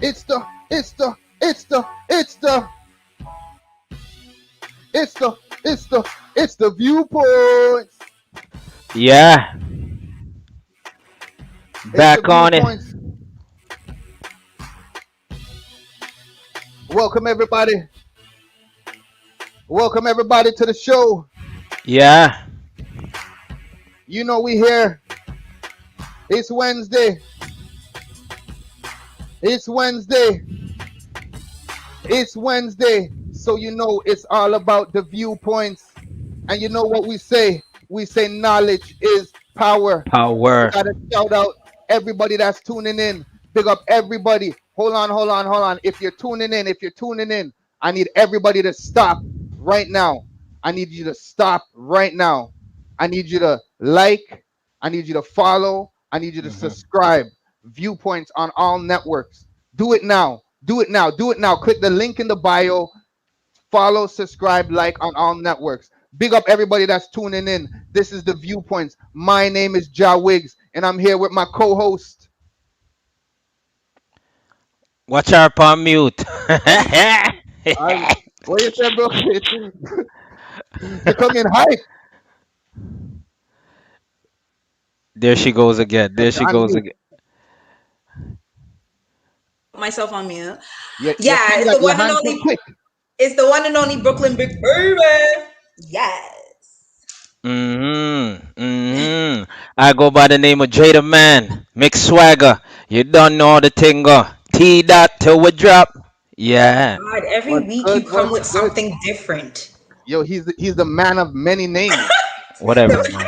It's the, it's the, it's the, it's the, it's the, it's the, it's the viewpoints. Yeah, It's the back on it. viewpoints. Welcome everybody. Welcome everybody to the show. Yeah. You know we here. It's Wednesday. It's Wednesday. It's Wednesday. So you know it's all about the viewpoints. And you know what we say? We say knowledge is power. We Power. gotta shout out everybody that's tuning in. Big up everybody. Hold on, hold on, hold on. If you're tuning in, I need everybody to stop right now. I need you to stop right now. I need you to like. I need you to follow. I need you to Hmm. subscribe. Viewpoints on all networks. Do it now. Do it now. Do it now. Click the link in the bio. Follow, subscribe, like on all networks. Big up everybody that's tuning in. This is the Viewpoints. My name is Ja Wiggs, and I'm here with my co-host. Watch out on mute. I, what you say, bro? You come in hype. There she goes again. There she On goes mute. again. Myself on mute. You Yeah, see it's that the your one and hand too only. quick. It's the one and only Brooklyn Big Baby. Yes. I go by the name of Jada Man. Mix swagger. You don't know the tingle. T dot till we drop. Yeah. God, every What's week good? you come What's with good? something different. Yo, he's the man of many names. Whatever, man.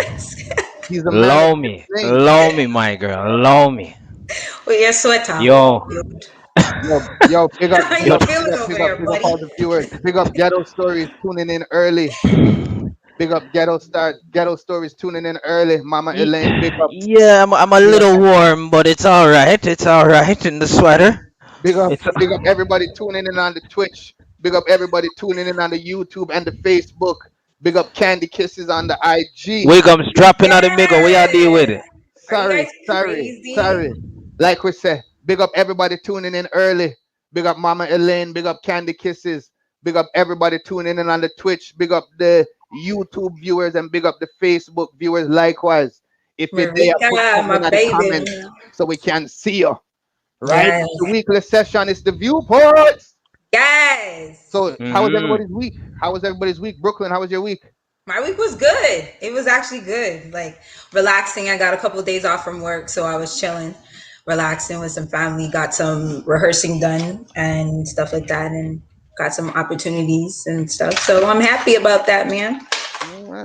He's the man of many names. Allow me, my girl. Allow me. With your sweater. Yo. Yo, big up, How big you Yo. up, big feeling up, over big up, there, big up buddy? all the viewers. Big up Ghetto Stories tuning in early. Big up Ghetto Stories tuning in early. Mama Ye- Elaine, big up. Yeah, I'm a Big up little warm, but it's all right. It's all right in the sweater. It's big up everybody tuning in on the Twitch. Big up everybody tuning in on the YouTube and the Facebook. Big up Candy Kisses on the IG. Wiggum's dropping out the middle. We all deal with Yes. it. Are you Sorry, guys sorry, crazy? sorry. Like we say, big up everybody tuning in early. Big up Mama Elaine. Big up Candy Kisses. Big up everybody tuning in on the Twitch. Big up the YouTube viewers and big up the Facebook viewers likewise. If you're there, Marika, put something in my the baby. comments so we can see you. Right? Yes. The weekly session is the viewports. Yes. So how was Mm. everybody's week? How was everybody's week? Brooklyn, how was your week? My week was good. It was actually good. Like relaxing. I got a couple of days off from work, so I was chilling, relaxing with some family, got some rehearsing done and stuff like that and got some opportunities and stuff. So I'm happy about that, man.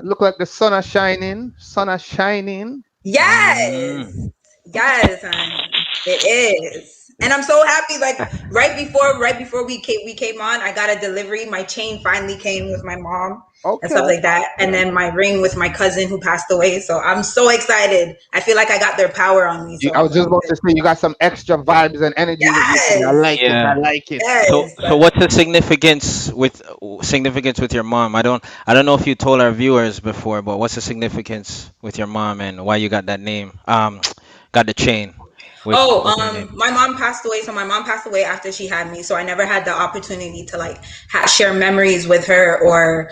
Look like the sun is shining. Sun is shining. Yes. Mm. Yes, hon. It is. And I'm so happy. Like right before we came on, I got a delivery. My chain finally came with my mom and Okay. stuff like that. And then my ring with my cousin who passed away. So I'm so excited. I feel like I got their power on me. So I I'm was just like, about to say you got some extra vibes and energy with you today. I yes, like it. I Yeah. like it. So yes. so what's the significance with your mom? I don't know if you told our viewers before, but what's the significance with your mom and why you got that name? Got the chain with her name. My mom passed away. So my mom passed away after she had me. So I never had the opportunity to like share memories with her, or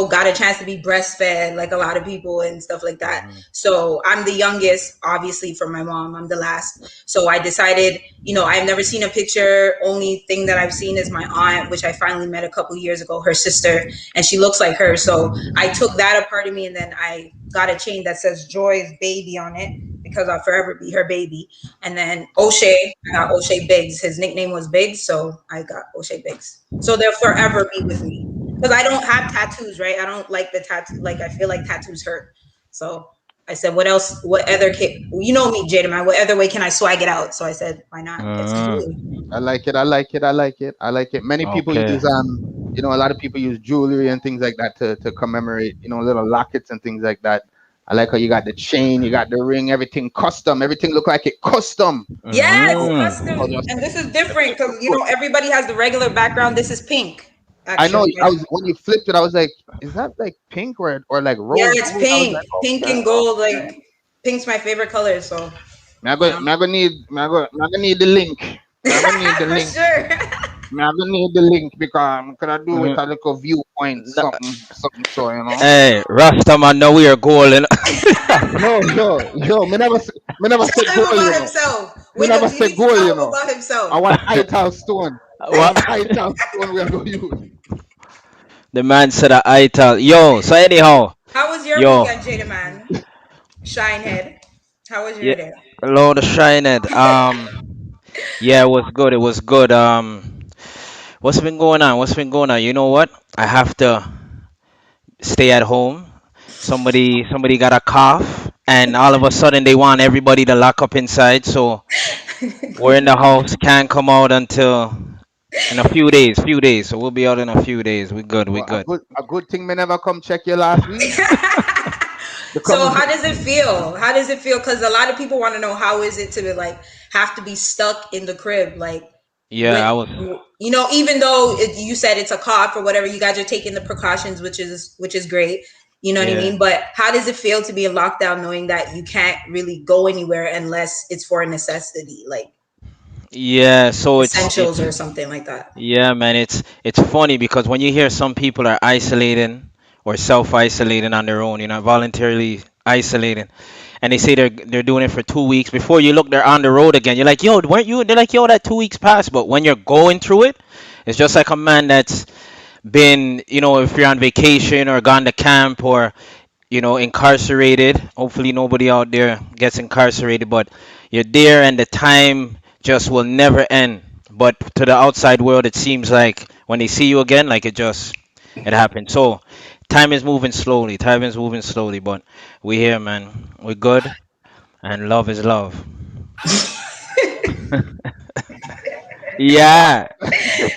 got a chance to be breastfed like a lot of people and stuff like that. Hmm. So I'm the youngest, obviously, from my mom. I'm the last. So I decided, I've never seen a picture. Only thing that I've seen is my aunt, which I finally met a couple years ago, her sister, and she looks like her. So I took that apart of me, and then I got a chain that says Joy's baby on it because I'll forever be her baby. And then O'Shea, I got O'Shea Biggs. His nickname was Biggs, so I got O'Shea Biggs. So they'll forever be with me because I don't have tattoos, right? I don't like the tattoo. Like I feel like tattoos hurt. So I said, what else? What other? You know me, Jada man. What other way can I swag it out? So I said, why not get some Mm. jewelry? I like it. I like it. I like it. I like it. Many people Okay. use a lot of people use jewelry and things like that to commemorate, little lockets and things like that. I like how you got the chain, you got the ring, everything custom, everything look like it custom. Yes, Mm. Oh, custom, and this is different because everybody has the regular background. This is pink, I know. actually. I was when you flipped it, I was like, is that like pink or like Yeah, rose it's gold? I was pink, like, pink okay, and gold. okay. Like pink's my favorite color. So Me I go need the link. I'm gonna need the For link. sure. I'm gonna need the link because I'm gonna do with Mhm. a little viewpoint, No, something, something. So you know. hey, Rastaman, know we are golden. Yo, me never say Tell him goal, you about know. himself. Me Wake up, never you say need to goal, tell you him know. about I himself. want ital stone. I What? want ital stone we are going to use. The man said I tell. Yo, so anyhow, How was your yo, weekend, Jada Man? Shinehead. How was yeah, your day? Lord shine it. Yeah, it was good. It was good. What's been going on? What's been going on? You know what? I have to stay at home. Somebody got a cough, and all of a sudden they want everybody to lock up inside. So we're in the house, can't come out until in a few days. Few days. So we'll be out in a few days. We good. We Well, good. a good thing me never come check you last week. So Because how does it feel? How does it feel? Because a lot of people want to know how is it to like have to be stuck in the crib, like Yeah, with I was. even though you said it's a cough or whatever, you guys are taking the precautions, which is great. You know what I Yeah. mean? But how does it feel to be in lockdown, knowing that you can't really go anywhere unless it's for a necessity, like Yeah. So essentials it's or something like that? yeah, man. It's funny because when you hear some people are isolating or self-isolating on their own, voluntarily isolating, and they say they're doing it for 2 weeks. Before you look, they're on the road again. You're like, yo, weren't you? They're like, yo, that 2 weeks passed. But when you're going through it, it's just like a man that's been, if you're on vacation or gone to camp or incarcerated. Hopefully, nobody out there gets incarcerated, but you're there and the time just will never end. But to the outside world, it seems like when they see you again, like it happened. So, time is moving slowly. Time is moving slowly, but we here, man. We're good, and love is love. Yeah,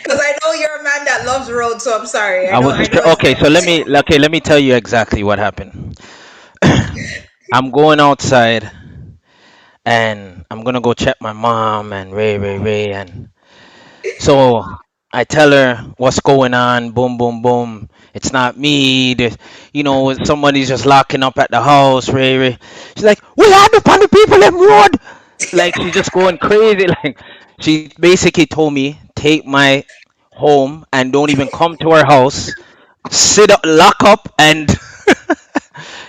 Because I know you're a man that loves road, so I'm sorry. I I know was I know it's okay. been. So let me tell you exactly what happened. I'm going outside and I'm gonna go check my mom and Ray, and so I tell her what's going on. Boom, boom, boom. It's not me. Somebody's just locking up at the house. Ray. She's like, we had to find the people in road. Like she's just going crazy. Like she basically told me take my home and don't even come to her house. Sit up, lock up, and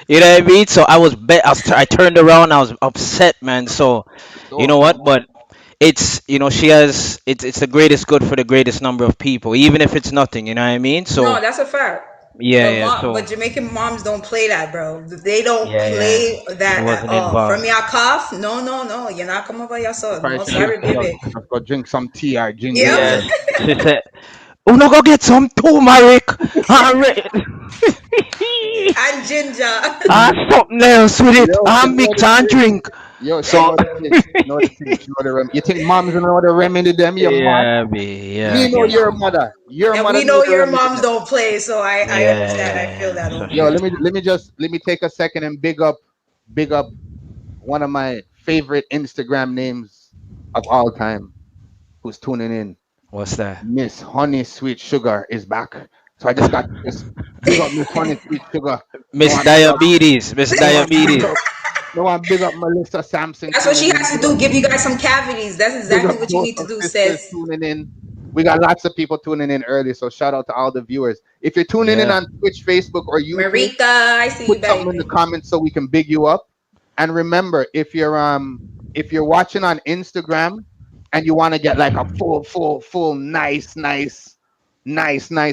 you know what I mean. So I turned around. I was upset, man. So you so know what? But she has it's the greatest good for the greatest number of people, even if it's nothing. You know what I mean? No, So that's a fact. yeah, But yeah. but So Jamaican moms don't play that, bro. They don't yeah, yeah. play She that at wasn't all. For involved. me, I cough. No, no, no. You're not coming by yourself. probably No, should have sorry, said, baby. I've got to drink some tea or ginger Yep. Yeah, ale. she said, "Oh no, go get some turmeric, And ginger. something else with it, Yo, you and know mix the and thing. drink." Yo, she So know the thing. She know the thing. She know the You think moms know the remedy them? Your mom. yeah, be yeah, Me I know guess. your No. mother. Your And mother we know know the your remedy moms them. don't play, so I Yeah, understand. yeah, I feel yeah. that So over Yo, she's here. let me take a second and big up one of my favorite Instagram names of all time who's tuning in. what's that? Miss Honey Sweet Sugar is back. So I just got to just big up Miss Honey Sweet Sugar. No Miss one big up, Diabetes, Miss no one big Diabetes. up, no one big up Melissa Sampson That's what tuning she in. has to do. Give you guys some cavities. That's Big exactly up what you need to Joseph do, Sisters sis. tuning in. We got lots of people tuning in early, so shout out to all the viewers. If you're tuning in Yeah. on Twitch, Facebook, or YouTube, Marika, I see you, put something in the baby. comments so we can big you up. And remember, if you're watching on Instagram and you want to get like a full nice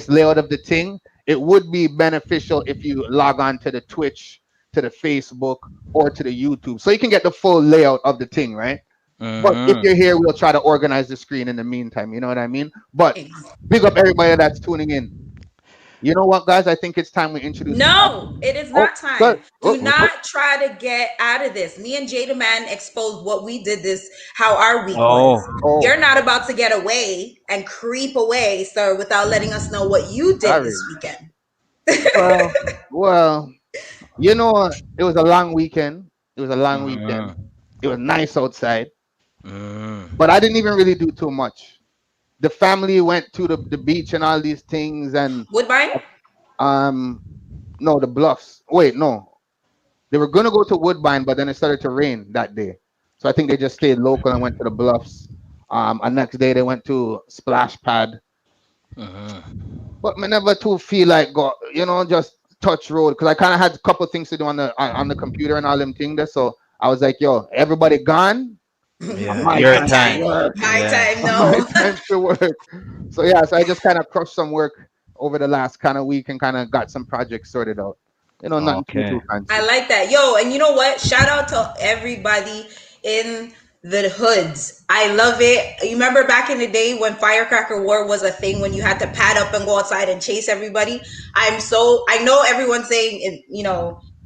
layout of the thing, it would be beneficial if you log on to the Twitch, to the Facebook, or to the YouTube, so you can get the full layout of the thing, right? But if you're Hmm. here, we'll try to organize the screen in the meantime. You know what I mean? But big up everybody that's tuning in. You know what, guys? I think it's time we introduce the topic. No, it is Oh, not time. good. Do Oh, not try to get out of this. Me and Jada Man exposed what we did this, how our week was. Oh, You're oh, not about to get away and creep away, sir, without letting us know what you did sorry. this weekend. Well, you know, it was a long weekend. It was a long weekend. mm, It was nice outside, but mm. I didn't even really do too much. The family went to the beach and all these things, and Woodbine? um, no, the Bluffs. Wait, no, they were gonna go to Woodbine, but then it started to rain that day, so I think they just stayed local and went to the Bluffs. And next day they went to Splash Pad. Mhm. But me never too feel like go, just touch road because I kind of had a couple things to do on the computer and all them things there. So I was like, yo, everybody gone. Yeah, My your My time to time. time. work. My Yeah. time, My no. time to work. So yeah, so I just kind of crushed some work over the last kind of week and kind of got some projects sorted out. Nothing too Okay. I fancy. like that. Yo, and you know what? Shout out to everybody in the hoods. I love it. You remember back in the day when Firecracker War was a thing when you had to pad up and go outside and chase everybody? I know everyone's saying,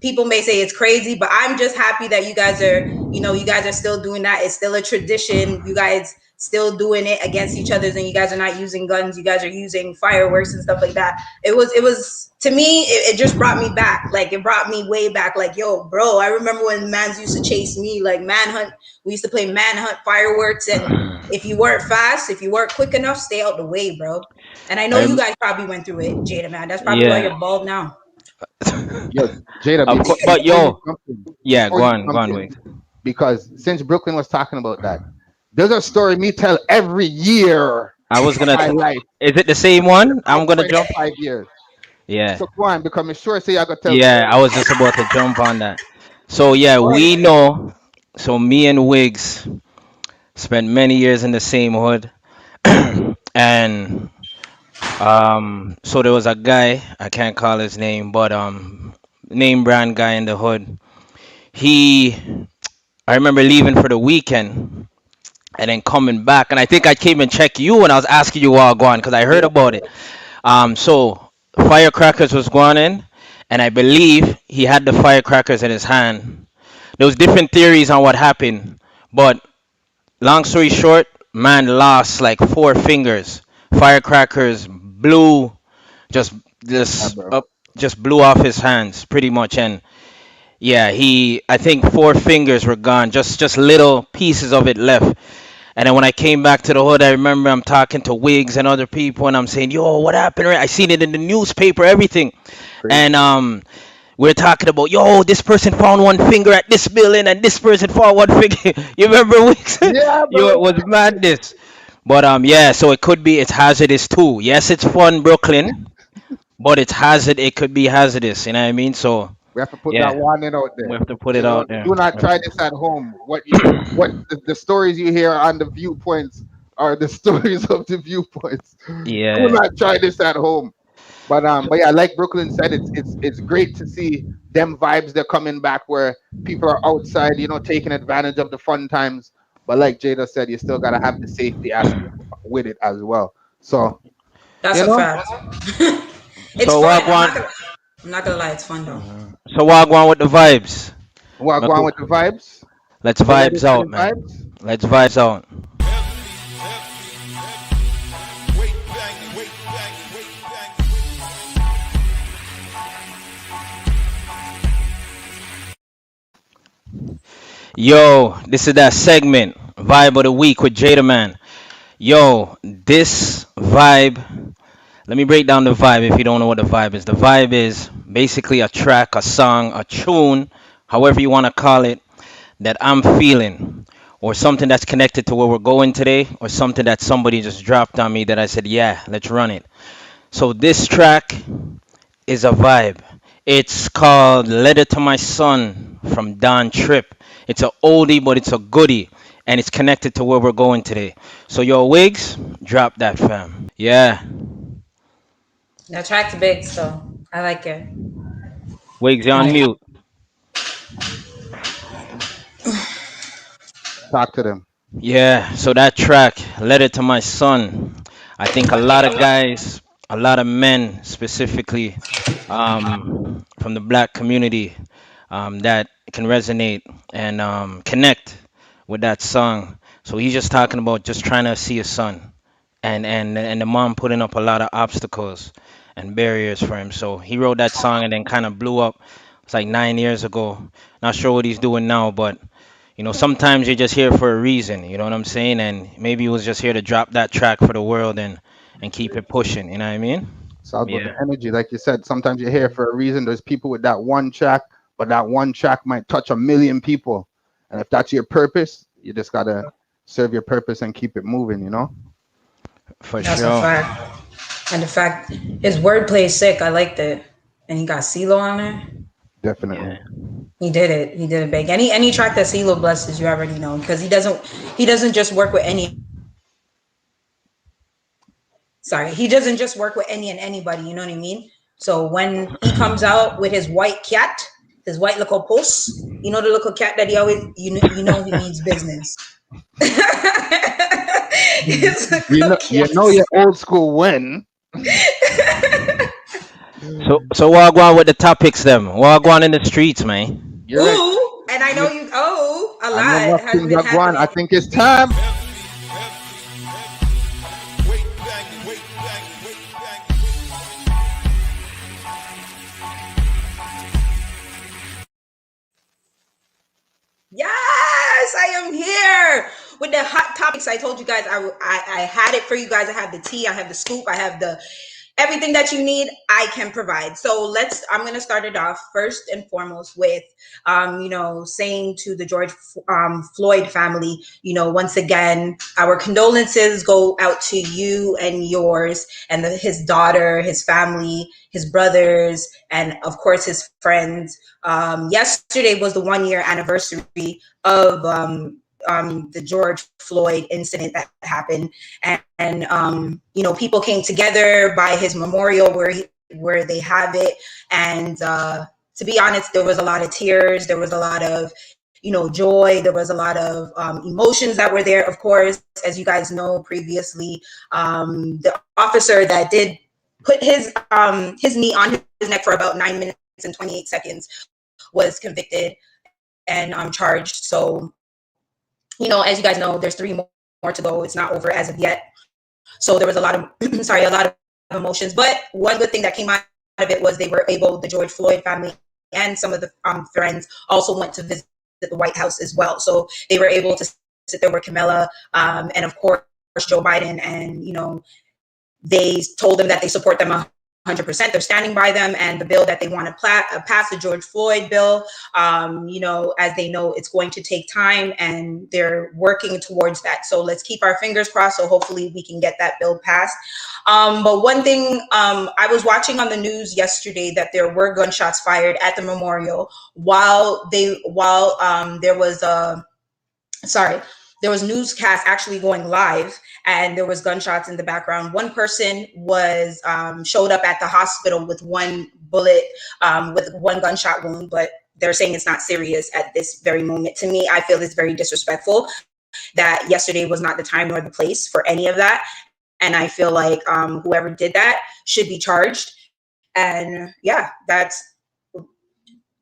people may say it's crazy, but I'm just happy that you guys are still doing that. It's still a tradition. You guys still doing it against each other's and you guys are not using guns. You guys are using fireworks and stuff like that. It was to me, it just brought me back. Like it brought me way back. Like, yo, bro, I remember when mans used to chase me, like manhunt. We used to play manhunt fireworks, and if you weren't fast, if you weren't quick enough, stay out the way, bro. And I know I you rem- guys probably went through it, Jada, man. That's probably why yeah. you're bald now. Yo, Jada, Of course, but before you yo, jump in, yeah, go on, Wiggs. because since Brooklyn was talking about that, there's a story me tell every year I was of gonna. my life Is it the same for the one? I'm past gonna jump. 25 years. Yeah, So go on, because I'm sure say I got to tell yeah. I stories. was just about to jump on that. So yeah, Go we ahead. know. So me and Wiggs spent many years in the same hood, and so there was a guy. I can't call his name, but name brand guy in the hood. He, I remember leaving for the weekend and then coming back, and I think I came and checked you when I was asking you all going because I heard about it. So firecrackers was going in, and I believe he had the firecrackers in his hand. There was different theories on what happened, but long story short, man lost like 4 fingers. Firecrackers blew just Yeah, just bro. up just blew off his hands pretty much, and yeah, he I think 4 fingers were gone, just little pieces of it left. And then when I came back to the hood, I remember I'm talking to Wigs and other people, and I'm saying, "Yo, what happened?" Right? I seen it in the newspaper, everything. Crazy. And we're talking about, "Yo, this person found 1 finger at this building, and this person found 1 finger." You remember Wigs? Yeah, Yo, bro. it was madness. But yeah, so it could be it's hazardous too. Yes, it's fun, Brooklyn, but it's hazard. It could be hazardous. You know what I mean? So We have to put that yeah, warning out we there. have to put it out there. Do not try this at home. What the stories you hear on the viewpoints are the stories of the viewpoints. Do Yeah. not try this at home. But yeah, like Brooklyn said, it's great to see them vibes they're coming back where people are outside, taking advantage of the fun times. But like Jada said, you still gotta have the safety aspect with it as well. So That's you a know, fact. It's So fun. Wagwan. I'm not gonna lie, it's fun though. So Wagwan with the vibes. we're going with the vibes. Let's You ready vibes for out, the man. vibes? Let's vibes out. Yo, this is that segment, Vibe of the Week with Jada Man. Yo, this vibe, let me break down the vibe if you don't know what the vibe is. The vibe is basically a track, a song, a tune, however you want to call it, that I'm feeling, or something that's connected to where we're going today, or something that somebody just dropped on me that I said, yeah, let's run it. So this track is a vibe. It's called Letter to My Son from Don Tripp. It's a oldie, but it's a goodie, and it's connected to where we're going today. So, yo, Wigs, drop that, fam. Yeah, That track's big, so I like it. Wigs, you're on mute. Talk to them. Yeah, so that track, Letter to My Son, I think a lot of guys, a lot of men specifically, from the black community, that can resonate and connect with that song. So he's just talking about just trying to see his son, and the mom putting up a lot of obstacles and barriers for him. So he wrote that song and then kind of blew up. It's like 9 years ago. Not sure what he's doing now, but sometimes you're just here for a reason. You know what I'm saying? And maybe he was just here to drop that track for the world and keep it pushing. You know what I mean? It's all about the Yeah. energy. Like you said, sometimes you're here for a reason. There's people with that one track, but that one track might touch a million people. And if that's your purpose, you just gotta serve your purpose and keep it moving, you know? For That's a sure. fact. And the fact his wordplay is sick. I liked it. And he got CeeLo on there. Definitely. Yeah. He did it. He did it big. Any track that CeeLo blesses, you already know, because he doesn't just work with any. Sorry, he doesn't just work with any and anybody. You know what I mean? So when he comes out with his white cat, his white little post, you know the little cat that he always, you know he means business. His little You cat. know you're old school when. So what go on with the topics them? What go on in the streets, man? You're right. Ooh, and I know You, you. Oh, a I know lot enough has things been are going. I happening. think it's time. Yes, I am here with the hot topics. I told you guys I had it for you guys. I have the tea, I have the scoop, I have the everything that you need. I can provide. So I'm going to start it off first and foremost with, saying to the George Floyd family, once again, our condolences go out to you and yours and his daughter, his family, his brothers, and of course his friends. Yesterday was the 1 year anniversary of the George Floyd incident that happened, and people came together by his memorial where they have it, and to be honest, there was a lot of tears, there was a lot of joy, there was a lot of emotions that were there. Of course, as you guys know previously, the officer that did put his knee on his neck for about 9 minutes and 28 seconds was convicted and charged. So, as you guys know, there's 3 more to go. It's not over as of yet. So there was a lot of a lot of emotions. But one good thing that came out of it was the George Floyd family and some of the friends also went to visit the White House as well. So they were able to sit there with Kamala and of course Joe Biden, and they told them that they support them 100%. They're standing by them, and the bill that they want to pass, the George Floyd bill, as they know, it's going to take time, and they're working towards that. So let's keep our fingers crossed. So hopefully we can get that bill passed. But one thing, I was watching on the news yesterday that there were gunshots fired at the memorial while there was newscast actually going live, and there was gunshots in the background. One person was showed up at the hospital with one bullet, with one gunshot wound, but they're saying it's not serious at this very moment. To me, I feel it's very disrespectful that yesterday was not the time nor the place for any of that. And I feel like whoever did that should be charged. And yeah,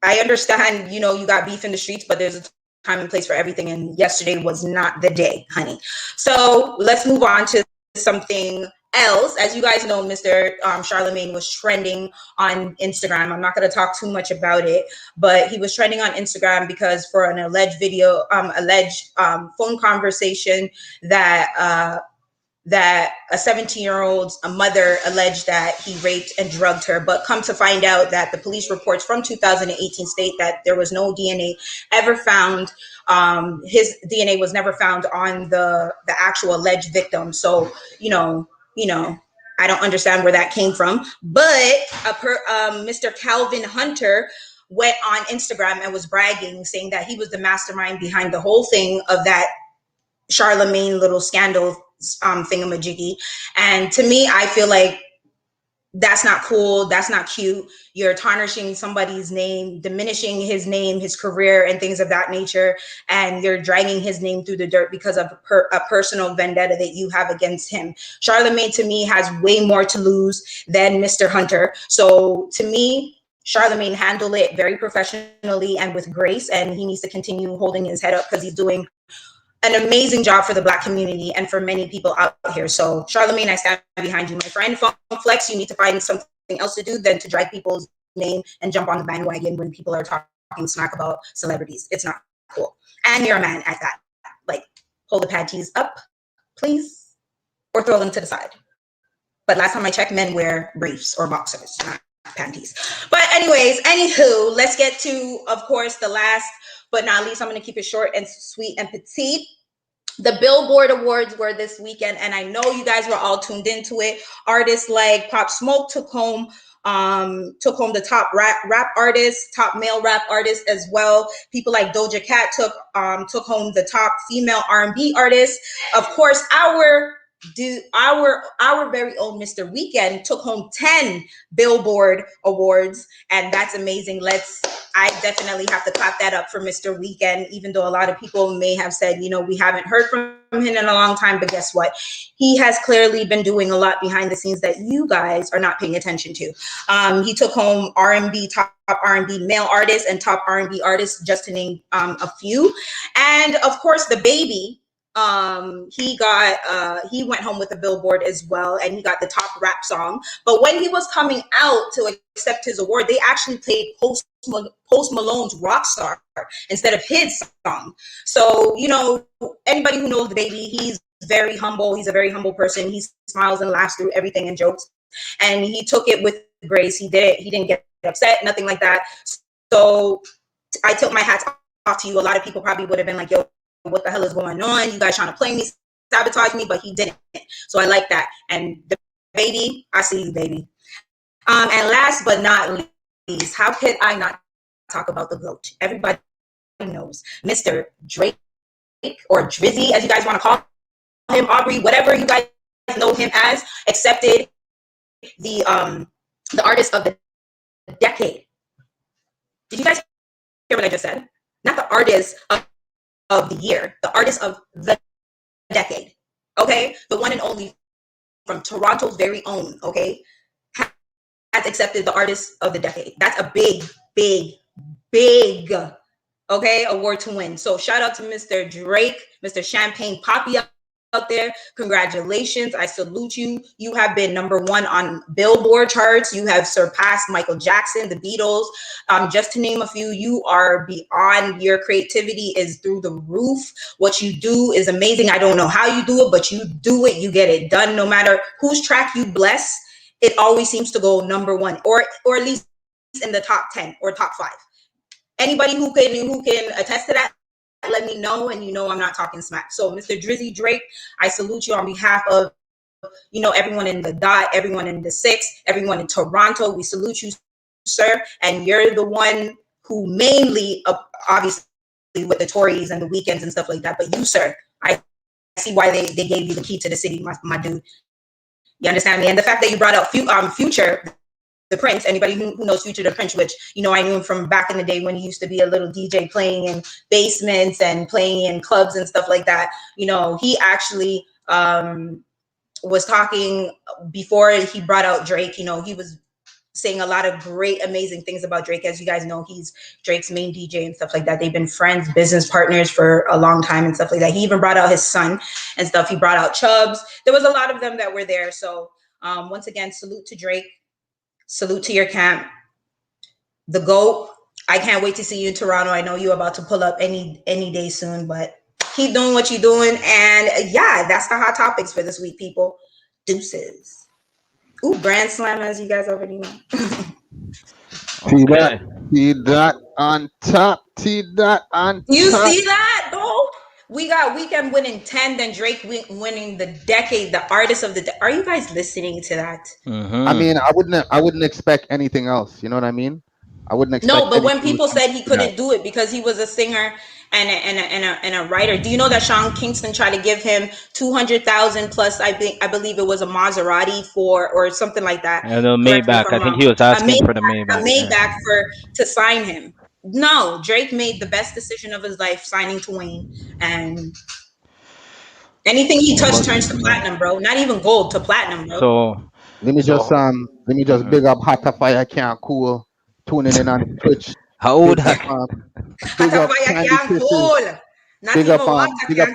I understand, you got beef in the streets, but there's a time and place for everything, and yesterday was not the day, honey. So let's move on to something else. As you guys know, Mr. Charlemagne was trending on Instagram. I'm not going to talk too much about it, but he was trending on Instagram because for an alleged phone conversation that a 17-year-old mother alleged that he raped and drugged her. But come to find out that the police reports from 2018 state that there was no DNA ever found. His DNA was never found on the actual alleged victim. So, I don't understand where that came from. But Mr. Calvin Hunter went on Instagram and was bragging, saying that he was the mastermind behind the whole thing of that Charlemagne little scandal thingamajiggy. And to me, I feel like that's not cool. That's not cute. You're tarnishing somebody's name, diminishing his name, his career, and things of that nature. And you're dragging his name through the dirt because of a personal vendetta that you have against him. Charlemagne, to me, has way more to lose than Mr. Hunter. So to me, Charlemagne handled it very professionally and with grace, and he needs to continue holding his head up because he's doing an amazing job for the Black community and for many people out here. So Charlemagne, I stand behind you, my friend. Phone Flex, you need to find something else to do than to drag people's name and jump on the bandwagon when people are talking smack about celebrities. It's not cool. And you're a man at that. Like, hold the panties up, please, or throw them to the side. But last time I checked, men wear briefs or boxers, not panties. But anyways, anywho, let's get to, of course, the last but not least. I'm going to keep it short and sweet and petite. The Billboard Awards were this weekend, and I know you guys were all tuned into it. Artists like Pop Smoke took home the top rap artist, top male rap artist as well. People like Doja Cat took home the top female R&B artist. Of course, our very own Mr. Weekend took home 10 Billboard Awards, and that's amazing. I definitely have to clap that up for Mr. Weekend, even though a lot of people may have said, we haven't heard from him in a long time, but guess what? He has clearly been doing a lot behind the scenes that you guys are not paying attention to. He took home R&B, top R&B male artist and top R&B artist, just to name a few. And of course, the baby, he went home with a Billboard as well, and he got the top rap song. But when he was coming out to accept his award, they actually played Post Malone's Rockstar instead of his song. So, anybody who knows the baby, he's very humble. He's a very humble person. He smiles and laughs through everything and jokes, and he took it with grace. He didn't get upset, nothing like that. So I took my hat off to you. A lot of people probably would have been like, yo, what the hell is going on? You guys trying to play me, sabotage me, but he didn't. So I like that. And the baby, I see you, baby. And last but not least, how could I not talk about the GOAT? Everybody knows Mr. Drake, or Drizzy, as you guys want to call him, Aubrey, whatever you guys know him as, accepted the artist of the decade. Did you guys hear what I just said? Not the artist of the year, the artist of the decade. Okay, the one and only from Toronto's very own. Okay, has accepted the artist of the decade. That's a big award to win. So shout out to Mr. Drake, Mr. Champagne Poppy out there. Congratulations. I salute you. You have been #1 on Billboard charts. You have surpassed Michael Jackson, the Beatles, just to name a few. You are beyond. Your creativity is through the roof. What you do is amazing. I don't know how you do it, but you do it. You get it done. No matter whose track you bless, it always seems to go #1, or at least in the top 10 or top 5. Anybody who can attest to that, let me know, and I'm not talking smack. So Mr. Drizzy Drake, I salute you on behalf of everyone in the dot, everyone in the 6, everyone in Toronto. We salute you, sir, and you're the one who mainly, obviously, with the Tories and the weekends and stuff like that. But you, sir, I see why they gave you the key to the city, my dude. You understand me? And the fact that you brought out Future, the Prince, anybody who knows Future the Prince, which, I knew him from back in the day when he used to be a little DJ playing in basements and playing in clubs and stuff like that. He actually was talking before he brought out Drake. He was saying a lot of great, amazing things about Drake. As you guys know, he's Drake's main DJ and stuff like that. They've been friends, business partners for a long time and stuff like that. He even brought out his son and stuff. He brought out Chubbs. There was a lot of them that were there. So once again, salute to Drake. Salute to your camp. The GOAT. I can't wait to see you in Toronto. I know you're about to pull up any day soon, but keep doing what you're doing. And yeah, that's the hot topics for this week, people. Deuces. Ooh, Grand Slam, as you guys already know. T-Dot on top. T-Dot on top. You see that, though? We got Weekend winning 10, then Drake winning the decade, the artist of the Are you guys listening to that? Mm-hmm. I mean, I wouldn't expect anything else. You know what I mean? I wouldn't expect. No, but when people said he couldn't do it because he was a singer and a writer, do you know that Sean Kingston tried to give him $200,000 plus? I believe it was a Maserati or something like that. And the Maybach. I think he was asking for the Maybach. A Maybach to sign him. No, Drake made the best decision of his life signing to Wayne, and anything he touched turns to platinum, bro. Not even gold, to platinum, bro. So let me just big up Hotta Fire Can't Cool, tuning in on Twitch. how old? Big up Candy Kisses. Big up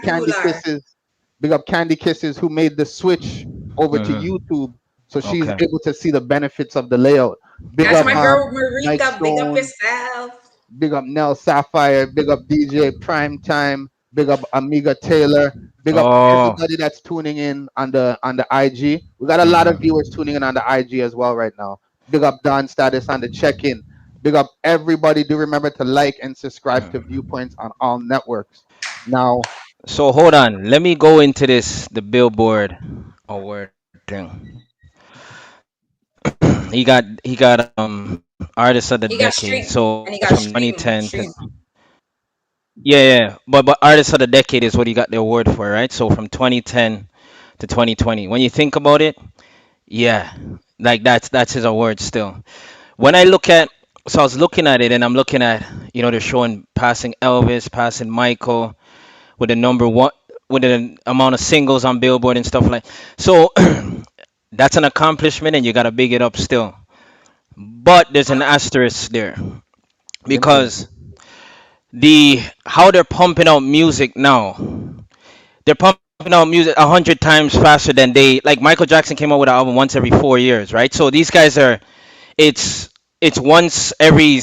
Candy Kisses. Big up Candy Kisses, who made the switch over to YouTube, so she's able to see the benefits of the layout. Big That's up my girl Marika. Night Big up Stone. yourself. Big up Nell Sapphire. Big up DJ Primetime. Big up Amiga Taylor. Big up everybody that's tuning in on the IG. We got a lot of viewers tuning in on the IG as well right now. Big up Don Status on the check-in. Big up everybody. Do remember to like and subscribe to VuPoints on all networks. Now, So hold on. Let me go into this the Billboard award thing. He got artist of the decade. He got So it's stream from and he got 2010 to stream. yeah. But artist of the decade is what he got the award for, right? So from 2010 to 2020. When you think about it, yeah, like that's his award still. When I look at so I was looking at it and I'm looking at they're showing passing Elvis, passing Michael with the number one with the amount of singles on Billboard and stuff like so that's an accomplishment and you gotta big it up still. But there's an asterisk there Let me hear. because the how they're pumping out music now, they're pumping out music 100 times faster than they like. Michael Jackson came out with an album once every 4 years, right? So these guys are it's it's once every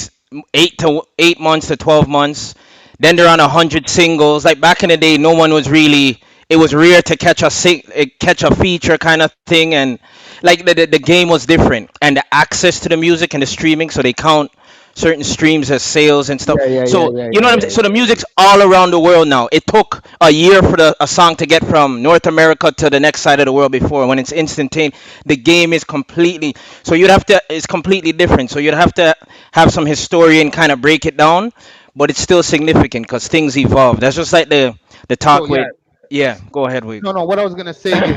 8 months to 12 months. Then they're on 100 singles. Like back in the day, no one was really. It was rare to catch a feature kind of thing, and like the game was different, and the access to the music and the streaming, so they count certain streams as sales and stuff. Yeah, yeah, yeah, So yeah, you know yeah, what I'm yeah, saying. So yeah. the music's all around the world now. It took a year for a song to get from North America to the next side of the world before. When it's instantaneous, the game is completely. So you'd have to. It's completely different. So you'd have to have some historian kind of break it down, but it's still significant because things evolve. That's just like the So talk yeah, with. Yeah, go ahead, Wig. no, no. What I was gonna say is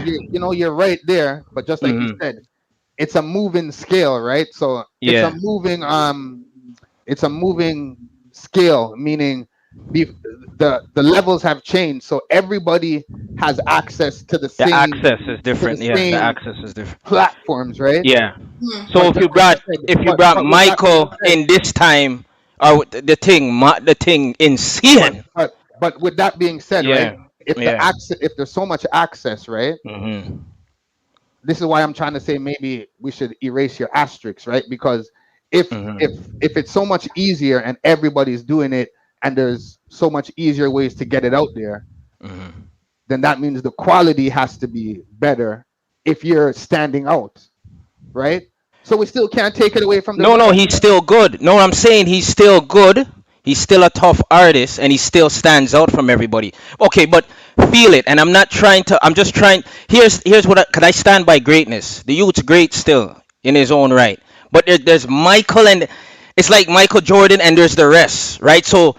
you're right there, but just like you Hmm. said, it's a moving scale, right? So Yeah, it's a moving scale, meaning the the levels have changed, so everybody has access the access is to the different. Yeah, the same access is different. platforms, right? Yeah. Hmm. So But if just you like you brought said, if you brought but with that being Michael said, in this time, or the thing insane. but with that being said, right? Yeah, If the yeah. access, if there's so much access, right? Hmm. This is why I'm trying to say maybe we should erase your asterisks, right? Because if it's so much easier and everybody's doing it and there's so much easier ways to get it out there, Hmm. then that means the quality has to be better if you're standing out, right? So we still can't take it away from the No, no, guy. he's still good. No, I'm saying he's still good. He's still a tough artist, and he still stands out from everybody. Okay, but feel it. And I'm not trying to. I'm just trying. Here's what. Cause I stand by greatness. The youth's great still in his own right. But there's Michael, and it's like Michael Jordan, and there's the rest, right? So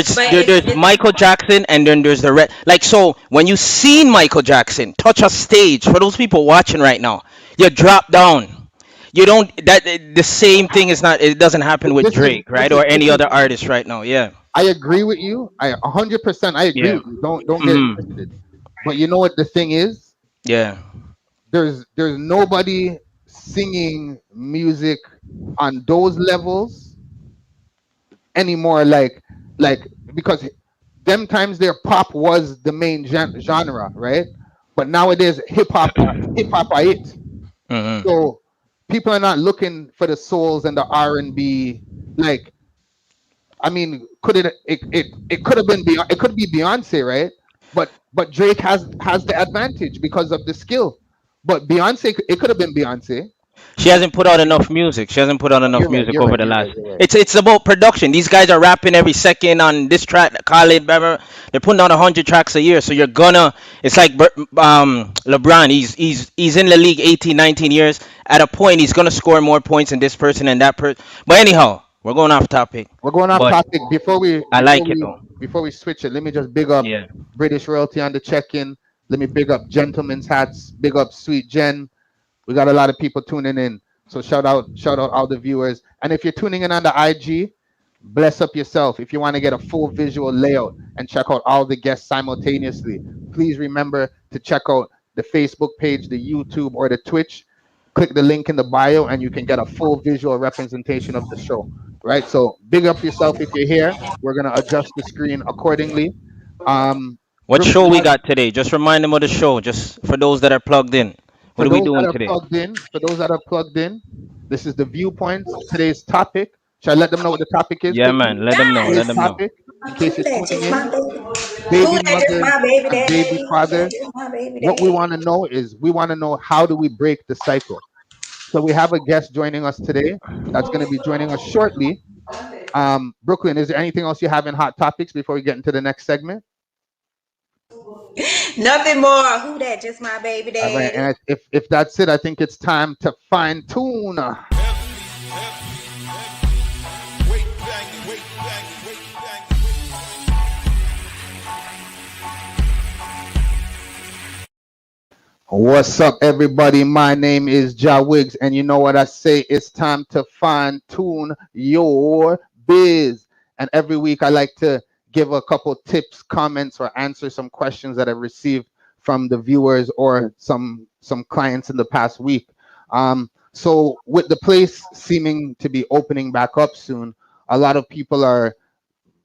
But there's Michael Jackson, and then there's the rest. Like so, when you seen Michael Jackson touch a stage, for those people watching right now, you drop down. You don't that the same thing is not it doesn't happen with This is Drake, right? Or this any is other artist right now. Yeah. I agree with you. I 100% I agree Yeah. with you. Don't get it twisted. Hmm. But you know what the thing is? Yeah. There's nobody singing music on those levels anymore, like because them times their pop was the main genre, right? But nowadays hip hop are it. Hmm. So people are not looking for the souls and the R&B. Like, I mean, it could have been it could be Beyonce, right? But Drake has the advantage because of the skill. But Beyonce, it could have been Beyonce. She hasn't put out enough music. She hasn't put out enough You're right. music You're over right. the You're right. last. You're right. It's about production. These guys are rapping every second on this track. Khaled, blah, blah, blah. They're putting out 100 tracks a year. So you're gonna. It's like LeBron. He's in the league 18, 19 years. At a point, he's gonna score more points than this person and that person. But anyhow, we're going off topic. We're going off But topic. I like it though. Before we switch it, let me just big up Yeah. British royalty on the check-in. Let me big up Gentleman's Hats. Big up Sweet Jen. We got a lot of people tuning in. So shout out all the viewers. And if you're tuning in on the IG, bless up yourself. If you want to get a full visual layout and check out all the guests simultaneously, please remember to check out the Facebook page, the YouTube, or the Twitch. Click the link in the bio and you can get a full visual representation of the show. Right? So big up yourself if you're here. We're gonna adjust the screen accordingly. What Brooklyn, show we got today? Just remind them of the show, just for those that are plugged in. What for are we those that doing are today? plugged in, this is the viewpoints. Today's topic. Should I let them know what the topic is Yeah, quickly? man. Let them know. Let Today's them know. topic, in case you're tuning in, who baby that just mothers my baby and baby daddy? Who that fathers. just my baby What we daddy? want to know is we want to know how do we break the cycle. So we have a guest joining us today that's going to be joining us shortly. Brooklyn, is there anything else you have in hot topics before we get into the next segment? Nothing more. Who that? Just my baby All right, daddy. and if that's it, I think it's time to fine tune. What's up, everybody? My name is Ja Wiggs, and you know what I say? It's time to fine tune your biz. And every week, I like to give a couple tips, comments, or answer some questions that I've received from the viewers or some clients in the past week. So, with the place seeming to be opening back up soon, a lot of people are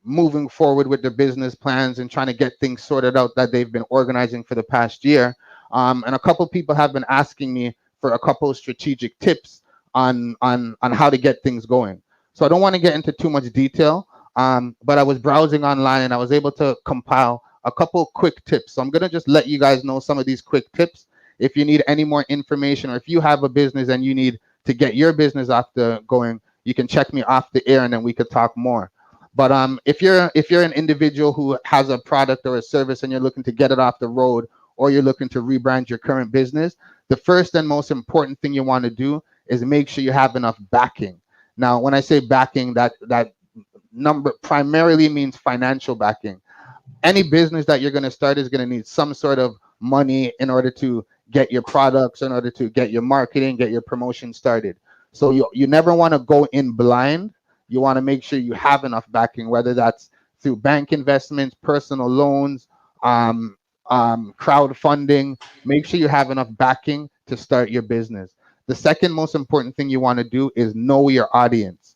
moving forward with their business plans and trying to get things sorted out that they've been organizing for the past year. And a couple people have been asking me for a couple of strategic tips on how to get things going. So I don't want to get into too much detail, but I was browsing online and I was able to compile a couple quick tips. So I'm going to just let you guys know some of these quick tips. If you need any more information, or if you have a business and you need to get your business off the going, you can check me off the air and then we could talk more. But if you're an individual who has a product or a service and you're looking to get it off the road, or you're looking to rebrand your current business, the first and most important thing you want to do is make sure you have enough backing. Now, when I say backing, that number primarily means financial backing. Any business that you're going to start is going to need some sort of money in order to get your products, in order to get your marketing, get your promotion started. So you never want to go in blind. You want to make sure you have enough backing, whether that's through bank investments, personal loans, um, crowdfunding. Make sure you have enough backing to start your business. The second most important thing you want to do is know your audience.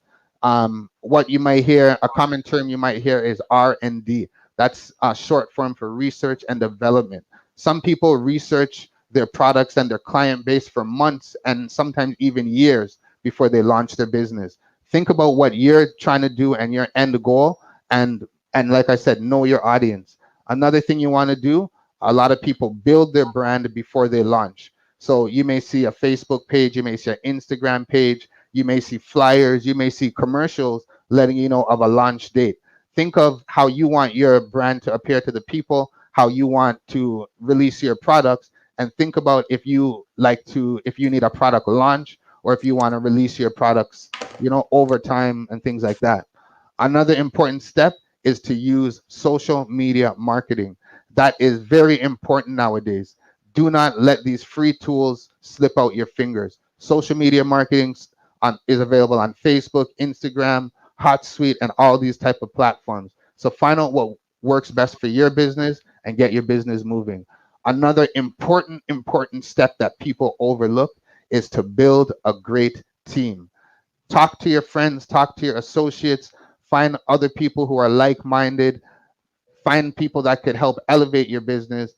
What you might hear, a common term you might hear is R&D. That's a short form for research and development. Some people research their products and their client base for months and sometimes even years before they launch their business. Think about what you're trying to do and your end goal, and like I said, know your audience. Another thing you want to do, a lot of people build their brand before they launch. So you may see a Facebook page, you may see an Instagram page, you may see flyers, you may see commercials letting you know of a launch date. Think of how you want your brand to appear to the people, how you want to release your products, and think about if you need a product launch, or if you want to release your products, over time and things like that. Another important step is to use social media marketing. That is very important nowadays. Do not let these free tools slip out your fingers. Social media marketing is available on Facebook, Instagram, HotSuite, and all these type of platforms. So find out what works best for your business and get your business moving. Another important step that people overlook is to build a great team. Talk to your friends, talk to your associates, find other people who are like-minded, find people that could help elevate your business,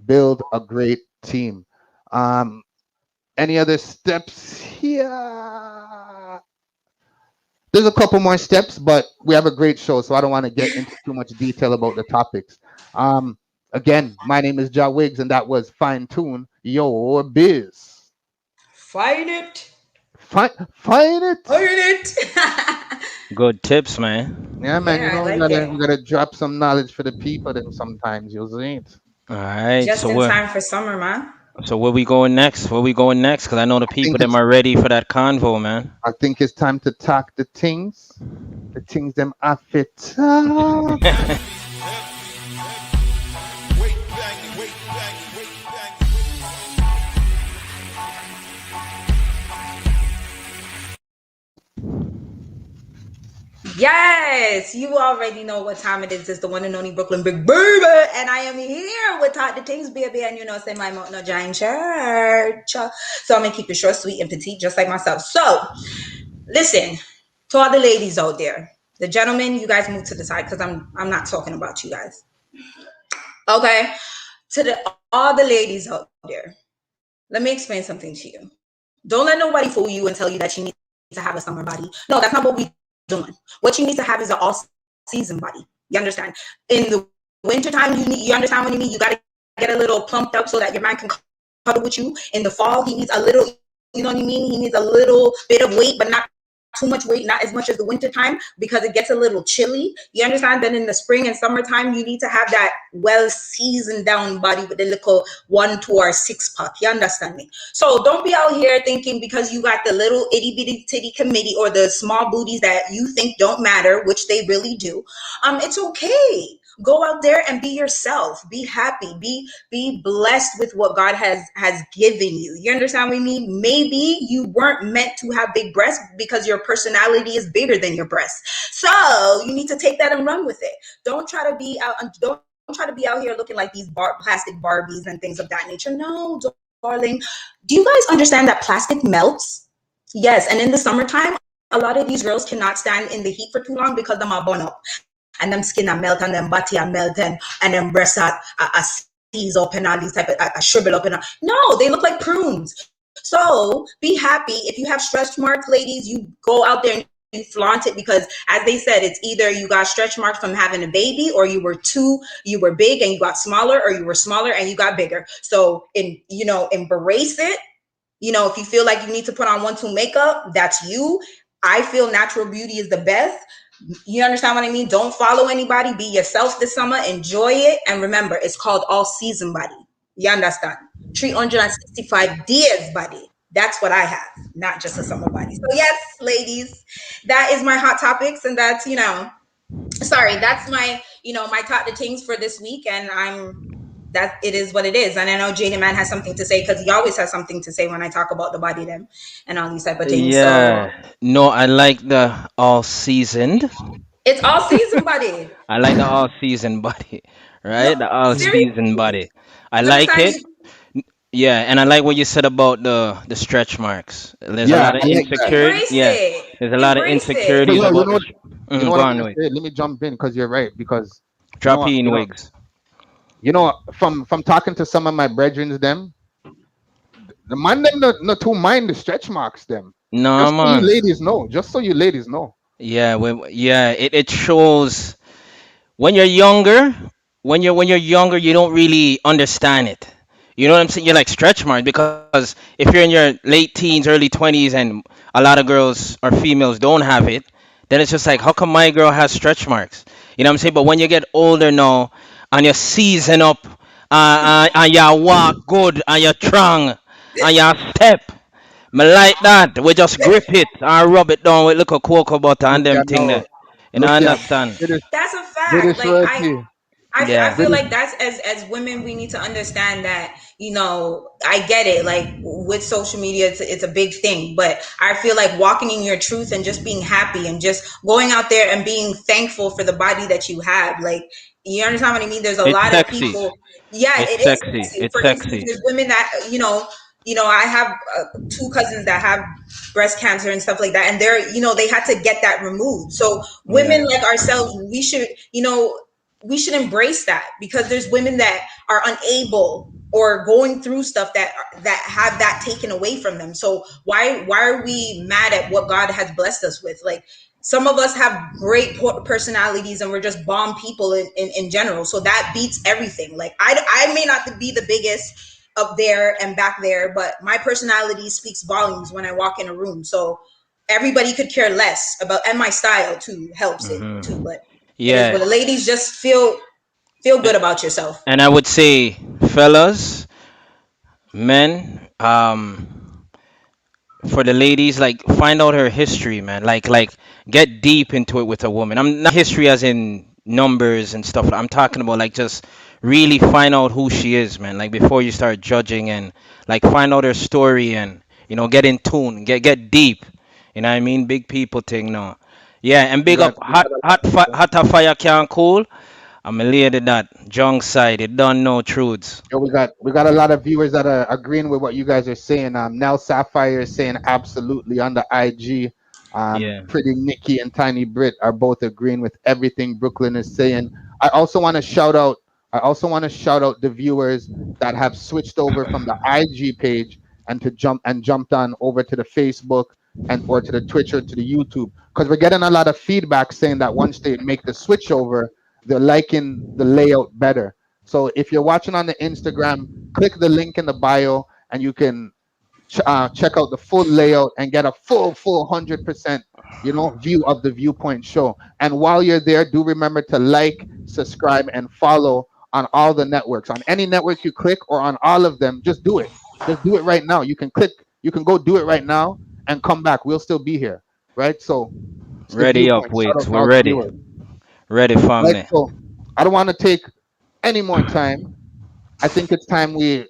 build a great team. Um, any other steps here? There's a couple more steps, but we have a great show, so I don't want to get into too much detail about the topics. Um, Again, my name is Ja Wiggs, and that was Fine Tune Your Biz. Fight it. Find it. Fight it. Good tips, man. Yeah, man. Yeah, I We like gotta it. we gotta drop some knowledge for the people. Then sometimes you'll see it. All right. Just in time for summer, man. So where we going next? Where we going next? Cause I know the I think people them it's are ready for that convo, man. I think it's time to talk the things them off it talk. Yes, you already know what time it is. It's the one and only Brooklyn Big Baby, and I am here with Todd the Things Baby, and say my Mount No Giant Church. So I'm gonna keep it short, sweet, and petite, just like myself. So listen to all the ladies out there, the gentlemen, you guys move to the side because I'm not talking about you guys. Okay, to all the ladies out there, let me explain something to you. Don't let nobody fool you and tell you that you need to have a summer body. No, that's not what we doing. What you need to have is an all season body. You understand? In the wintertime, you understand what I mean? You gotta get a little plumped up so that your man can cuddle with you. In the fall, he needs a little, you know what I mean? He needs a little bit of weight, but not too much weight, not as much as the winter time because it gets a little chilly. You understand? Then in the spring and summertime, you need to have that well seasoned down body with a little 1, 2, or 6 pack. You understand me? So don't be out here thinking because you got the little itty bitty titty committee or the small booties that you think don't matter, which they really do. It's okay. Go out there and be yourself. Be happy. Be blessed with what God has given you. You understand what I mean? Maybe you weren't meant to have big breasts because your personality is bigger than your breasts. So you need to take that and run with it. Don't try to be out. Don't try to be out here looking like these plastic Barbies and things of that nature. No, darling. Do you guys understand that plastic melts? Yes, and in the summertime, a lot of these girls cannot stand in the heat for too long because them are burn up and them skin are melt and them body are melt and them breasts are seize up and all these type of shrivel up and all. No, they look like prunes. So be happy. If you have stretch marks, ladies, you go out there and you flaunt it because as they said, it's either you got stretch marks from having a baby or you were big and you got smaller or you were smaller and you got bigger. So embrace it. If you feel like you need to put on 1, 2 makeup, that's you. I feel natural beauty is the best. You understand what I mean? Don't follow anybody. Be yourself this summer. Enjoy it. And remember, it's called all season body. You understand? 365 days body. That's what I have, not just a summer body. So yes, ladies, that is my hot topics. And that's, that's my top the things for this week. And that it is what it is. And I know Jaden Man has something to say because he always has something to say when I talk about the body them and all these type of things. Yeah. No, I like the all seasoned. It's all season body. I like the all season body, right? The all season body. I You like understand? it. Yeah, and I like what you said about the stretch marks. There's a Yeah, lot of I like that. insecurity. Embrace Yeah, it. there's a lot of Embrace it. So insecurities yo, about the. you know Go what I'm on, gonna wait. say? Let me jump in because you're right. Because you know Drop what, in wigs. from talking to some of my brethren, them the man them not too mind the stretch marks them. No, Just so you man. ladies know. Just so you ladies know. Yeah, yeah. It shows when you're younger. When you're younger, you don't really understand it. You know what I'm saying? You're like stretch marks because if you're in your late teens, early 20s, and a lot of girls or females don't have it, then it's just like, how come my girl has stretch marks? You know what I'm saying? But when you get older now and you season up and you walk good and you're strong and you step, me like that. We just grip it and rub it down with little cocoa butter and Look them here thing now. there. You know, Look here. understand? British That's a fact. British Like royalty. I Yeah. feel British like that's as women we need to understand that I get it, like with social media it's a big thing, but I feel like walking in your truth and just being happy and just going out there and being thankful for the body that you have, like, you understand what I mean? There's a It's lot of sexy. people. Yeah, It's it is sexy. sexy. It's For instance, sexy. there's women that I have 2 cousins that have breast cancer and stuff like that, and they had to get that removed. So women Yeah. like ourselves, we should embrace that because there's women that are unable or going through stuff that have that taken away from them. So why are we mad at what God has blessed us with? Like, some of us have great personalities and we're just bomb people in general. So that beats everything. Like, I may not be the biggest up there and back there, but my personality speaks volumes when I walk in a room. So everybody could care less about, and my style too helps it too. Hmm. But it is Yeah. what the ladies just feel good about yourself. And I would say, fellas, men, for the ladies, like find out her history, man. Like get deep into it with a woman. I'm not history as in numbers and stuff. I'm talking about like just really find out who she is, man. Like before you start judging and like find out her story and get in tune, get deep. You know what I mean? Big people thing, no. Yeah, and We big got up hot fire can't cool. I'm a lady that junk side. It don't know truths. we got a lot of viewers that are agreeing with what you guys are saying. Nell Sapphire is saying absolutely on the IG. Yeah. Pretty Nikki and Tiny Brit are both agreeing with everything Brooklyn is saying. I also want to shout out. I also want to shout out the viewers that have switched over from the IG page and jumped on over to the Facebook and or to the Twitch or to the YouTube, because we're getting a lot of feedback saying that once they make the switch over, they're liking the layout better. So if you're watching on the Instagram, click the link in the bio and you can check out the full layout and get a full 100% view of the Viewpoint show. And while you're there, do remember to like, subscribe, and follow on all the networks. On any network you click or on all of them, just do it. Just do it right now. You can click, you can go do it right now and come back. We'll still be here. Right? So it's the Ready up, Viewpoint. Shout Wigs. out to We're all the ready. viewers. Ready, Right? family. So I don't want to take any more time. I think it's time we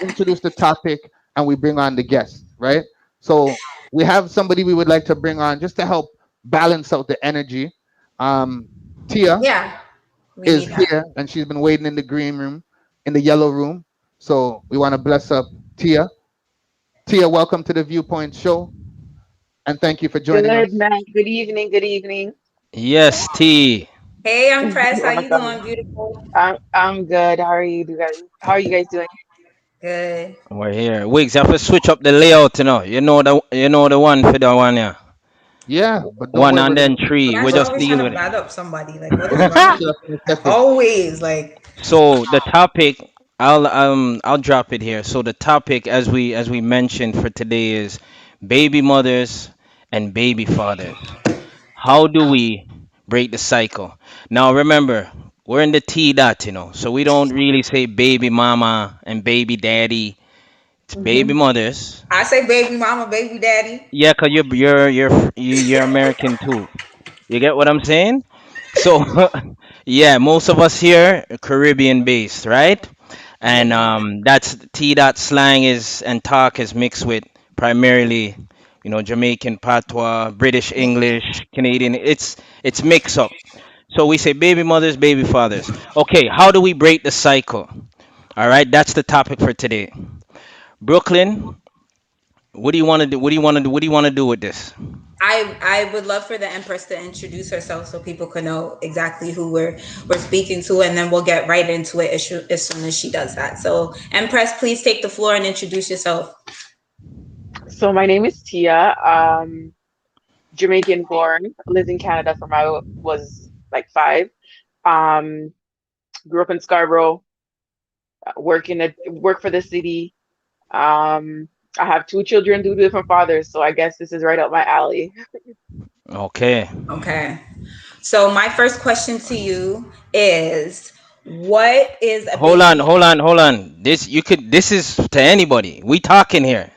introduce the topic and we bring on the guest, right? So we have somebody we would like to bring on just to help balance out the energy. Um, Tia Yeah, we is need that. here and she's been waiting in the green room, in the yellow room. So we want to bless up Tia. Tia, welcome to the Viewpoint Show and thank you for joining Good us. night. Good evening. Good evening. Yes, T. Hey, I'm Press. How you Welcome. doing, beautiful? I'm good. How are you guys? How are you guys doing? Good. We're here. Wigs, you have to switch up the layout, You know the one for the one, yeah. Yeah, but don't One worry, and then But three. We aren't you just always trying deal to with bad it. up somebody? Like, what is wrong with you? Always like. So the topic, I'll drop it here. So the topic, as we mentioned for today, is baby mothers and baby fathers. How do we break the cycle? Now remember, we're in the T dot, so we don't really say baby mama and baby daddy. It's baby Hmm. mothers. I say baby mama, baby daddy. Yeah, cause you're American too. You get what I'm saying? So yeah, most of us here are Caribbean based, right? And Yeah. that's T dot slang is and talk is mixed with primarily, Jamaican patois, British English, Canadian. It's mix up. So we say baby mothers, baby fathers. Okay, how do we break the cycle? All right, that's the topic for today. Brooklyn, what do you want to do? What do you want to do? What do you want to do with this? I would love for the Empress to introduce herself so people can know exactly who we're speaking to, and then we'll get right into it as soon as she does that. So, Empress, please take the floor and introduce yourself. So my name is Tia. Jamaican born. Lived in Canada from I was like 5. Um, Grew up in Scarborough. Work for the city. I have 2 children, 2 different fathers. So I guess this is right up my alley. Okay. Okay. So, my first question to you is, what is a Hold on, baby? hold on, hold on. This is to anybody. We talking here.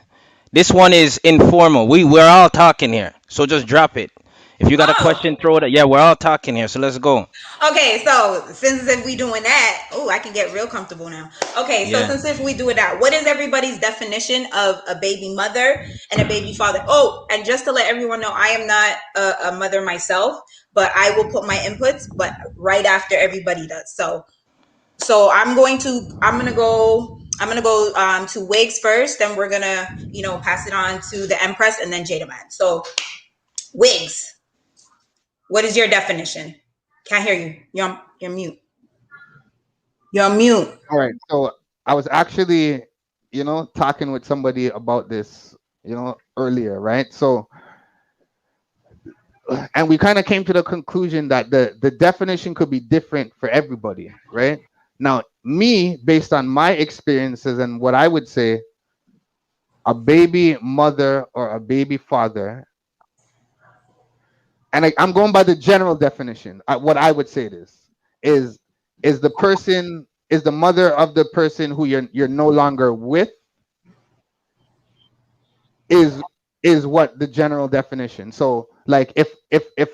This one is informal. We're all talking here. So just drop it. If you got a Oh, question, throw it. Yeah, we're all talking here. So let's go. okay, so since if we doing that, oh, I can get real comfortable now. Okay, so Yeah. since if we do it that, what is everybody's definition of a baby mother and a baby father? Oh, and just to let everyone know, I am not a mother myself, but I will put my inputs, but right after everybody does. So I'm gonna go to Wigs first, then we're gonna pass it on to the Empress and then Jada Man. So Wigs, what is your definition? Can't hear you. You're mute. You're mute. All right. So I was actually, talking with somebody about this, earlier, right? So and we kind of came to the conclusion that the definition could be different for everybody, right? Now, me, based on my experiences and what I would say, a baby mother or a baby father, and I'm going by the general definition. What I would say is is the person is the mother of the person who you're no longer with is is what the general definition. So like if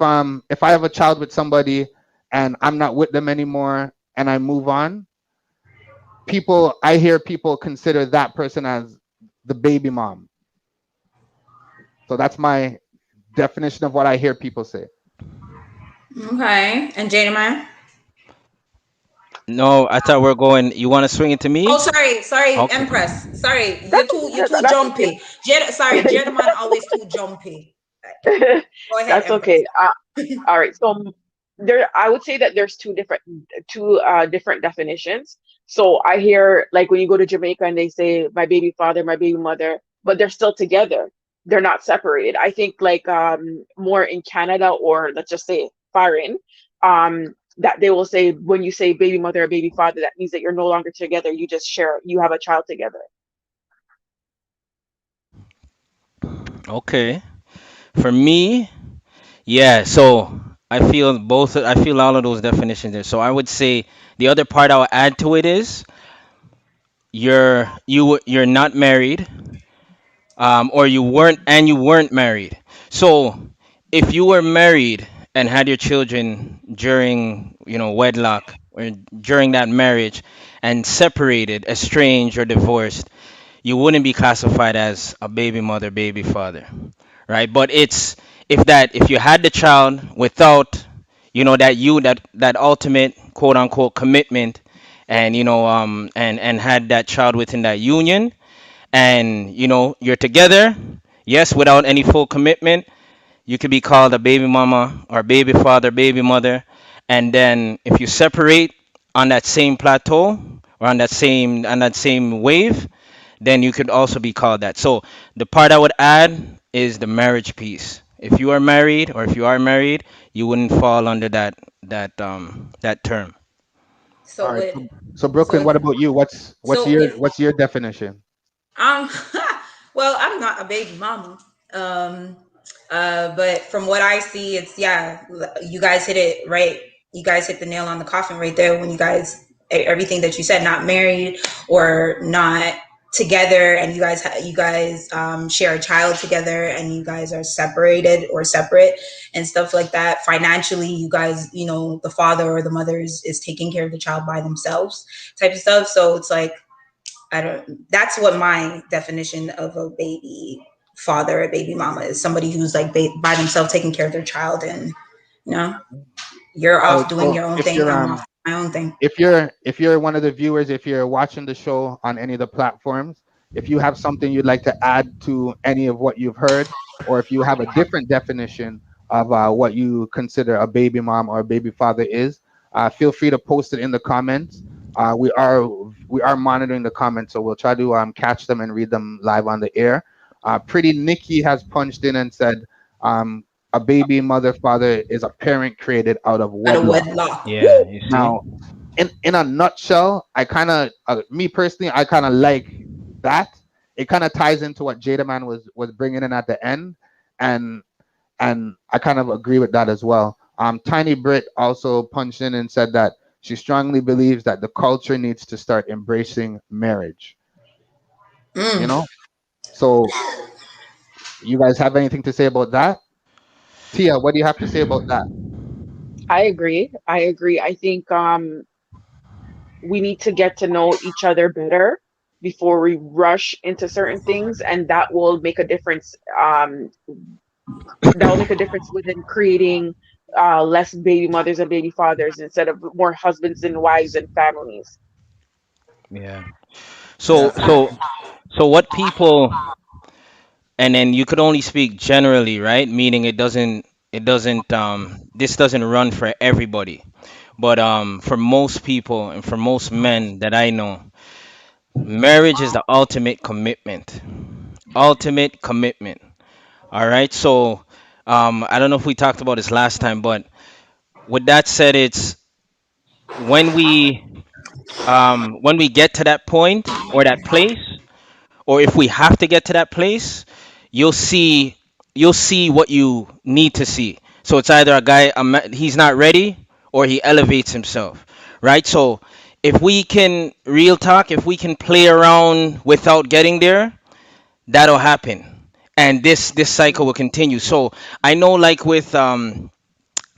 I have a child with somebody and I'm not with them anymore and I move on, I hear people consider that person as the baby mom. So that's my definition of what I hear people say. Okay. And Jada Man? No, I thought we're going. You want to swing it to Oh, me? sorry, Okay. Empress. Sorry, you're That's too that's okay. jumpy. Sorry, Jada Man always too jumpy. Go ahead, That's Empress. okay. All right. So I would say that there's two different definitions. So I hear like when you go to Jamaica and they say my baby father, my baby mother, but they're still together. They're not separated. I think like more in Canada or let's just say foreign, that they will say when you say baby mother or baby father, that means that you're no longer together. You have a child together. Okay. For me, Yeah, so I feel both. I feel all of those definitions there. So I would say the other part I would add to it is you're not married, or you weren't married. So if you were married and had your children during wedlock or during that marriage and separated, estranged, or divorced, you wouldn't be classified as a baby mother, baby father, right? But it's if you had the child without that ultimate quote unquote commitment, and and had that child within that union, and you're together, yes, without any full commitment, you could be called a baby mama or baby father, baby mother. And then if you separate on that same plateau or on that same wave, then you could also be called that. So the part I would add is the marriage piece. If you are married or if you are married, you wouldn't fall under that term. All So right. with So so Brooklyn, what about you? so if What's your definition? Um, well, I'm not a baby mama. Um, but from what I see, it's yeah, you guys hit it right. You guys hit the nail on the coffin right there when you guys everything that you said, not married or not together, and you guys share a child together, and you guys are separated or separate and stuff like that. Financially, you guys, the father or the mother is taking care of the child by themselves, type of stuff. So it's like I don't. That's what my definition of a baby father, a baby mama is. Somebody who's like by themselves taking care of their child, and you know, you're All right. off doing So your own thing. I'm off doing my own thing. if you're one of the viewers, if you're watching the show on any of the platforms, if you have something you'd like to add to any of what you've heard, or if you have a different definition of what you consider a baby mom or a baby father is, feel free to post it in the comments. We are monitoring the comments, so we'll try to catch them and read them live on the air. Pretty Nikki has punched in and said, um, a baby mother father is a parent created out of Out of wedlock. wedlock. Yeah, Woo! you see? Now, in a nutshell, I kind of me personally, I kind of like that. It kind of ties into what Jada Man was bringing in at the end, and I kind of agree with that as well. Tiny Brit also punched in and said that she strongly believes that the culture needs to start embracing marriage. You Mm. know, so you guys have anything to say about that? Tia, what do you have to say about that? I agree. I agree. I think we need to get to know each other better before we rush into certain things, and that will make a difference. That will make a difference within creating less baby mothers and baby fathers instead of more husbands and wives and families. Yeah. That's a So fact. so so what people, and then you could only speak generally, right? Meaning this doesn't run for everybody. But for most people and for most men that I know, marriage is the ultimate commitment. Ultimate commitment. All right. So I don't know if we talked about this last time, but with that said, it's when we get to that point or that place, or if we have to get to that place, you'll see you'll see what you need to see. So it's either he's not ready, or he elevates himself, right? So if we can real talk, if we can play around without getting there, that'll happen, and this cycle will continue. So I know, like with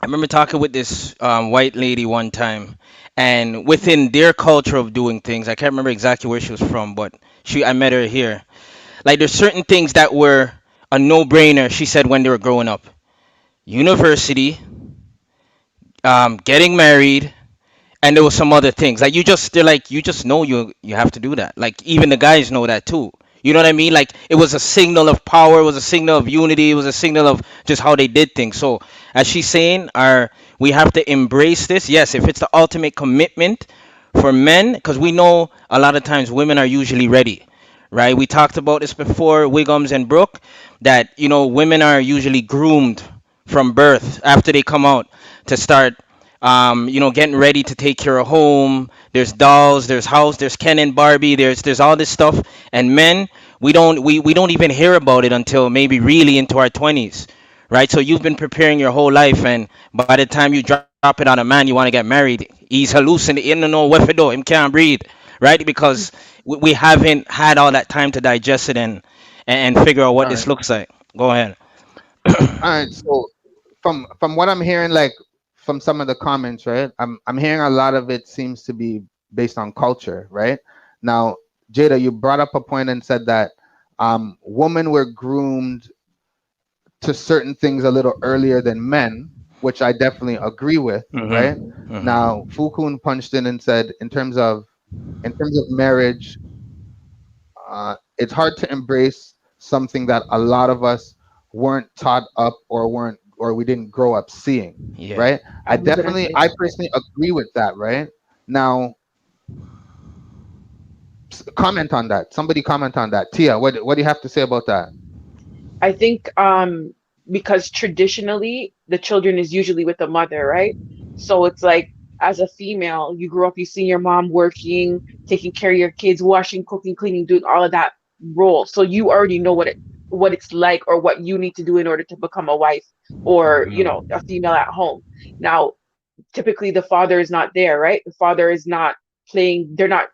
I remember talking with this white lady one time, and within their culture of doing things, I can't remember exactly where she was from, but I met her here. Like there's certain things that were a no-brainer. She said when they were growing up, university, getting married, and there was some other things. Like they're like you just know you have to do that. Like even the guys know that too. You know what I mean? Like it was a signal of power. It was a signal of unity. It was a signal of just how they did things. So as she's saying, we have to embrace this. Yes, if it's the ultimate commitment for men, because we know a lot of times women are usually ready, right? We talked about this before, Wiggums and Brooke, that women are usually groomed from birth after they come out to start getting ready to take care of home. There's dolls, there's house, there's Ken and Barbie, there's all this stuff. And men, we don't even hear about it until maybe really into our 20s, right? So you've been preparing your whole life, and by the time you drop it on a man, you want to get married. He's hallucinating. He don't know what to do. Him can't breathe, right? Because we haven't had all that time to digest it and figure out what All this right. looks like. Go ahead. All right. So from what I'm hearing, like from some of the comments, right? I'm hearing a lot of it seems to be based on culture, right? Now, Jada, you brought up a point and said that women were groomed to certain things a little earlier than men, which I definitely agree with, right? Mhm. Mhm. Now, Fukun punched in and said, in terms of marriage, it's hard to embrace something that a lot of us weren't taught up or weren't or we didn't grow up seeing, Yeah. right? I was gonna say I that. personally agree with that, right? Now, comment on that. Somebody comment on that. Tia, what do you have to say about that? I think because traditionally the children is usually with the mother, right? So it's like as a female, you grew up, you see your mom working, taking care of your kids, washing, cooking, cleaning, doing all of that role. So you already know what it's like or what you need to do in order to become a wife or, you know, a Mhm. female at home. Now, typically the father is not there, right? The father is not playing, they're not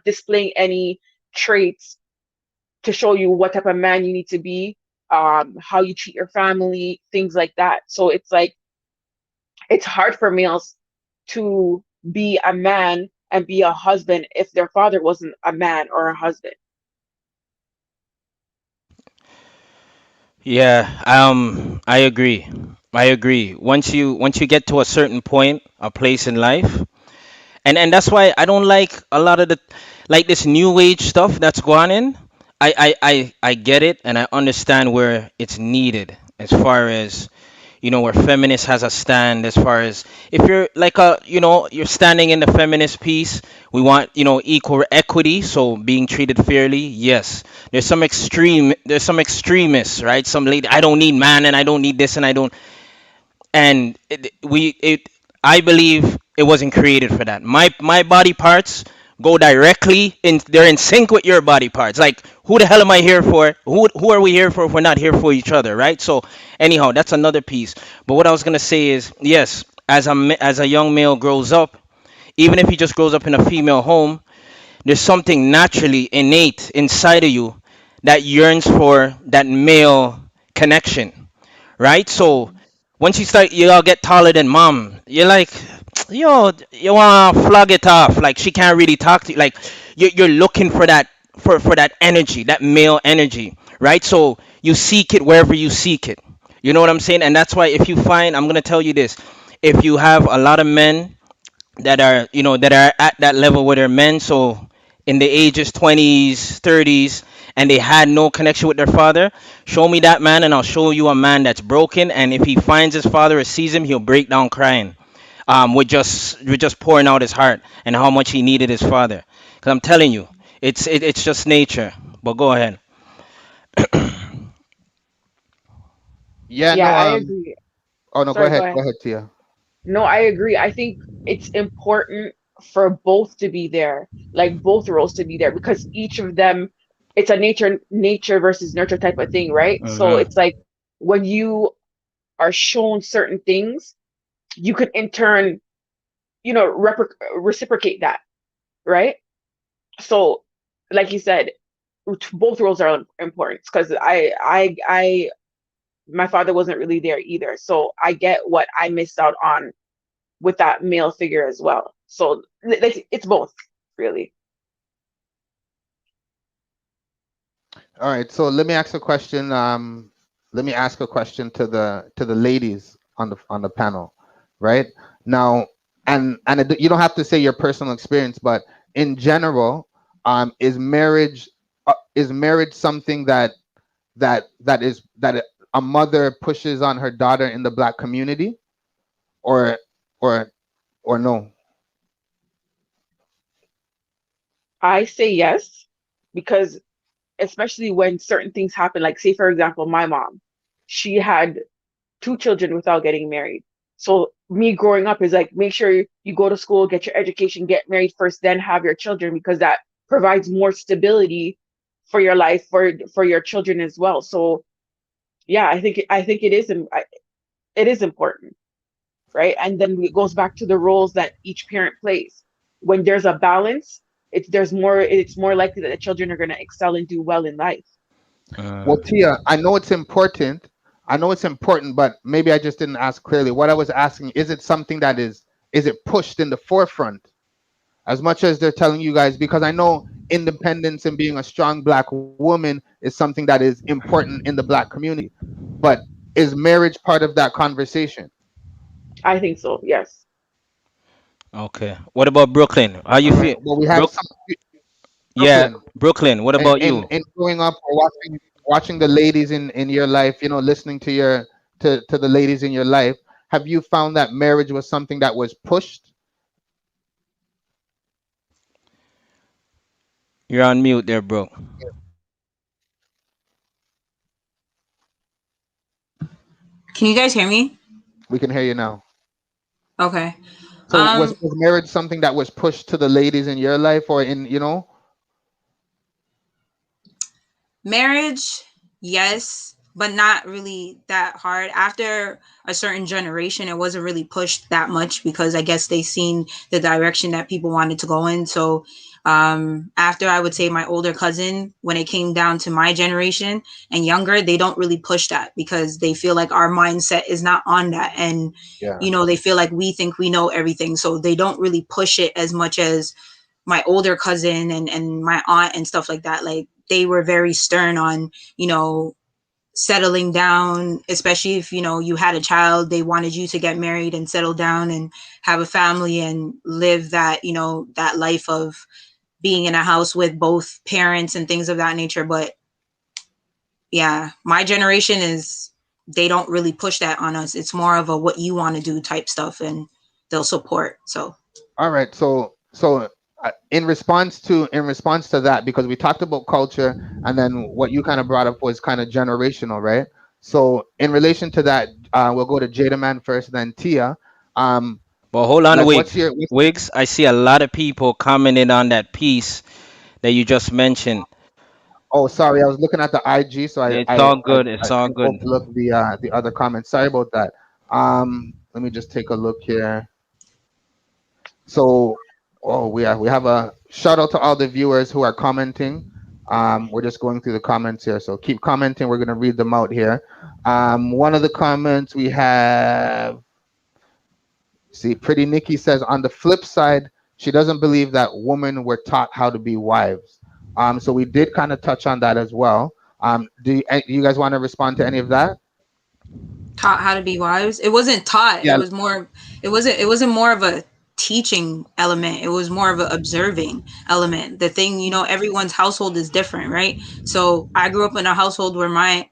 displaying any traits to show you what type of man you need to be, how you treat your family, things like that. So it's like it's hard for males to be a man and be a husband if their father wasn't a man or a husband. Yeah, I agree. I agree. Once you get to a certain point, a place in life, and that's why I don't like a lot of the like this new age stuff that's going in. I get it and I understand where it's needed as far as where feminist has a stand as far as if you're like you're standing in the feminist piece. We want equal equity, so being treated fairly. Yes, there's some extremists, right? Some lady, I don't need man and I don't need this and I don't, and I believe it wasn't created for that. My body parts go directly in, they're in sync with your body parts. Like, who the hell am I here for? Who are we here for if we're not here for each other, right? So anyhow, that's another piece. But what I was going to say is, yes, as a young male grows up, even if he just grows up in a female home, there's something naturally innate inside of you that yearns for that male connection, right? So once you all get taller than mom, you're like, yo, you wanna flog it off. Like, she can't really talk to you. Like, you're looking for that, for that energy, that male energy, right? So you seek it wherever you seek it. You know what I'm saying? And that's why if you find, I'm gonna tell you this, if you have a lot of men that are at that level where they're men, so in the ages 20s 30s, and they had no connection with their father, show me that man and I'll show you a man that's broken, and if he finds his father or sees him, he'll break down crying, with just pouring out his heart and how much he needed his father, because I'm telling you, it's just nature. But go ahead. Yeah, Yeah, no, I agree. oh no, Sorry, go go ahead. ahead, Tia. No, I agree. I think it's important for both to be there, like both roles to be there, because each of them, it's a nature versus nurture type of thing, right? So Hmm. it's like when you are shown certain things, you could in turn, reciprocate that, right? So, like you said, both roles are important because my father wasn't really there either. So I get what I missed out on with that male figure as well. So like it's both, really. All right, so let me ask a question. Let me ask a question to the ladies on the panel, right now, you don't have to say your personal experience, but in general, is marriage something that a mother pushes on her daughter in the black community, or or or no? I say yes because especially when certain things happen, like say for example, my mom, she had two children without getting married. So me growing up is like make sure you go to school, get your education, get married first, then have your children because that provides more stability for your life for your children as well. So yeah, I think it is important, right? And then it goes back to the roles that each parent plays. When there's a balance, it's more likely that the children are going to excel and do well in life. Well, Mm. Tia, I know it's important. I know it's important, but maybe I just didn't ask clearly. What I was asking, is it something that is it pushed in the forefront as much as they're telling you guys? Because I know independence and being a strong black woman is something that is important in the black community. But is marriage part of that conversation? I think so. Yes. Okay. What about Brooklyn? How you All right. feel? Well, we have Brook? some Yeah, Brooklyn. Brooklyn. What about you? In growing up or watching the ladies in your life, listening to to the ladies in your life, have you found that marriage was something that was pushed? You're on mute there, bro. Can you guys hear me? We can hear you now. Okay. So Um, was marriage something that was pushed to the ladies in your life or in? Marriage, yes, but not really that hard. After a certain generation, it wasn't really pushed that much because I guess they seen the direction that people wanted to go in. So, after I would say my older cousin, when it came down to my generation and younger, they don't really push that because they feel like our mindset is not on that. And, Yeah. they feel like we think we know everything. So they don't really push it as much as my older cousin and my aunt and stuff like that. Like they were very stern on, settling down, especially if, you had a child, they wanted you to get married and settle down and have a family and live that, that life of being in a house with both parents and things of that nature. But yeah, my generation is, they don't really push that on us. It's more of a what you want to do type stuff and they'll support. So All right. So in response to that, because we talked about culture, and then what you kind of brought up was kind of generational, right? So in relation to that, we'll go to Jada Man first, then Tia. Um, But hold on, like, Wiggs. I see a lot of people commenting on that piece that you just mentioned. Oh, sorry, I was looking at the IG, so It's all good. I It's all good. overlooked the other comments. Sorry about that. Let me just take a look here. So, oh, we have a shout out to all the viewers who are commenting. We're just going through the comments here, so keep commenting. We're gonna read them out here. One of the comments we have, see, Pretty Nikki says, on the flip side, she doesn't believe that women were taught how to be wives. So we did kind of touch on that as well. Do you guys want to respond to any of that? taught how to be wives. It wasn't taught. It Yeah. was more. It wasn't more of a teaching element. It was more of an observing element. The thing, everyone's household is different, right? So I grew up in a household where my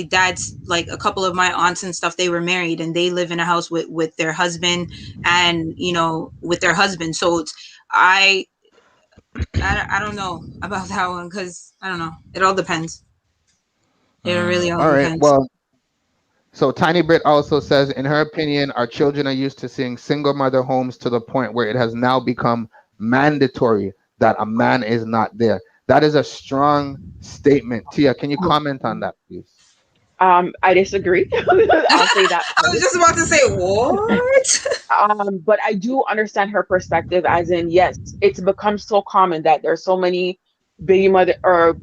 dad's, like, a couple of my aunts and stuff, they were married and they live in a house with their husband and with their husband. So it's I I don't know about that one because I don't know. It all depends. It really all All right. depends. Well, so Tiny Brit also says, in her opinion, our children are used to seeing single mother homes to the point where it has now become mandatory that a man is not there. That is a strong statement. Tia, can you comment on that, please? I disagree. I'll say that I was first. just about to say what? But I do understand her perspective, as in, yes, it's become so common that there's so many baby mother or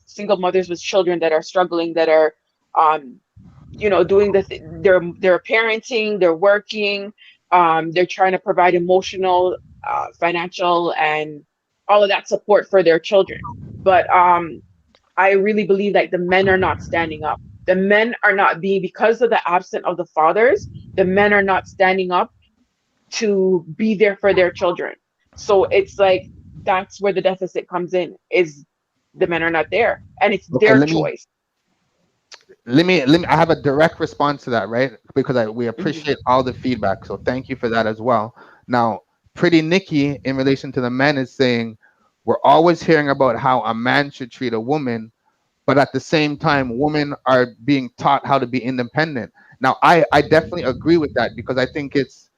single mothers with children that are struggling, that are, um, doing they're parenting, they're working, they're trying to provide emotional, financial, and all of that support for their children. But I really believe that the men are not standing up. The men are not being, because of the absence of the fathers, the men are not standing up to be there for their children. So it's like that's where the deficit comes in, is the men are not there. And it's Okay, their choice. let me I have a direct response to that, right? Because we Mhm. appreciate all the feedback, so thank you for that as well. Now, Pretty Nikki, in relation to the men, is saying we're always hearing about how a man should treat a woman, but at the same time women are being taught how to be independent. Now, I definitely agree with that, because I think it's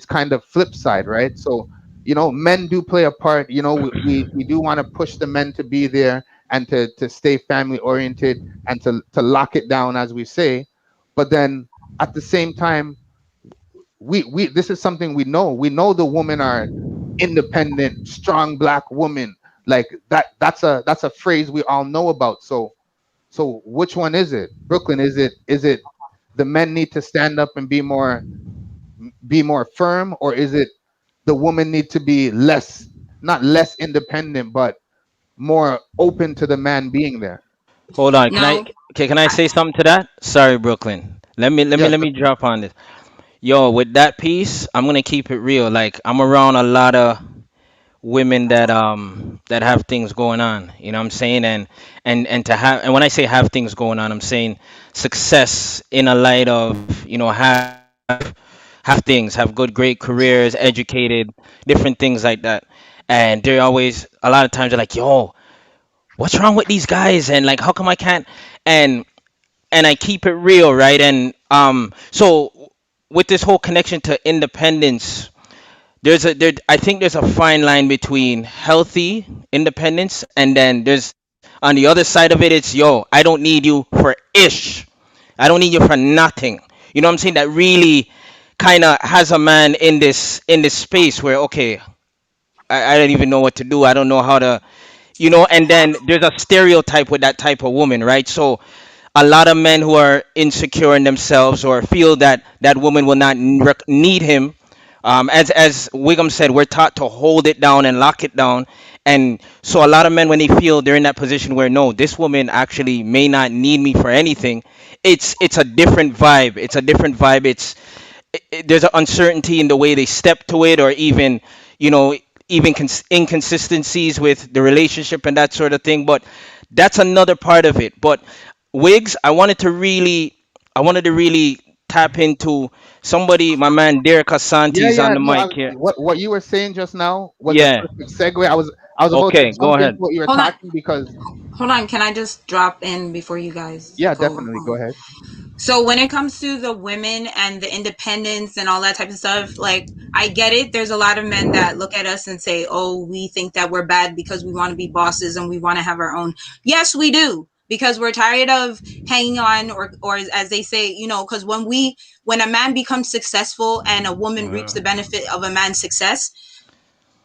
kind of flip side, right? So men do play a part. We do want to push the men to be there, and to stay family oriented and to lock it down, as we say. But then at the same time, we this is something we know the women are independent, strong black woman, like that's a phrase we all know about. So which one is it, Brooklyn? Is it the men need to stand up and be more firm, or is it the woman need to be less, not less independent, but more open to the man being there? Hold on. No, Can I say something to that? Sorry, Brooklyn. Yeah, Let me drop on this. Yo, with that piece, I'm gonna keep it real. Like I'm around a lot of women that have things going on. You know what I'm saying? And to have, and when I say have things going on, I'm saying success in a light of, have things, have good, great careers, educated, different things like that. And they're always, a lot of times they're like, yo, what's wrong with these guys? And like, how come I can't? And and I keep it real, right? And so with this whole connection to independence, I think there's a fine line between healthy independence, and then there's, on the other side of it, it's, yo, I don't need you for ish. I don't need you for nothing. You know what I'm saying? That really kind of has a man in this space where, okay, I don't even know what to do. I don't know how to, and then there's a stereotype with that type of woman, right? So a lot of men who are insecure in themselves or feel that that woman will not need him, as Wiggum said, we're taught to hold it down and lock it down. And so a lot of men, when they feel they're in that position where, no, this woman actually may not need me for anything, it's a different vibe. It's a different vibe. There's an uncertainty in the way they step to it, or even, you know even inconsistencies with the relationship and that sort of thing. But that's another part of it. But Wigs, I wanted to really tap into somebody. My man Derek yeah, Asante's on yeah. the No, mic here. what you were saying just now was a Yeah. perfect segue. I was about to Okay, go jump into ahead. what you were hold on, talking, because hold on. Can I just drop in before you guys yeah, go definitely go on? ahead. So when it comes to the women and the independence and all that type of stuff, like I get it. There's a lot of men that look at us and say, "Oh, we think that we're bad because we want to be bosses and we want to have our own." Yes, we do. Because we're tired of hanging on, or as they say, because when a man becomes successful and a woman reaps the Mm. benefit of a man's success,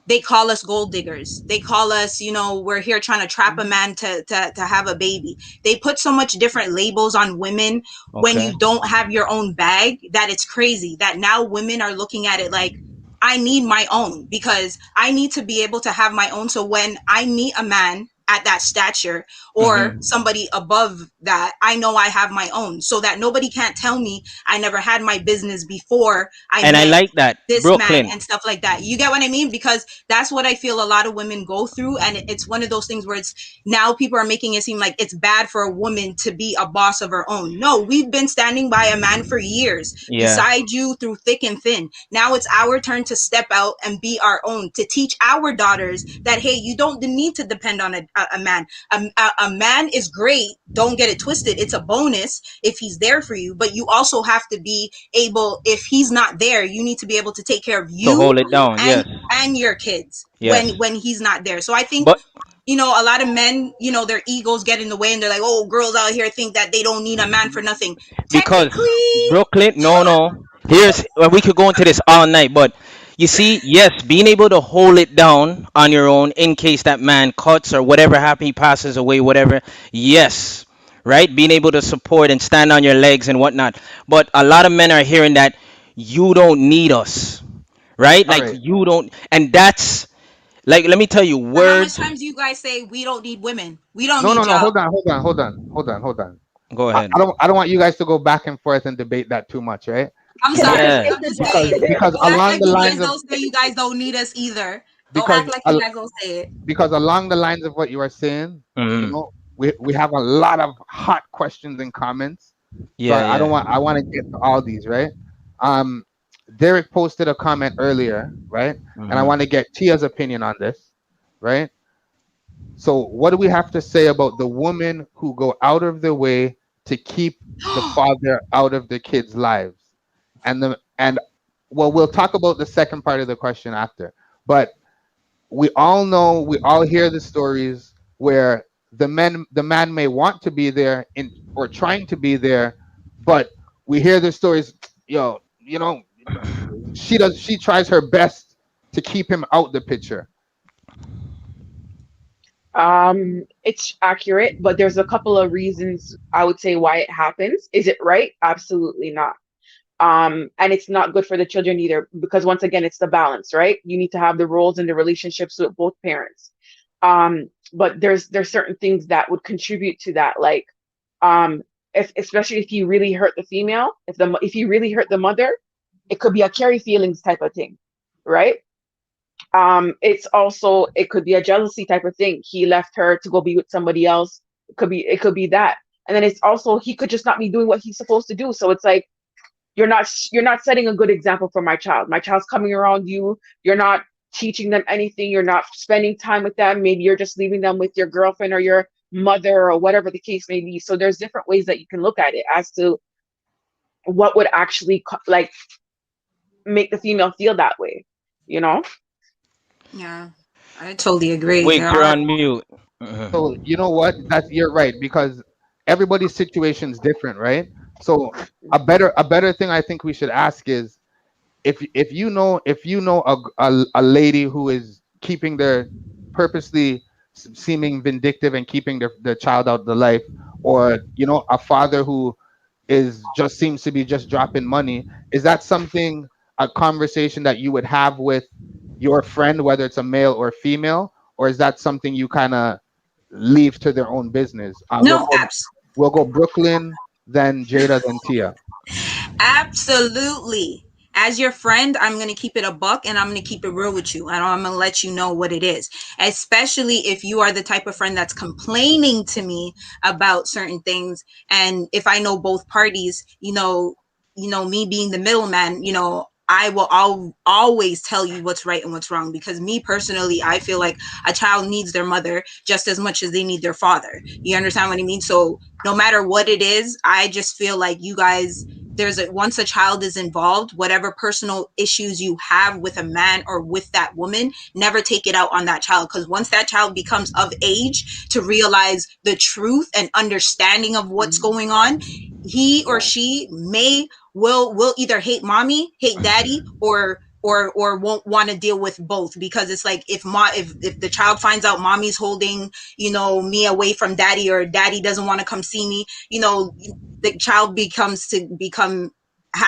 they call us gold diggers. They call us, we're here trying to trap a man to have a baby. They put so much different labels on women when Okay. you don't have your own bag, that it's crazy that now women are looking at it like, I need my own, because I need to be able to have my own. So when I meet a man at that stature or Hmm. somebody above that, I know I have my own, so that nobody can't tell me I never had my business before I And I met like that, this man Brooklyn. and stuff like that. You get what I mean? Because that's what I feel a lot of women go through. And it's one of those things where it's now people are making it seem like it's bad for a woman to be a boss of her own. No, we've been standing by a man for years, Yeah. beside you through thick and thin. Now it's our turn to step out and be our own, to teach our daughters that, hey, you don't need to depend on a man. A man is great. Don't get it twisted. It's a bonus if he's there for you, but you also have to be able, if he's not there, you need to be able to take care of To you hold it down. and Yes. your kids Yes. when he's not there. So I think, But a lot of men, their egos get in the way and they're like, oh, girls out here think that they don't need a man for nothing. because Technically, Brooklyn, no, no. Here's, well, we could go into this all night, but you see, yes, being able to hold it down on your own in case that man cuts or whatever happened, he passes away, whatever. Yes, right? Being able to support and stand on your legs and whatnot. But a lot of men are hearing that you don't need us, right? All Like right. you don't, and that's like, let me tell you, so how much words. times do you guys say we don't need women? We don't No, no, need no. y'all. Hold on. Go I, ahead. I don't want you guys to go back and forth and debate that too much, right? I'm Can I Because just sorry. Yeah, I'm just interject because saying. there? because Don't act along like the you lines guys of don't say you guys don't need us either. Don't because act like you al- guys don't say it. because along the lines of what you are saying, hmm, we have a lot of hot questions and comments. So yeah, I don't yeah. want I want to get to all these, right? Um, Derek posted a comment earlier, right? And I Hmm. want to get Tia's opinion on this, right? So what do we have to say about the women who go out of their way to keep the father out of the kids' lives? And well, we'll talk about the second part of the question after. But we all know, we all hear the stories where the man may want to be there in or trying to be there, but we hear the stories, yo, she tries her best to keep him out the picture. It's accurate, but there's a couple of reasons I would say why it happens. Is it right? Absolutely not. And it's not good for the children either, because once again, it's the balance, right? You need to have the roles and the relationships with both parents. But there's certain things that would contribute to that, like if especially if you really hurt the female, if you really hurt the mother, it could be a carry feelings type of thing, right? It's also, it could be a jealousy type of thing. He left her to go be with somebody else. It could be that. And then it's also, he could just not be doing what he's supposed to do. So it's like, you're not setting a good example for my child. My child's coming around you. You're not teaching them anything. You're not spending time with them. Maybe you're just leaving them with your girlfriend or your mother or whatever the case may be. So there's different ways that you can look at it as to what would actually like make the female feel that way, you know? Yeah, I totally agree. Wait, There you're are. on mute. So you know what? You're right, because everybody's situation is different, right? So a better thing I think we should ask is, if you know a lady who is keeping their purposely seeming vindictive and keeping their child out of the life, or a father who is just seems to be just dropping money, is that something, a conversation that you would have with your friend, whether it's a male or female, or is that something you kind of leave to their own business? we'll No, go we'll go Brooklyn, then Jada, then Tia. absolutely. As your friend, I'm going to keep it a buck and I'm going to keep it real with you. And I'm going to let you know what it is. Especially if you are the type of friend that's complaining to me about certain things. And if I know both parties, me being the middleman, I will always tell you what's right and what's wrong, because me personally, I feel like a child needs their mother just as much as they need their father. You understand what I mean? So no matter what it is, I just feel like you guys, once a child is involved, whatever personal issues you have with a man or with that woman, never take it out on that child, because once that child becomes of age to realize the truth and understanding of what's going on, he or Yeah. she will either hate mommy, hate daddy, or won't want to deal with both, because it's like, if the child finds out mommy's holding me away from daddy, or daddy doesn't want to come see me, the child becomes to become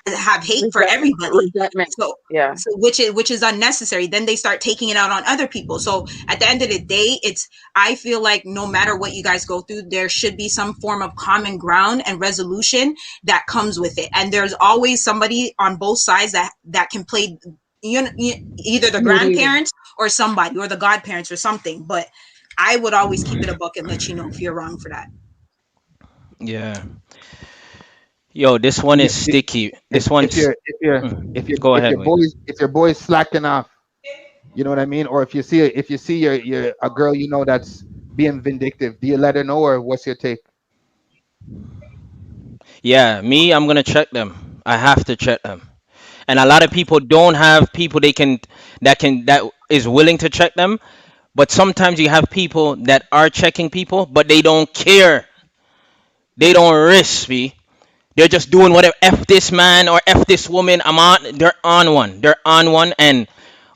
have hate for everybody. Resentment. So Yeah. which is unnecessary. Then they start taking it out on other people. So at the end of the day, I feel like no matter what you guys go through, there should be some form of common ground and resolution that comes with it. And there's always somebody on both sides that can play, either the Mediator. grandparents or somebody, or the godparents or something. But I would always keep it a buck and let you know if you're wrong for that. Yeah. Yo, this one Yeah, is sticky. if This if one's. you're if you're if Mm. you Go if ahead, your wait. boys if your boys slacking off, you know what I mean? Or if you see your a girl that's being vindictive, do you let her know, or what's your take? Yeah, me, I'm gonna check them. I have to check them. And a lot of people don't have people that is willing to check them. But sometimes you have people that are checking people, but they don't care. They don't risk me. They're just doing whatever. F this man or F this woman. I'm on. They're on one. They're on one, and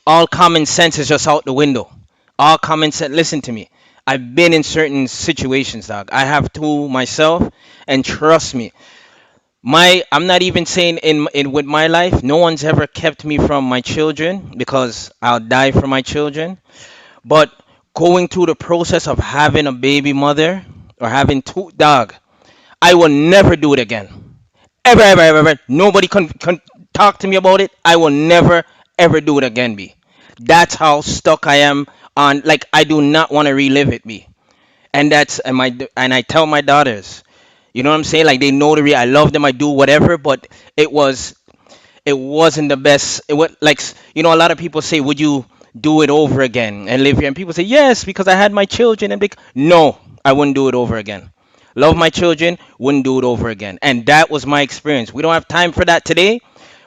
all common sense is just out the window. All common sense. Listen to me. I've been in certain situations, dog. I have two myself, and trust me, I'm not even saying in with my life. No one's ever kept me from my children because I'll die for my children. But going through the process of having a baby mother or having two dog, I will never do it again. Ever, ever, ever, ever. Nobody can talk to me about it. I will never, ever do it again, B. That's how stuck I am on. Like I do not want to relive it, B. And I tell my daughters, you know what I'm saying? Like they know I love them. I do whatever, but it was it wasn't the best. It was like a lot of people say, "Would you do it over again and live here?" And people say, "Yes, because I had my children." And no, I wouldn't do it over again. Love my children, wouldn't do it over again. And that was my experience. We don't have time for that today,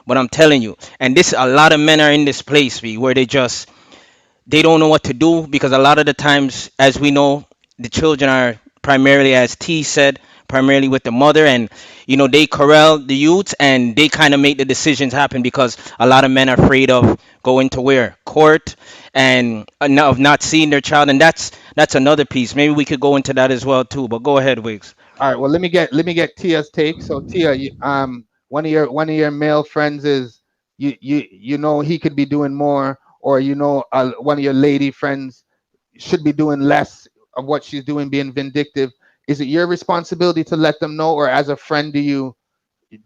but I'm telling you. And this, a lot of men are in this place, where they don't know what to do because a lot of the times, as we know, the children are primarily, as T said, primarily with the mother, and they corral the youths and they kind of make the decisions happen because a lot of men are afraid of going to where court and of not seeing their child, and that's another piece. Maybe we could go into that as well too. But go ahead, Wiggs. All right. Well, let me get Tia's take. So Tia, one of your male friends is he could be doing more, or one of your lady friends should be doing less of what she's doing, being vindictive. Is it your responsibility to let them know, or as a friend, do you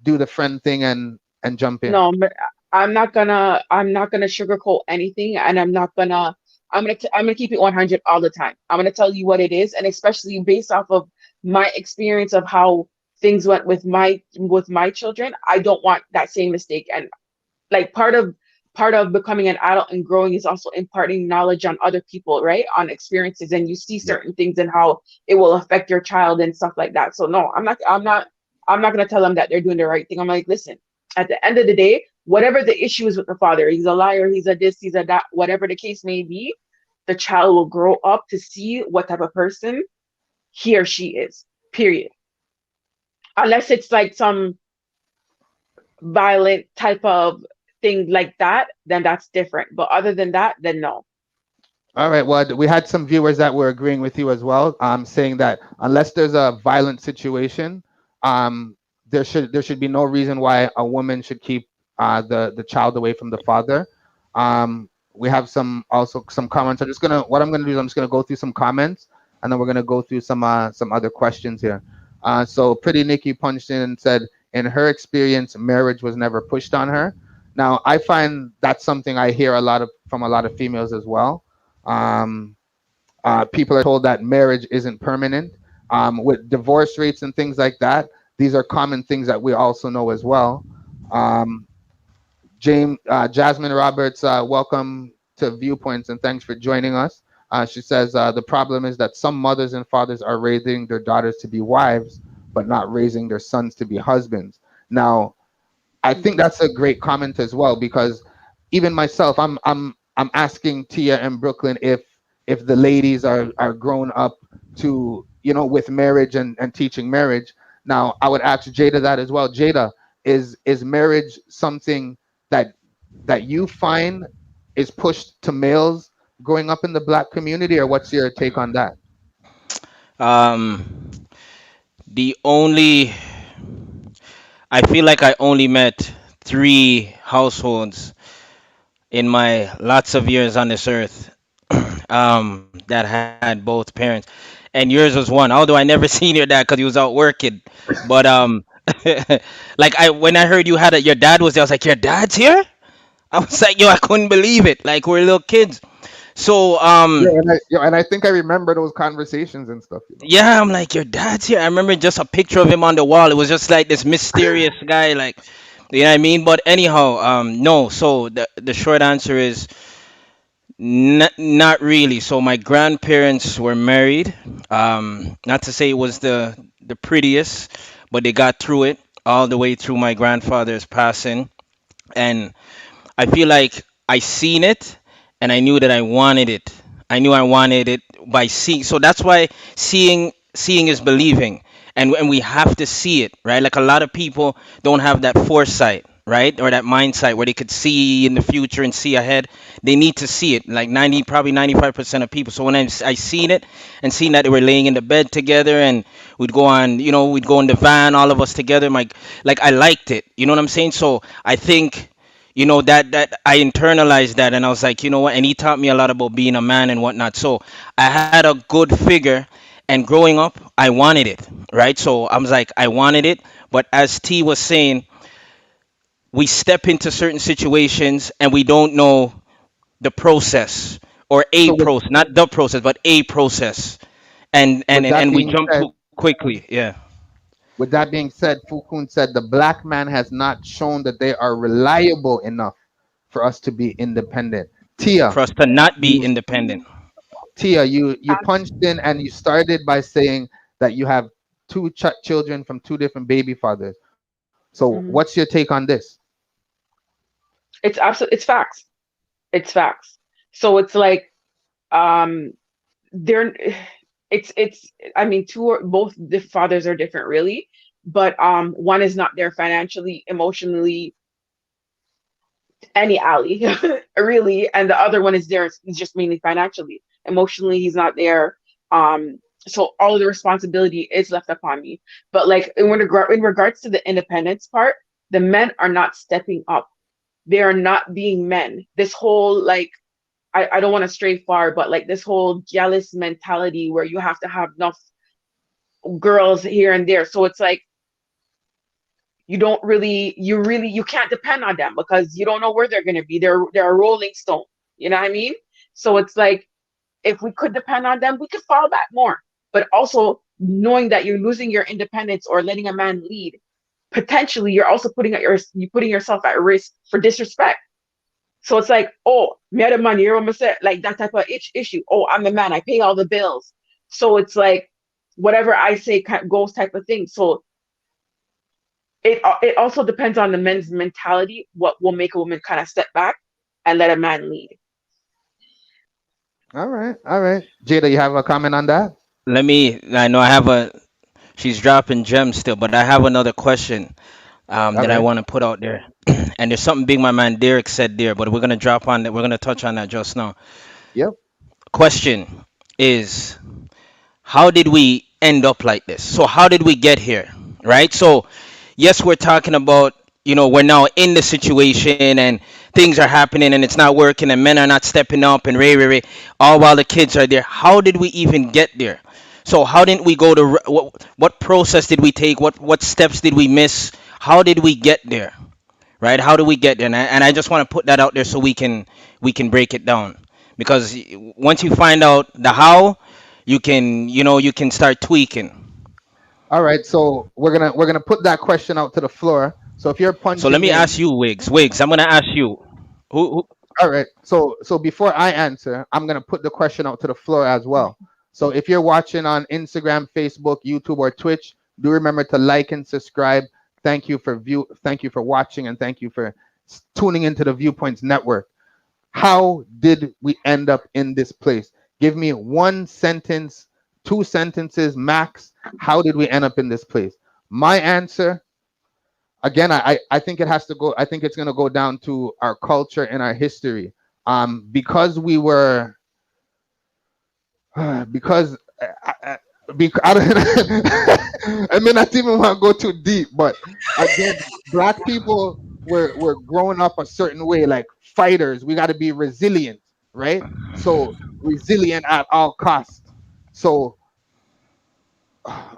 do the friend thing and jump in? No, but I'm not gonna sugarcoat anything, and I'm gonna keep it 100 all the time. I'm gonna tell you what it is, and especially based off of my experience of how things went with my children. I don't want that same mistake. And like part of becoming an adult and growing is also imparting knowledge on other people, right? On experiences, and you see Yeah. certain things and how it will affect your child and stuff like that. So no, I'm not going to tell them that they're doing the right thing. I'm like, listen, at the end of the day, whatever the issue is with the father, he's a liar, he's a this, he's a that, whatever the case may be, the child will grow up to see what type of person he or she is, period. Unless it's like some violent type of thing like that, then that's different. But other than that, then no. All right. Well, we had some viewers that were agreeing with you as well, saying that unless there's a violent situation, there should be no reason why a woman should keep the child away from the father. We have some comments. I'm gonna do is I'm just gonna go through some comments, and then we're gonna go through some other questions here. So Pretty Nikki punched in and said, in her experience, marriage was never pushed on her. Now, I find that's something I hear a lot of from a lot of females as well. um, People are told that marriage isn't permanent. With divorce rates and things like that, these are common things that we also know as well. Um, Jasmine Roberts, welcome to VuPoints and thanks for joining us. She says the problem is that some mothers and fathers are raising their daughters to be wives, but not raising their sons to be husbands. Now, I think Mhm. that's a great comment as well, because even myself, I'm asking Tia and Brooklyn if the ladies are grown up to with marriage and teaching marriage. Now I would ask Jada that as well. Jada, is marriage something that you find is pushed to males growing up in the black community, or what's your take on that? Um, the only I feel like I only met three households in my lots of years on this earth that had both parents, and yours was one. Although I never seen your dad because he was out working, but like I when I heard your dad was there, I was like, your dad's here. I was like, yo, I couldn't believe it. Like we're little kids. So Yeah, and I think I remember those conversations and stuff. yeah, I'm like, your dad's here. I remember just a picture of him on the wall. It was just like this mysterious guy, like, you know what I mean? But anyhow, no. So the short answer is not really. So my grandparents were married. Not to say it was the prettiest, but they got through it all the way through my grandfather's passing, and I feel like I seen it and I knew that I wanted it. I knew I wanted it by seeing. So that's why seeing is believing. And we have to see it, right? Like a lot of people don't have that foresight, right? Or that mindset where they could see in the future and see ahead. They need to see it. Like 90, probably 95% of people. So when I seen it and seen that they were laying in the bed together and we'd go in the van, all of us together, like I liked it. You know what I'm saying? So I think that I internalized that, and I was like, you know what, and he taught me a lot about being a man and whatnot. So I had a good figure, and growing up I wanted it, right? So I was like, I wanted it. But as T was saying, we step into certain situations and we don't know the process, or a So with process, not the process but a process, and and with and, that and we being jump said, too quickly. Yeah. Fukun said the black man has not shown that they are reliable enough for us to be independent. Tia, For us to not be you independent. you punched in and you started by saying that you have two children from two different baby fathers. So what's your Mhm. take on this? It's facts. It's facts. So it's like, um, they're it's I mean, both the fathers are different really, but one is not there financially, emotionally, any alley really, and the other one is there, is just mainly financially. Emotionally he's not there. So all of the responsibility is left upon me. But like in regards to the independence part, the men are not stepping up. They are not being men. This whole like, I don't want to stray far, but like this whole jealous mentality where you have to have enough girls here and there. So it's like you don't really, you can't depend on them because you don't know where they're going to be. They're a rolling stone. You know what I mean? So it's like if we could depend on them, we could fall back more. But also knowing that you're losing your independence or letting a man lead, potentially you're also you putting yourself at risk for disrespect. So it's like, oh, me the man, you're almost like that type of issue. Oh, I'm the man, I pay all the bills. So it's like whatever I say goes type of thing. So it also depends on the men's mentality, what will make a woman kind of step back and let a man lead. All right, all right. Jada, you have a comment on that? I know I have she's dropping gems still, but I have another question All that I right. want to put out there. And there's something big my man Derek said there, but we're gonna drop on that. We're gonna touch on that just now. Yep. Question is, how did we end up like this? So how did we get here? Right? So yes, we're talking about, we're now in the situation and things are happening and it's not working and men are not stepping up and all while the kids are there. How did we even get there? So how didn't we go to what process did we take? What steps did we miss? How did we get there? Right? How do we get there? And I just want to put that out there so we can break it down because once you find out the how, you can start tweaking. All right. So we're gonna put that question out to the floor. So if you're So let punching me in, ask you, Wiggs. Wiggs, I'm gonna ask you. Who all right. So before I answer, I'm gonna put the question out to the floor as well. So if you're watching on Instagram, Facebook, YouTube, or Twitch, do remember to like and subscribe. Thank you for watching, and thank you for tuning into the Viewpoints Network. How did we end up in this place? Give me one sentence, two sentences max. How did we end up in this place? My answer, again, I think it has to go, I think it's going to go down to our culture and our history. Because we were, because I, don't, I may not even want to go too deep, but again, black people were growing up a certain way, like fighters. We got to be resilient, right? So resilient at all costs. So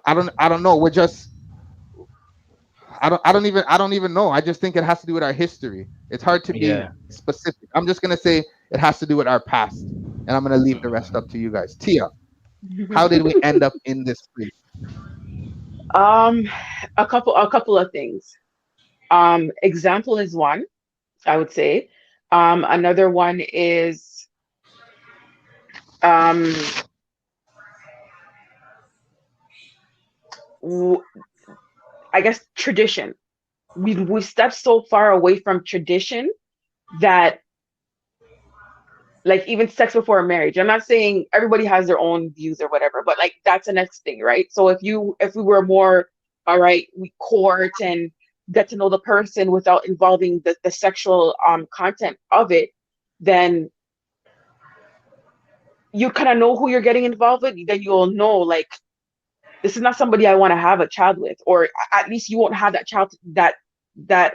I don't know. We're just I don't even know. I just think it has to do with our history. It's hard to be Yeah. specific. I'm just gonna say it has to do with our past, and I'm gonna leave the rest up to you guys. Tia, how did we end up in this place? um a couple of things. Example is one, I would say. Another one is um w- I guess tradition. We stepped so far away from tradition that, like, even sex before marriage, I'm not saying everybody has their own views or whatever, but like that's the next thing, right? So if we were more, all right, we court and get to know the person without involving the sexual content of it, then you kind of know who you're getting involved with. Then you'll know, like, this is not somebody I want to have a child with, or at least you won't have that child, that that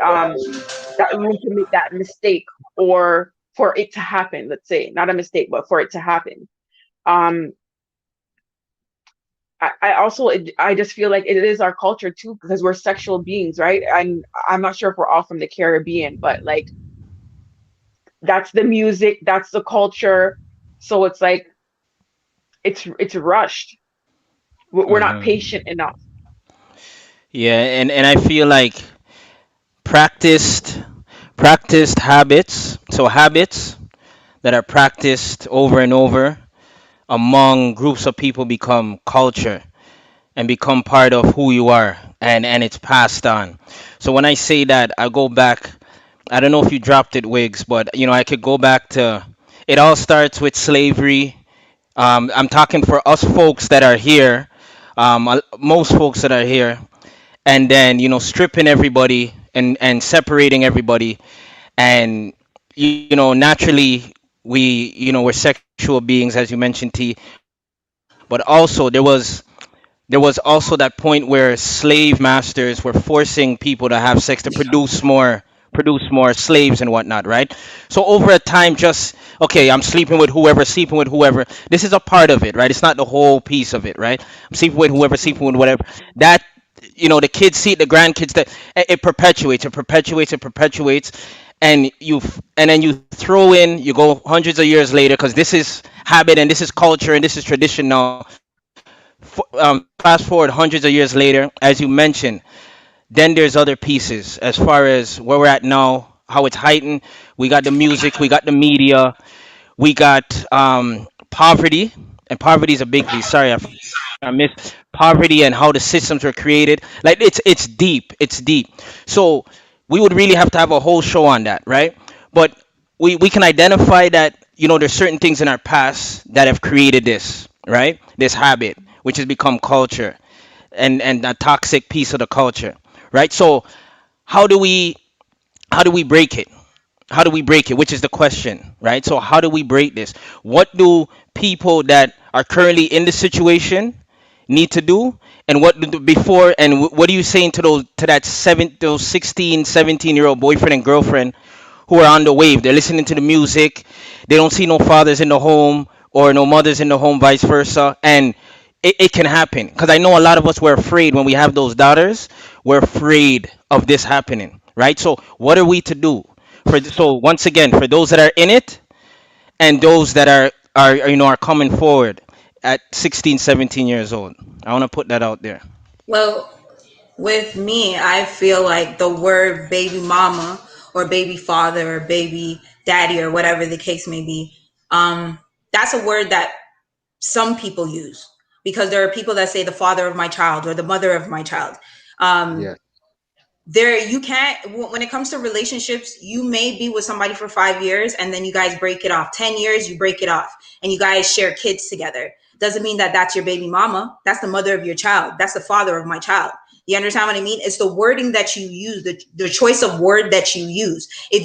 room to make that mistake, or for it to happen. Let's say not a mistake, but for it to happen. um I also, I just feel like it is our culture too, because we're sexual beings, right? And I'm not sure if we're all from the Caribbean, but like that's the music, that's the culture. So it's like it's rushed. We're not patient hmm enough. Yeah, and I feel like practiced practiced habits. So habits that are practiced over and over among groups of people become culture and become part of who you are, and it's passed on. So when I say that, I go back. I don't know if you dropped it, Wigs, but I could go back to, it all starts with slavery I'm talking for us folks that are here, most folks that are here, and then stripping everybody and separating everybody, and naturally we're sexual beings, as you mentioned, T. But also there was also that point where slave masters were forcing people to have sex to produce more slaves and whatnot, right? So over a time, just okay, I'm sleeping with whoever. This is a part of it, right? It's not the whole piece of it, right? I'm sleeping with whatever. That the kids see it, the grandkids, that it perpetuates, it perpetuates, and then you throw in, you go hundreds of years later, because this is habit and this is culture and this is tradition now. Fast forward hundreds of years later, as you mentioned, then there's other pieces as far as where we're at now, how it's heightened. We got the music, we got the media, we got poverty, and poverty is a big piece. Sorry, I missed poverty and how the systems were created. Like it's deep. So we would really have to have a whole show on that, right? But we can identify that there's certain things in our past that have created this, right? This habit, which has become culture, and a toxic piece of the culture, right? So how do we how do we break it? How do we break it, which is the question, right? So how do we break this? What do people that are currently in the situation need to do, and what do, before, and what are you saying to those 16, 17-year-old boyfriend and girlfriend who are on the wave? They're listening to the music, they don't see no fathers in the home or no mothers in the home, vice versa, and it can happen, because I know a lot of us were afraid when we have those daughters. We're afraid of this happening, right? So what are we to do? So once again, for those that are in it and those that are coming forward at 16, 17 years old, I want to put that out there. Well, with me, I feel like the word baby mama or baby father or baby daddy or whatever the case may be, that's a word that some people use, because there are people that say the father of my child or the mother of my child. Um, Yeah. there you can't, when it comes to relationships, you may be with somebody for 5 years and then you guys break it off. 10 years you break it off and you guys share kids together. Doesn't mean that that's your baby mama. That's the mother of your child. That's the father of my child. You understand what I mean? It's the wording that you use, the choice of word that you use. If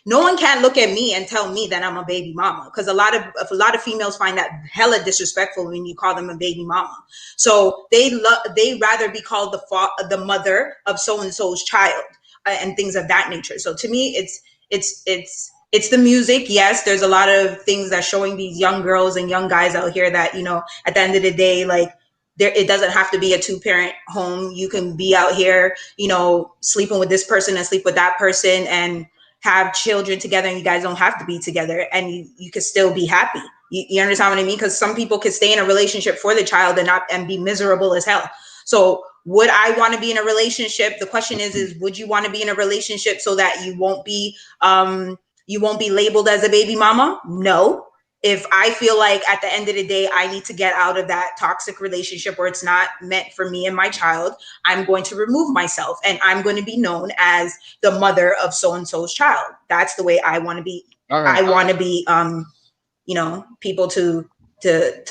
no one can look at me and tell me that I'm a baby mama, because a lot of females find that hella disrespectful when you call them a baby mama. So they rather be called the mother of so and so's child, and things of that nature. So to me, it's the music. Yes, there's a lot of things that showing these young girls and young guys out here that at the end of the day, like, it doesn't have to be a two-parent home. You can be out here, sleeping with this person and sleep with that person and have children together, and you guys don't have to be together, and you could still be happy. You understand what I mean? Because some people could stay in a relationship for the child and be miserable as hell. So would I want to be in a relationship? The question is would you want to be in a relationship so that you won't be labeled as a baby mama? No. If I feel like at the end of the day, I need to get out of that toxic relationship where it's not meant for me and my child, I'm going to remove myself and I'm going to be known as the mother of so and so's child. That's the way I want to be. All I right. want to be, people to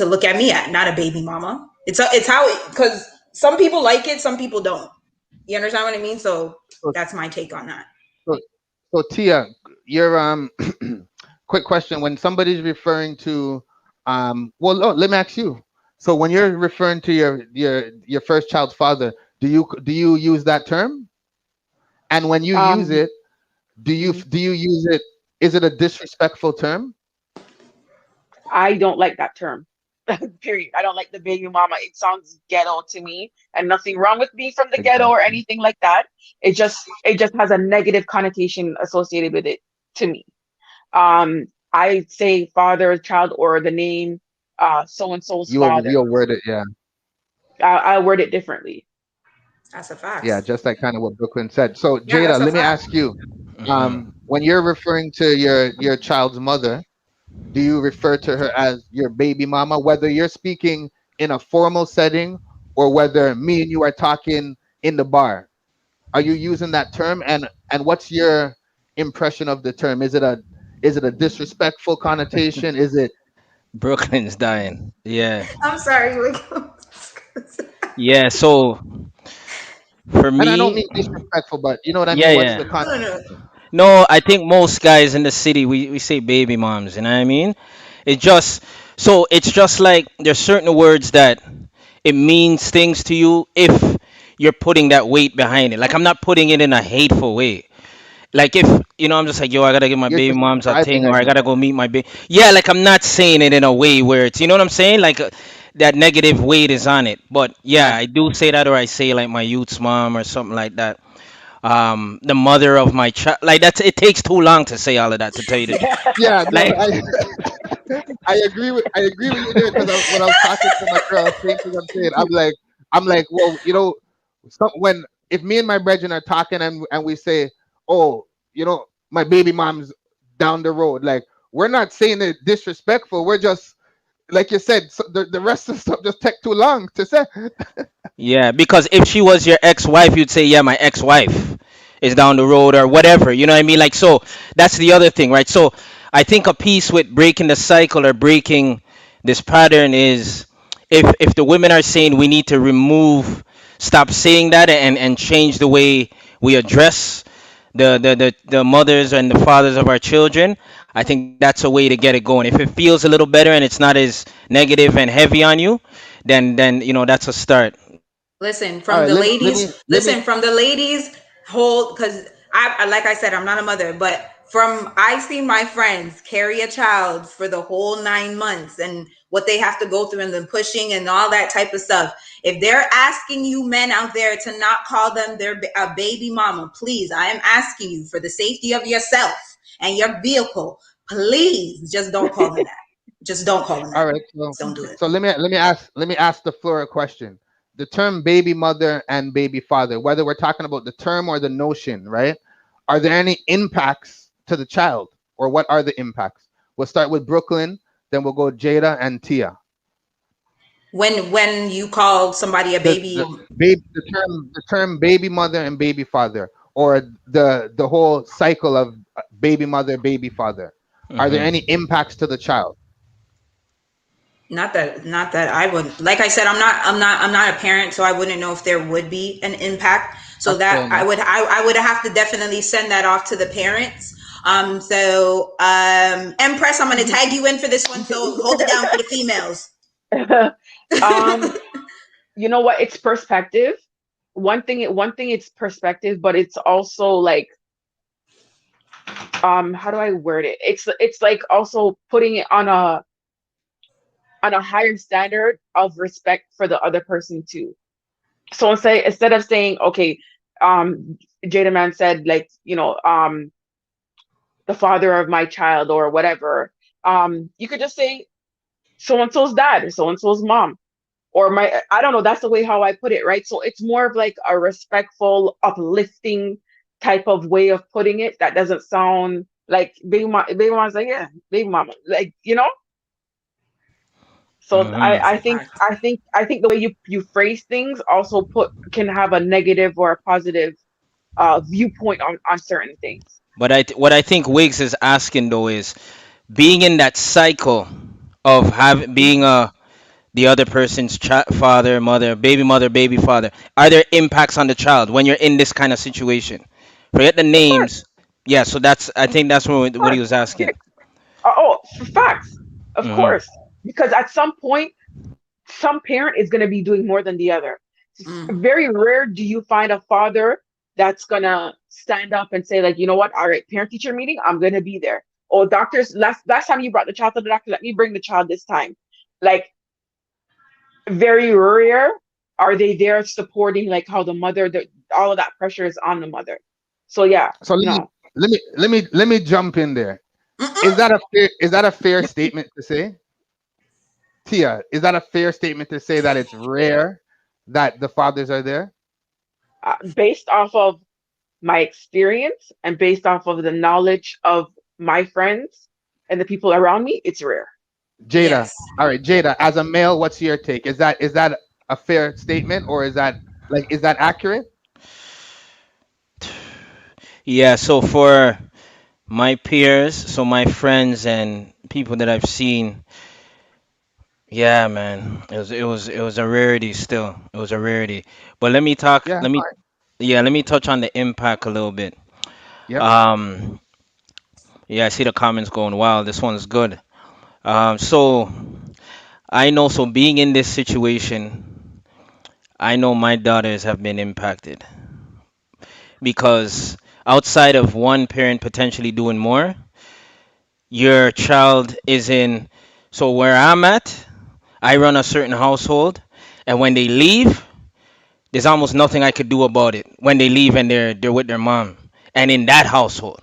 look at me at, not a baby mama. It's how, because some people like it, some people don't. You understand what I mean? So So, that's my take on that. so, so Tia, your quick question: when somebody's referring to, well, let me ask you. So when you're referring to your first child's father, do you use that term? And when you use Um, it, do you mhm. do you use it? Is it a disrespectful term? I don't like that term. Period. I don't like the baby mama. It sounds ghetto to me, and nothing wrong with being from the ghetto or Exactly. anything like that. It just has a negative connotation associated with it to me. I say father, child, or the name so and so's father. You'll word it, yeah. I word it differently. That's a Yeah, fact. just like kind of what Brooklyn said. So Yeah, Jada, that's a let me fact. ask you, Hmm. when you're referring to your child's mother, do you refer to her as your baby mama, whether you're speaking in a formal setting or whether me and you are talking in the bar? Are you using that term? And what's your impression of the term? Is it a disrespectful connotation? Is it Brooklyn's dying. Yeah. I'm sorry. Yeah. So for And I don't me, mean disrespectful, but you know what I yeah, mean. What's yeah. the No, context? no. No, I think most guys in the city we say baby moms, you know what I mean? It just so it's just like there's certain words that it means things to you if you're putting that weight behind it. Like I'm not putting it in a hateful way. Like if I'm just like, yo, I gotta give my You're baby just moms a describing, thing, I or I guess. gotta go meet my baby. Yeah, like I'm not saying it in a way where it's, you know what I'm saying? Like that negative weight is on it. But yeah, And I do say that, or I say like my youth's mom or something like that. The mother of my child. Like that's it takes too long to say all of that to tell you the truth. yeah, no, Like I agree with you there because when I was talking to my girl, same thing I'm saying. I'm like, well, when if me and my brethren are talking and we say, oh, my baby mom's down the road, like we're not saying it disrespectful. We're just like you said, so the rest of the stuff just take too long to say. yeah, because if she was your ex-wife, you'd say, yeah, my ex-wife is down the road or whatever. You know what I mean? Like, so that's the other thing, right? So I think a piece with breaking the cycle or breaking this pattern is if the women are saying we need to stop saying that and change the way we address the mothers and the fathers of our children. I think that's a way to get it going. If it feels a little better and it's not as negative and heavy on you, then that's a start. Listen, All from right, the let ladies, me let me listen, from the ladies whole, because like I said, I'm not a mother, but I've seen my friends carry a child for the whole 9 months and what they have to go through and the pushing and all that type of stuff. If they're asking you men out there to not call them a baby mama, please, I am asking you for the safety of yourself and your vehicle, please just don't call them that. Just don't call them all that. right. So Don't do it. so let me ask the floor a question. The term baby mother and baby father, whether we're talking about the term or the notion, right? Are there any impacts to the child, or what are the impacts? We'll start with Brooklyn, then we'll go Jada and Tia. When you call somebody a The baby. the term baby mother and baby father, or the whole cycle of baby mother baby father. Are there any Hmm. impacts to the child? Not that I would, like I said, I'm not a parent, so I wouldn't know if there would be an impact. So That's fair that I enough. would I would have to definitely send that off to the parents. So Empress, I'm gonna tag you in for this one. So hold it down for the females. um, you know what? It's perspective. One thing it's perspective, but it's also like, how do I word it? It's like also putting it on a higher standard of respect for the other person too. So instead of saying, okay, Jada Man said, like, the father of my child or whatever, you could just say so and so's dad or so and so's mom, or I don't know, that's the way how I put it, right? So it's more of like a respectful, uplifting type of way of putting it that doesn't sound like baby mama's like, yeah, baby mama, like, so Hmm. I think the way you phrase things also put can have a negative or a positive viewpoint on certain things. But what I think Wiggs is asking though is being in that cycle of being the other person's father, mother, baby father. Are there impacts on the child when you're in this kind of situation? Forget the Of course, names. Yeah, so I think that's of what he course. was Yeah. asking. For facts, of Hmm. course, because at some point, some parent is going to be doing more than the other. Mm. Very rare do you find a father that's going to stand up and say, like, you know what, all right, parent teacher meeting, I'm going to be there. Oh, doctors, last time you brought the child to the doctor, let me bring the child this time. Like, very rare are they there supporting, like, how the mother, all of that pressure is on the mother. So yeah, So no. let me jump in there. Is Mm-mm. that a fair statement to say, Tia? Is that a fair statement to say that it's rare that the fathers are there? Based off of my experience and based off of the knowledge of my friends and the people around me, it's rare. Jada. Yes. All right, Jada. As a male, what's your take? Is that a fair statement, or is that accurate? Yeah, so for my peers, so my friends and people that I've seen, Yeah, man. It was a rarity still. It was a rarity. But let me talk. Yeah, Let me yeah. Let me touch on the impact a little bit. yep. Um. Yeah, I see the comments going. Wow, this one's good. So I know. So being in this situation, I know my daughters have been impacted because outside of one parent potentially doing more, your child is in. So where I'm at, I run a certain household, and when they leave, there's almost nothing I could do about it when they leave and they're with their mom and in that household.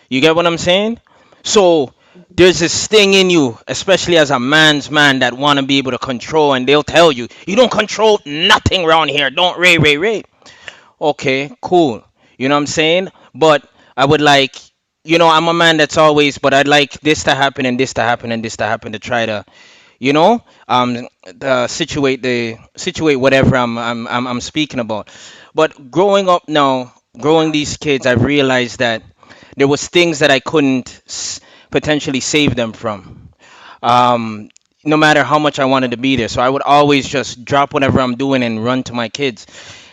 You get what I'm saying? So there's this thing in you, especially as a man's man, that want to be able to control, and they'll tell you, you don't control nothing around here. Don't ray. Okay, cool. You know what I'm saying? But I would like, I'm a man that's always, but I'd like this to happen and this to happen and this to happen to try to, you know, situate whatever I'm speaking about. But growing up now, growing these kids, I've realized that there was things that I couldn't potentially save them from. Um, no matter how much I wanted to be there, so I would always just drop whatever I'm doing and run to my kids.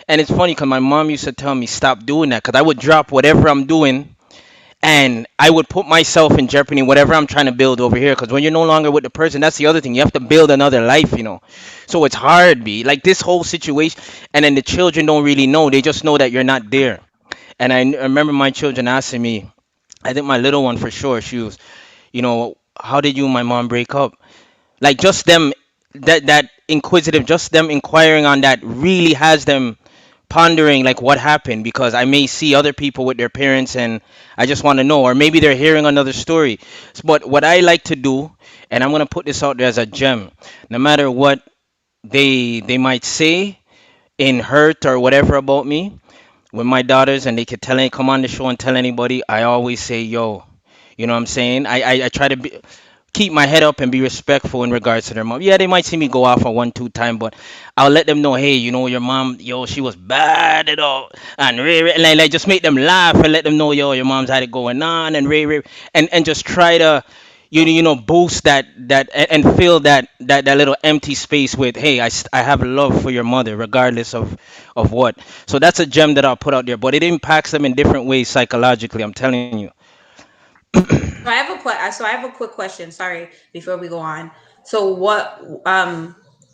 And it's funny because my mom used to tell me stop doing that because I would drop whatever I'm doing and I would put myself in jeopardy, whatever I'm trying to build over here. Because when you're no longer with the person, that's the other thing. You have to build another life. So it's hard, be like this whole situation, and then the children don't really know. They just know that you're not there. And I remember my children asking me. I think my little one for sure. She was, how did you and my mom break up? Like just them, that inquisitive, just them inquiring on that really has them pondering like what happened because I may see other people with their parents and I just want to know, or maybe they're hearing another story. But what I like to do, and I'm gonna put this out there as a gem, no matter what they might say in hurt or whatever about me, with my daughters, and they could come on the show and tell anybody, I always say, yo, you know what I'm saying? I try to keep my head up and be respectful in regards to their mom. Yeah, they might see me go off a one, two time, but I'll let them know, hey, your mom, yo, she was bad at all. And like just make them laugh and let them know, yo, your mom's had it going on and and just try to boost that and fill that little empty space with, hey, I have love for your mother regardless of what. So that's a gem that I'll put out there, but it impacts them in different ways psychologically, I'm telling you. So I have a quick question. Sorry, before we go on. So what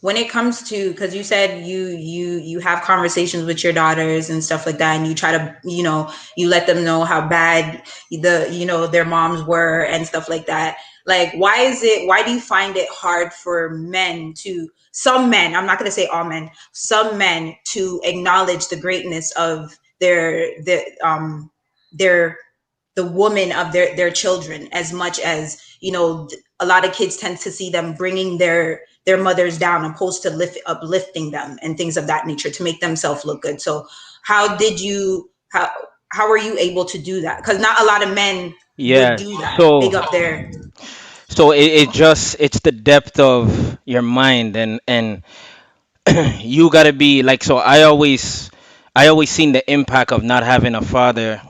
when it comes to, because you said you have conversations with your daughters and stuff like that, and you try to you let them know how bad their moms were and stuff like that. Like, why do you find it hard for some men, I'm not going to say all men, some men, to acknowledge the greatness of their the woman of their children, as much as a lot of kids tend to see them bringing their mothers down, opposed to uplifting them and things of that nature to make themselves look good. So how did you how were you able to do that? Because not a lot of men would Yeah. do that, So big up their. it's the depth of your mind, and you gotta be like, so I always seen the impact of not having a father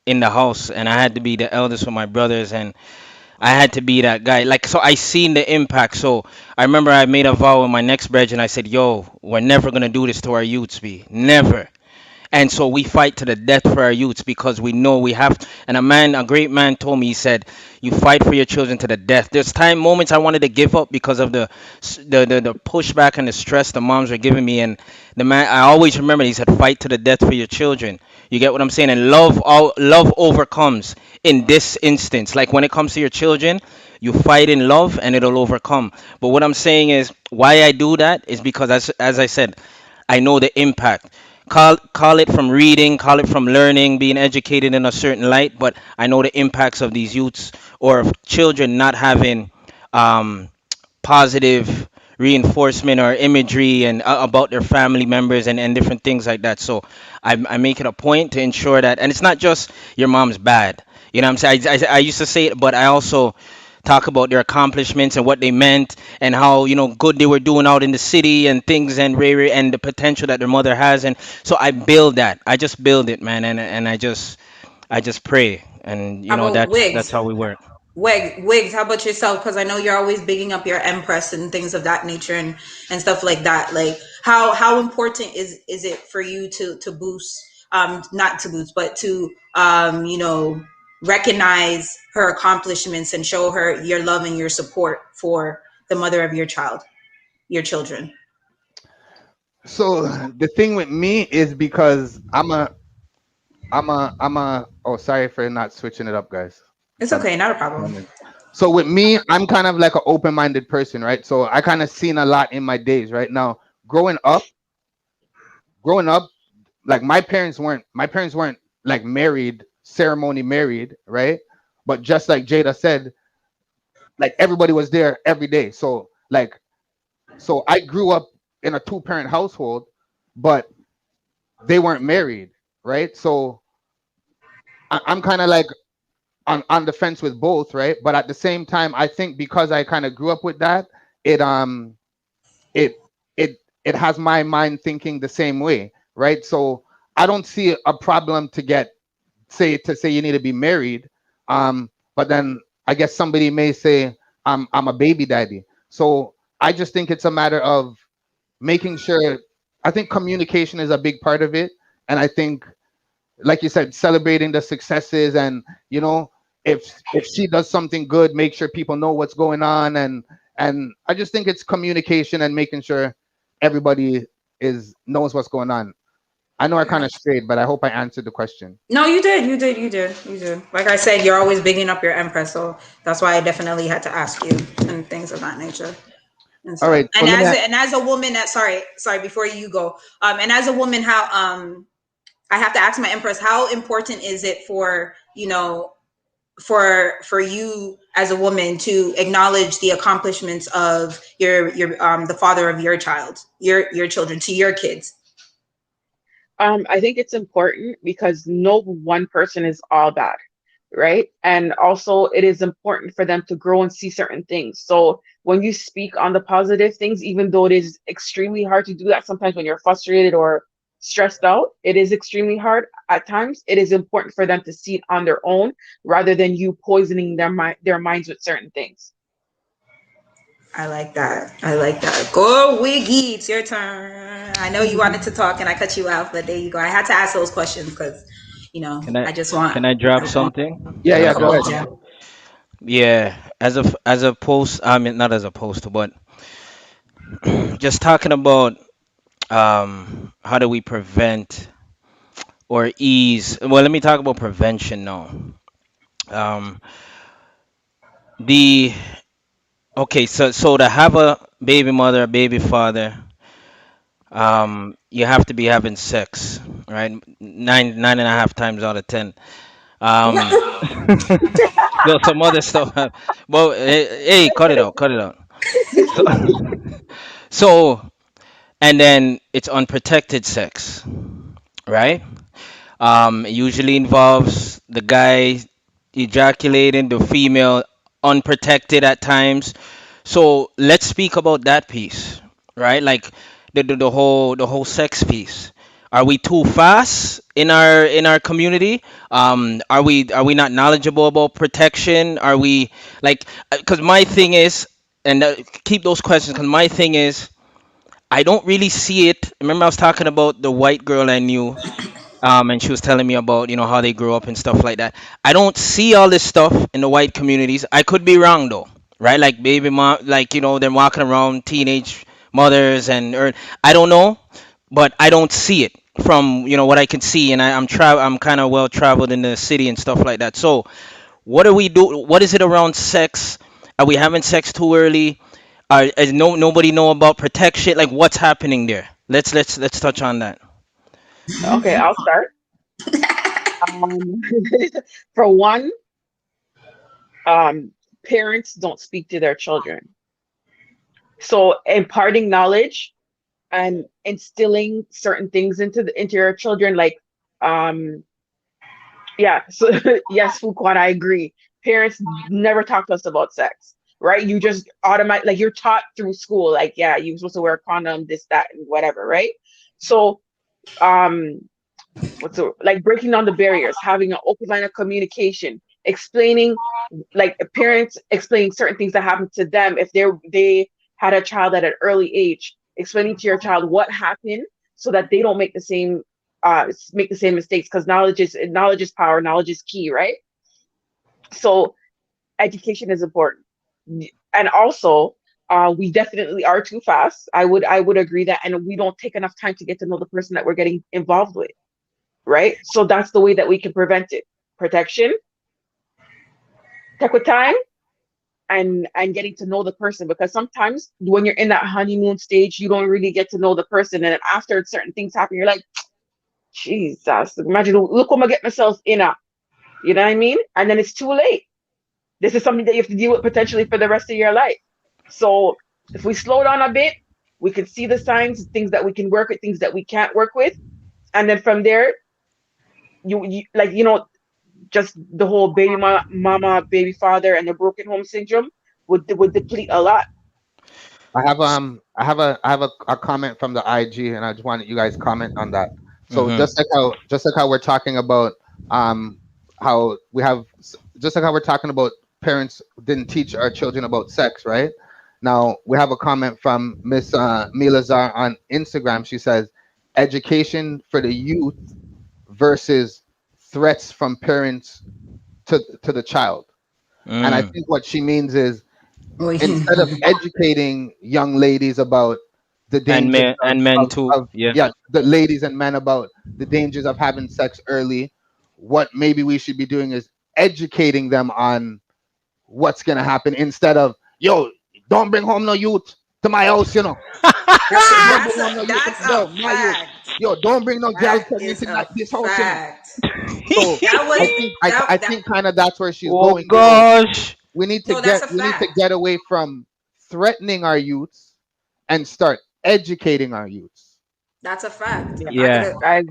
in the house, and I had to be the eldest for my brothers, and I had to be that guy. Like, so I seen the impact. So I remember I made a vow with my next bridge, and I said, yo, we're never gonna do this to our youths, be never. And so we fight to the death for our youths because we know we have. And a great man told me, he said, "You fight for your children to the death." There's moments I wanted to give up because of the pushback and the stress the moms were giving me. And the man, I always remember, he said, "Fight to the death for your children." You get what I'm saying? And love overcomes in this instance. Like when it comes to your children, you fight in love and it'll overcome. But what I'm saying is, why I do that is because, as I said, I know the impact. Call it from reading, call it from learning, being educated in a certain light, but I know the impacts of these youths or of children not having um, positive reinforcement or imagery and about their family members and different things like that. So I make it a point to ensure that, and it's not just your mom's bad. You know what I'm saying? I used to say it, but I also talk about their accomplishments and what they meant and how good they were doing out in the city and things and and the potential that their mother has. And so I build that. I just build it, man, and I just pray, and How about that's wigs? how we work. Wigs, how about yourself? Because I know you're always bigging up your Empress and things of that nature and stuff like that. Like how important is it for you to boost not to boost but to recognize her accomplishments and show her your love and your support for the mother of your children. So the thing with me is because I'm a oh, sorry for not switching it up, guys. It's Trying okay, not a problem. to So with me, I'm kind of like an open-minded person, right? So I kind of seen a lot in my days, right? Now, growing up, growing up, like my parents weren't like married, ceremony married, right? But just like Jada said, like everybody was there every day. So I grew up in a two-parent household, but they weren't married, right? So I'm kind of like on the fence with both, right? But at the same time, I think because I kind of grew up with that, it it it it has my mind thinking the same way, right? So I don't see a problem to say you need to be married, but then I guess somebody may say I'm a baby daddy. So I just think it's a matter of making sure. I think communication is a big part of it, and I think, like you said, celebrating the successes, and if she does something good, make sure people know what's going on, and I just think it's communication and making sure everybody is knows what's going on. I know I kind of strayed, but I hope I answered the question. No, you did. Like I said, you're always bigging up your Empress, so that's why I definitely had to ask you and things of that nature and All stuff. right, so let me And as a woman, that sorry, before you go, and as a woman, how I have to ask my Empress, how important is it for for you as a woman to acknowledge the accomplishments of your the father of your child, your children, to your kids? I think it's important because no one person is all bad, right? And also, it is important for them to grow and see certain things. So when you speak on the positive things, even though it is extremely hard to do that sometimes when you're frustrated or stressed out, it is extremely hard at times. It is important for them to see it on their own rather than you poisoning their minds with certain things. I like that. I like that. Go Wiggy, it's your turn. I know you wanted to talk and I cut you off, but there you go. I had to ask those questions because, Can I I just want. can I drop I want. something? Yeah, Can I yeah, Come go drop ahead. on, Jeff. something? Yeah, as a post, I mean not as a post, but just talking about how do we prevent or ease. Well, let me talk about prevention now. Um, the okay, so to have a baby mother, a baby father, you have to be having sex, right? Nine and a half times out of 10. Um, There's some other stuff. Well, hey, cut it out, cut it out. So, so and then it's unprotected sex, right? It usually involves the guy ejaculating, the female unprotected at times. So let's speak about that piece, right? Like the whole sex piece. Are we too fast in our community? Are we not knowledgeable about protection? Are we like? Because my thing is, and keep those questions. Because my thing is, I don't really see it. Remember, I was talking about the white girl I knew, and she was telling me about how they grew up and stuff like that. I don't see all this stuff in the white communities. I could be wrong though, right? Like baby mom, like they're walking around teenage mothers or I don't know, but I don't see it from what I can see, and I'm kind of well traveled in the city and stuff like that. So what do we do? What is it around sex? Are we having sex too early? Is nobody know about protection? Like what's happening there? Let's touch on that. Okay, I'll start. Um, for one, um, parents don't speak to their children. So imparting knowledge and instilling certain things into your children, like um, yeah, so yes, Fuquan, I agree. Parents never talk to us about sex, right? You just automatic like you're taught through school, like yeah, you're supposed to wear a condom, this, that, and whatever, right? So um like breaking down the barriers, having an open line of communication, explaining, like parents explaining certain things that happened to them if they had a child at an early age, explaining to your child what happened so that they don't make the same mistakes, because knowledge is power, knowledge is key, right? So education is important. And also, we definitely are too fast. I would agree that, and we don't take enough time to get to know the person that we're getting involved with, right? So that's the way that we can prevent it. Protection, take with time, and getting to know the person, because sometimes when you're in that honeymoon stage, you don't really get to know the person, and then after certain things happen, you're like, Jesus, imagine, look what I get myself in a, you know what I mean? And then it's too late. This is something that you have to deal with potentially for the rest of your life. So if we slow down a bit, we can see the signs, things that we can work with, things that we can't work with, and then from there, you like, just the whole mama, baby father, and the broken home syndrome would deplete a lot. I have a comment from the IG, and I just wanted you guys comment on that. So Mm-hmm. just like how we're talking about um how we have just like how we're talking about parents didn't teach our children about sex, right? Now we have a comment from Miss Mila Zar on Instagram. She says, "Education for the youth versus threats from parents to the child." And I Mm. think what she means is, Wait. instead of educating young ladies about the And dangers men and men too. of Yeah. yeah, the ladies and men about the dangers of having sex early, what maybe we should be doing is educating them on what's gonna happen, instead of, yo, don't bring home no youth to my house, That's don't that's bring home a no youth to that's a my youth. fact. Yo, don't bring no girl That pregnant is in a this house. fact. So That I was think I, that I that think kind of that's where she's Oh going. So gosh. no, that's a we need to fact. get away from threatening our youths and start educating our youths. That's a fact. Yeah, I could Yeah. I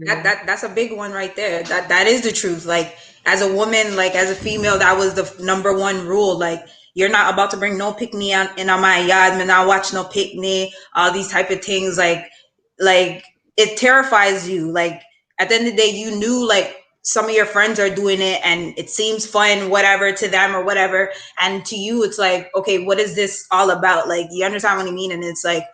that's a big one right there. That is the truth. Like as a woman, like as a female, that was the number one rule. Like you're not about to bring no picnic in on my yard, man. Not watch no picnic. All these type of things. Like it terrifies you. Like at the end of the day, you knew like some of your friends are doing it and it seems fun, whatever to them or whatever, and to you it's like, okay, what is this all about? Like you understand what I mean? And it's like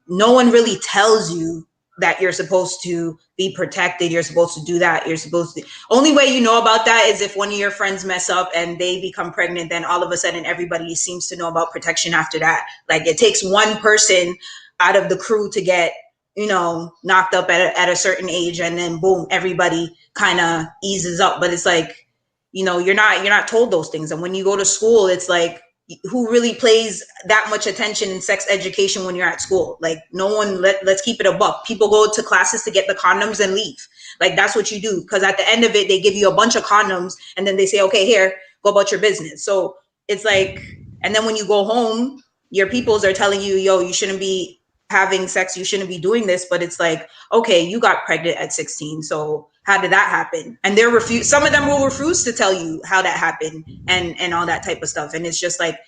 no one really tells you that you're supposed to be protected, you're supposed to do that, you're supposed to, only way you know about that is if one of your friends mess up and they become pregnant, then all of a sudden everybody seems to know about protection after that. Like it takes one person out of the crew to get knocked up at a certain age, and then boom, everybody kind of eases up. But it's like, you're not told those things. And when you go to school, it's like, who really plays that much attention in sex education when you're at school? Like no one. Let's keep it a buck. People go to classes to get the condoms and leave. Like that's what you do, because at the end of it they give you a bunch of condoms and then they say, okay, here, go about your business. So it's like, and then when you go home, your peoples are telling you, yo, you shouldn't be having sex, you shouldn't be doing this. But it's like, okay, you got pregnant at 16, so how did that happen? And they're refuse some of them will refuse to tell you how that happened, and all that type of stuff. And it's just like,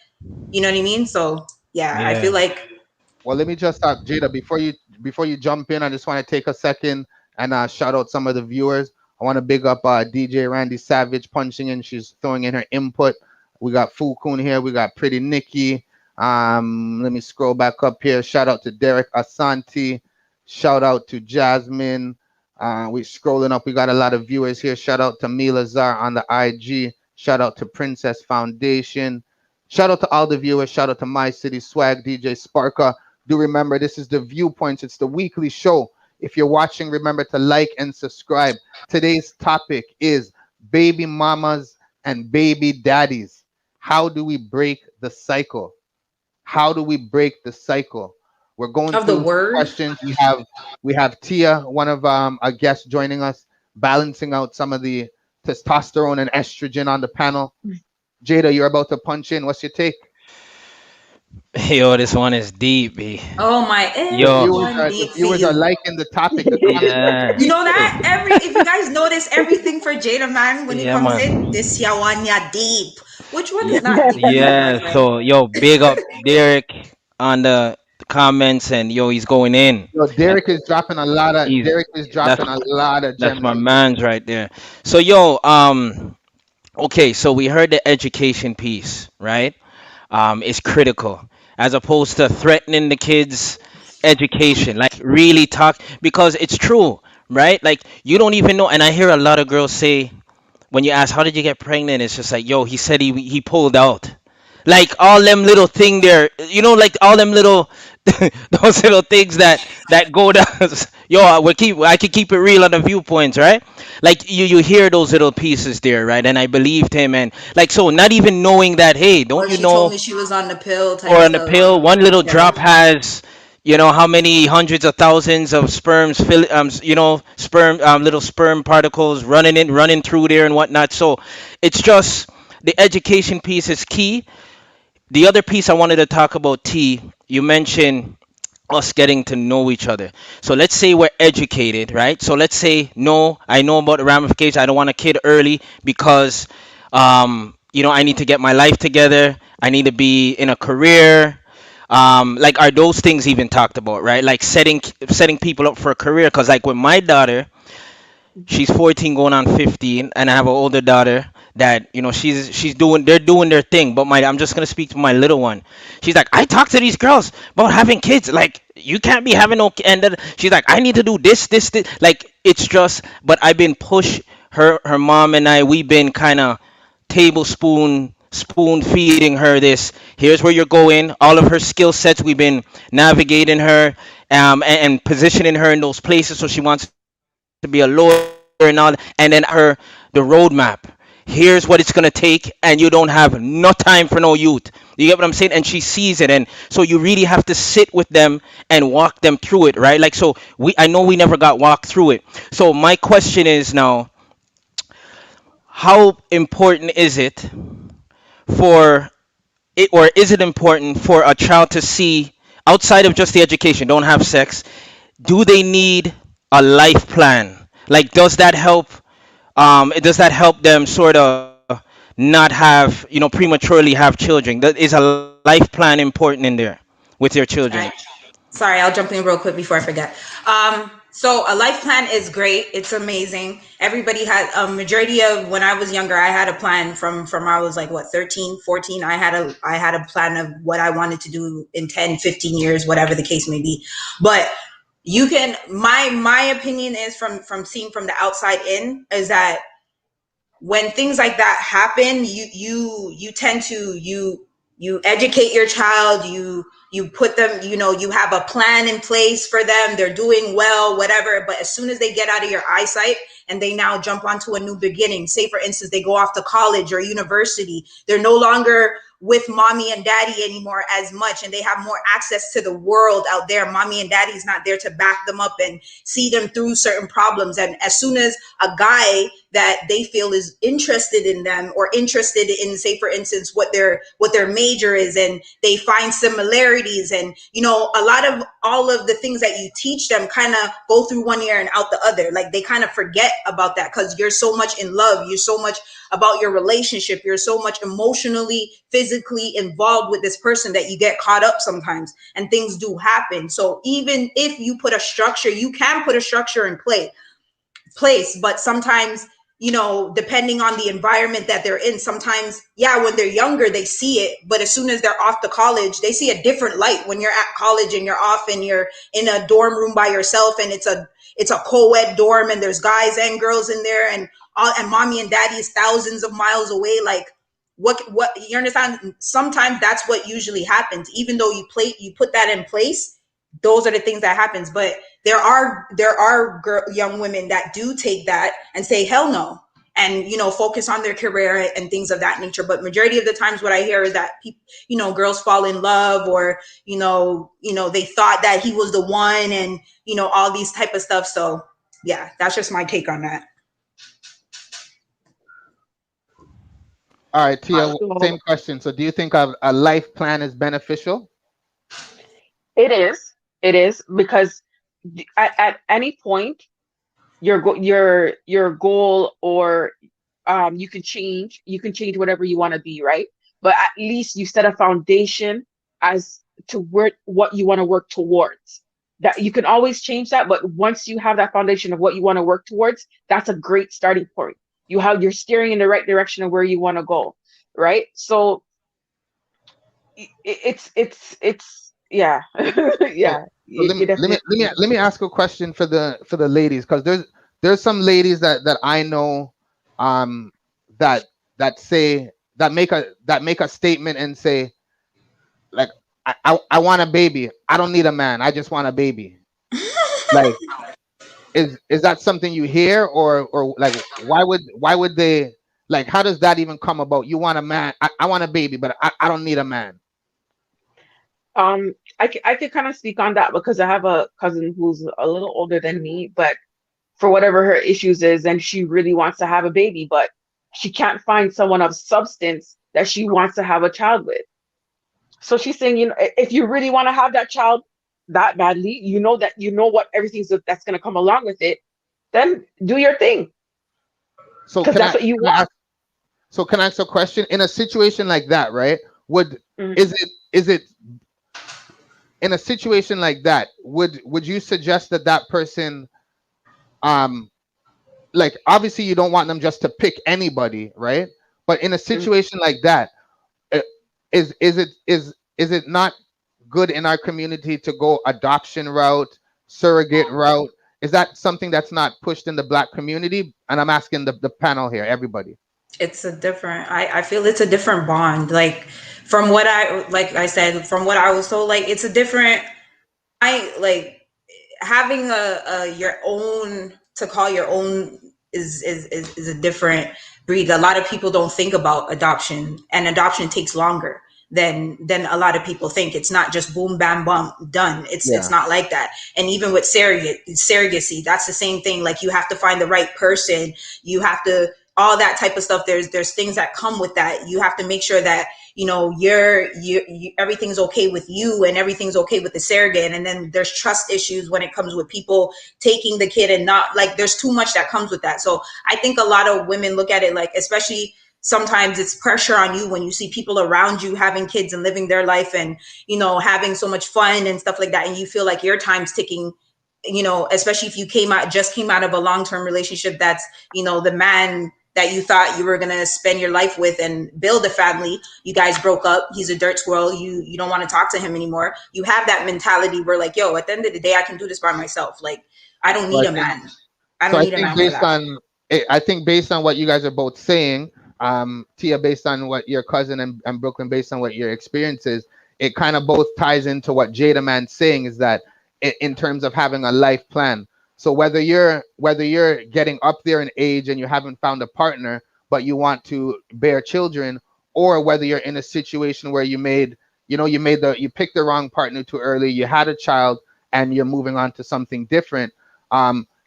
you know what I mean? So yeah, I feel Yeah. like Well, let me just stop, Jada, before you jump in. I just want to take a second and shout out some of the viewers. I want to big up DJ Randy Savage punching in. She's throwing in her input. We got Fukun here. We got Pretty Nikki. Let me scroll back up here. Shout out to Derek Asante. Shout out to Jasmine. We scrolling up. We got a lot of viewers here. Shout out to Mila Zar on the IG. Shout out to Princess Foundation. Shout out to all the viewers. Shout out to My City Swag, DJ Sparka. Do remember, this is the Viewpoints. It's the weekly show. If you're watching, remember to like and subscribe. Today's topic is baby mamas and baby daddies. How do we break the cycle? How do we break the cycle? We're going of the through word questions. We have Tia, one of our guests, joining us, balancing out some of the testosterone and estrogen on the panel. Jada, you're about to punch in. What's your take? Yo, this one is deep, B. oh my The Yo. viewers everyone are the deep for viewers are you. liking the topic. The comments are Yeah. You know deep. that every if you guys notice everything for Jada, man, when he Yeah, comes in, man. this Yawanya deep. Which one Yeah. is not deep for you, my Yeah. friend? So, yo, big up Derek on the comments, and yo, he's going in. Yo, And he's Derek is that's dropping a lot of that's gems my right now. man's right there. So, yo, Okay, so we heard the education piece, right? Is critical as opposed to threatening the kids' education. Like really talk because it's true, right? Like you don't even know. And I hear a lot of girls say when you ask how did you get pregnant, it's just like, yo, he said he pulled out. Like all them little thing there, like all them little those little things that go down. Yo, I could keep it real on the viewpoints, right? Like you hear those little pieces there, right? And I believed him, and like so, not even knowing that, hey, don't Or you she told know? me she was on the pill Or type on the stuff. pill, one little Yeah. drop has, how many hundreds of thousands of sperms, sperm, little sperm particles running through there and whatnot. So it's just the education piece is key. The other piece I wanted to talk about, T, you mentioned us getting to know each other. So let's say we're educated, right? So let's say, no, I know about the ramifications. I don't want a kid early because, I need to get my life together. I need to be in a career. Like, are those things even talked about, right? Like setting people up for a career. Because, like, with my daughter, she's 14 going on 15, and I have an older daughter that she's doing they're doing their thing. But my I'm just gonna speak to my little one. She's like, I talk to these girls about having kids. Like, you can't be having no and then she's like, I need to do this. Like, it's just, but I've been pushed. Her mom and we've been kind of tablespoon spoon feeding her this. Here's where you're going. All of her skill sets, we've been navigating her, and positioning her in those places. So she wants to be a lawyer and all, and then her the roadmap. Here's what it's gonna take, and you don't have no time for no youth. You get what I'm saying? And she sees it, and so you really have to sit with them and walk them through it, right? Like, so I know we never got walked through it. So my question is now, how important is it for it, or is it important for a child to see outside of just the education, don't have sex? Do they need a life plan? Like, does that help them sort of not have, prematurely have children? Is a life plan important in there with your children? All right. Sorry, I'll jump in real quick before I forget. So a life plan is great. It's amazing. Everybody had a majority of when I was younger, I had a plan from I was like what 13, 14. I had a plan of what I wanted to do in 10, 15 years, whatever the case may be. But you can my opinion is from seeing from the outside in is that when things like that happen, you tend to you educate your child, you put them, you have a plan in place for them, they're doing well, whatever. But as soon as they get out of your eyesight and they now jump onto a new beginning, say for instance they go off to college or university, they're no longer with mommy and daddy anymore as much, and they have more access to the world out there. Mommy and daddy's not there to back them up and see them through certain problems. And as soon as a guy that they feel is interested in them or interested in, say for instance, what their major is, and they find similarities, and a lot of all of the things that you teach them kind of go through one ear and out the other. Like, they kind of forget about that because you're so much in love, you're so much about your relationship, you're so much emotionally, physically involved with this person that you get caught up sometimes, and things do happen. So even if you put a structure, you can put a structure in place, but sometimes, depending on the environment that they're in, sometimes, yeah, when they're younger they see it, but as soon as they're off to college they see a different light. When you're at college and you're off and you're in a dorm room by yourself, and it's a co-ed dorm, and there's guys and girls in there, and mommy and daddy is thousands of miles away. Like, what you understand? Sometimes that's what usually happens. Even though you put that in place, those are the things that happens. But there are young women that do take that and say hell no, and focus on their career and things of that nature. But majority of the times what I hear is that people, girls fall in love, or they thought that he was the one, and all these type of stuff. So yeah, that's just my take on that. All right, Tia, So same question. So do you think a life plan is beneficial? it is because at any point your goal, or you can change whatever you want to be, right? But at least you set a foundation as to what you want to work towards. That you can always change that, but once you have that foundation of what you want to work towards, that's a great starting point. you're steering in the right direction of where you want to go, right? So it's yeah. So, Yeah, so you definitely have to. let me ask a question for the ladies, because there's some ladies that I know, um that say, that make a statement and say, like, I want a baby. I don't need a man. I just want a baby. Like, is that something you hear, or like, why would they, like, how does that even come about? You want a man? I want a baby, but I don't need a man. I could kind of speak on that because I have a cousin who's a little older than me, but for whatever her issues is, and she really wants to have a baby, but she can't find someone of substance that she wants to have a child with. So she's saying, if you really want to have that child that badly, that what that's going to come along with it, then do your thing So because can I that's what you can I want. ask, so can I ask a question? In a situation like that, right? Would Mhm. is it in a situation like that? Would you suggest that that person, um like, obviously you don't want them just to pick anybody, right? But in a Mhm. situation like that, uh, is it not good in our community to go adoption route, surrogate route? Is that something that's not pushed in the black community? And I'm asking the panel here, everybody. It's a different, I feel it's a different bond. Like, from what like I said, from what I was told, like, it's a different, I like having a your own, to call your own, is a different breed. A lot of people don't think about adoption, and adoption takes longer than a lot of people think. It's not just boom bam bum done. It's Yeah. not like that. And even with surrogacy, that's the same thing. Like, you have to find the right person. You have to, all that type of stuff. There's things that come with that. You have to make sure that you everything's okay with you, and everything's okay with the surrogate. And then there's trust issues when it comes with people taking the kid, and not, like, there's too much that comes with that. So I think a lot of women look at it like, especially sometimes it's pressure on you when you see people around you having kids and living their life, and having so much fun and stuff like that, and you feel like your time's ticking. Especially if you came out of a long-term relationship, that's the man that you thought you were going to spend your life with and build a family. You guys broke up. He's a dirt squirrel. You don't want to talk to him anymore. You have that mentality where, like, yo, at the end of the day, I can do this by myself. Like, I don't So I need a think man. I so don't I need a think man for based that. on I think based on what you guys are both saying, Tia, based on what your cousin, and Brooklyn, based on what your experience is, it kind of both ties into what Jada Man's saying, is that in terms of having a life plan. So whether you're getting up there in age and you haven't found a partner, but you want to bear children, or whether you're in a situation where you picked the wrong partner too early, you had a child, and you're moving on to something different.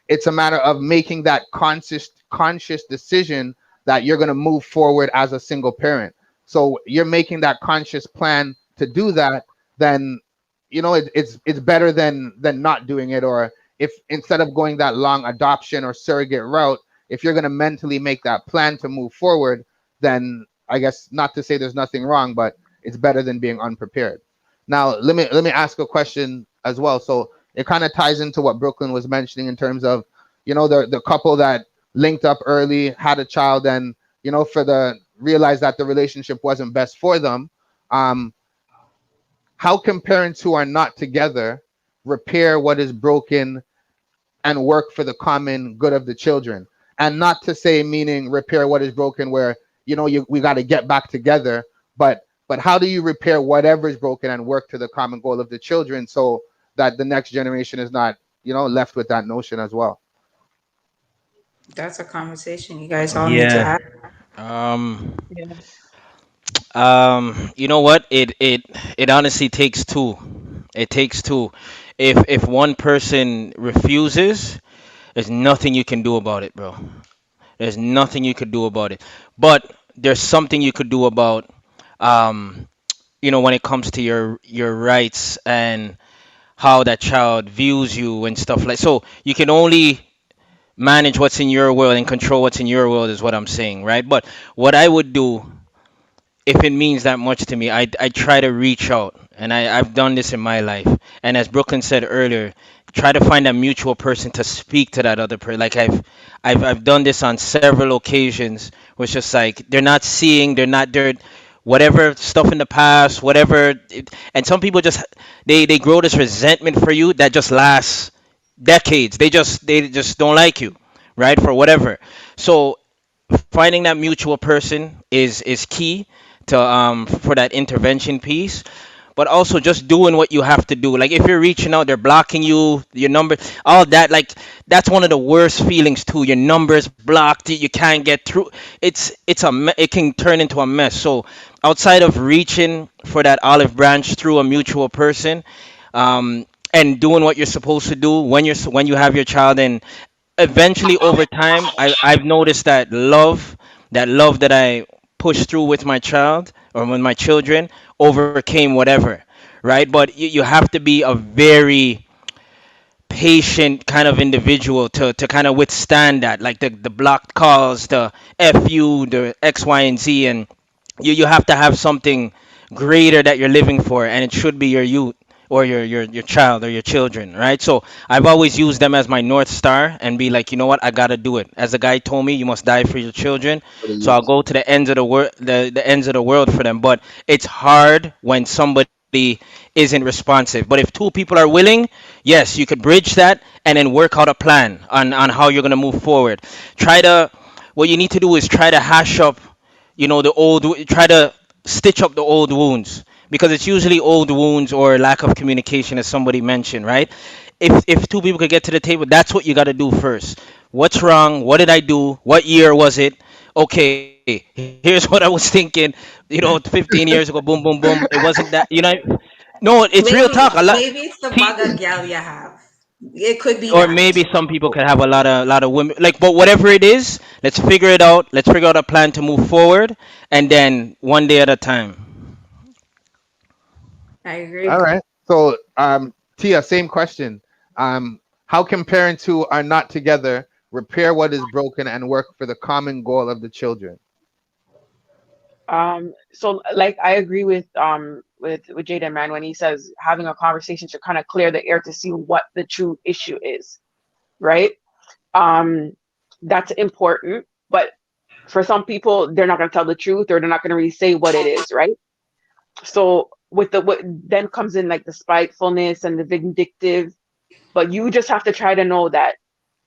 It's a matter of making that conscious decision that you're going to move forward as a single parent. So you're making that conscious plan to do that. Then it's better than not doing it. Or, if instead of going that long adoption or surrogate route, if you're going to mentally make that plan to move forward, then I guess, not to say there's nothing wrong, but it's better than being unprepared. Now let me ask a question as well. So it kind of ties into what Brooklyn was mentioning, in terms of, the couple that linked up early, had a child, and for the realized that the relationship wasn't best for them. Um, how can parents who are not together repair what is broken and work for the common good of the children? And not to say, meaning repair what is broken, where we got to get back together, but how do you repair whatever is broken and work to the common goal of the children, so that the next generation is not left with that notion as well? That's a conversation you guys all need to Yeah. have. Um. Yeah. You know what? It honestly takes two. It takes two. If one person refuses, there's nothing you can do about it, bro. There's nothing you could do about it. But there's something you could do about, um, when it comes to your rights and how that child views you and stuff like. So you can only manage what's in your world and control what's in your world, is what I'm saying, right? But what I would do, if it means that much to me, I try to reach out and I've done this in my life. And as Brooklyn said earlier, try to find a mutual person to speak to that other person. Like I've done this on several occasions where it's just like they're not seeing, they're whatever stuff in the past, whatever. And some people just they grow this resentment for you that just lasts decades. They just don't like you, right? For whatever. So finding that mutual person is key to for that intervention piece, but also just doing what you have to do. Like if you're reaching out, they're blocking you, your number, all that. Like that's one of the worst feelings too. Your number's blocked, you can't get through. It can turn into a mess. So outside of reaching for that olive branch through a mutual person, and doing what you're supposed to do when you have your child, and eventually over time I've noticed that love that I pushed through with my child or with my children overcame whatever, right? But you have to be a very patient kind of individual to kind of withstand that, like the blocked calls, the fu, the x y and z, and you have to have something greater that you're living for, and it should be your youth or your child or your children, right? So I've always used them as my north star and be like, you know what, I gotta do it. As the guy told me, you must die for your children. For the So I'll youth. go to the ends of the world, the ends of the world for them. But it's hard when somebody isn't responsive. But if two people are willing, yes, you could bridge that and then work out a plan on how you're gonna move forward. Try to What you need to do is try to hash up, try to stitch up the old wounds, because it's usually old wounds or lack of communication, as somebody mentioned, right? If two people could get to the table, that's what you got to do first. What's wrong? What did I do? What year was it? Okay, here's what I was thinking, 15 years ago, boom, boom, boom. It wasn't that, no, it's real talk. A lot. Maybe it's the See, baga gal you have. It could be or that. maybe some people could have a lot of women, like, but whatever it is, let's figure it out. Let's figure out a plan to move forward, and then one day at a time. I All agree. right. So, Tia, same question. How can parents who are not together repair what is broken and work for the common goal of the children? So like I agree with Jaden, man, when he says having a conversation to kind of clear the air to see what the true issue is, right? Um, that's important, but for some people, they're not going to tell the truth, or they're not going to really say what it is, right? So with the what then comes in like the spitefulness and the vindictive, but you just have to try to know that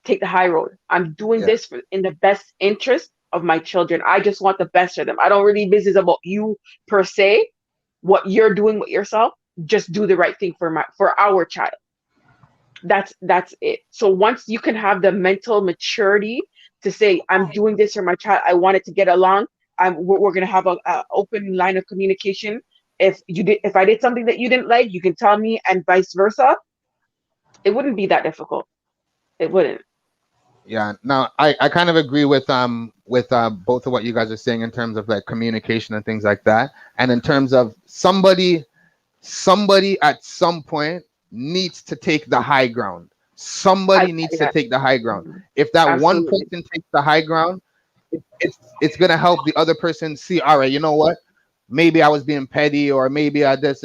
take the high road. I'm doing Yeah. this in the best interest of my children. I just want the best for them. I don't really business about you per se, what you're doing with yourself. Just do the right thing for our child. That's it. So once you can have the mental maturity to say, I'm doing this for my child, I want it to get along. We're gonna have a open line of communication. If I did something that you didn't like, you can tell me, and vice versa. It wouldn't be that difficult. It wouldn't. Yeah. Now, I kind of agree with both of what you guys are saying in terms of like communication and things like that, and in terms of somebody at some point needs to take the high ground. Somebody needs to Yeah, take the high ground. mhm, If that one absolutely. person takes the high ground, it's gonna help the other person see. All right, you know what? Maybe I was being petty, or maybe I this,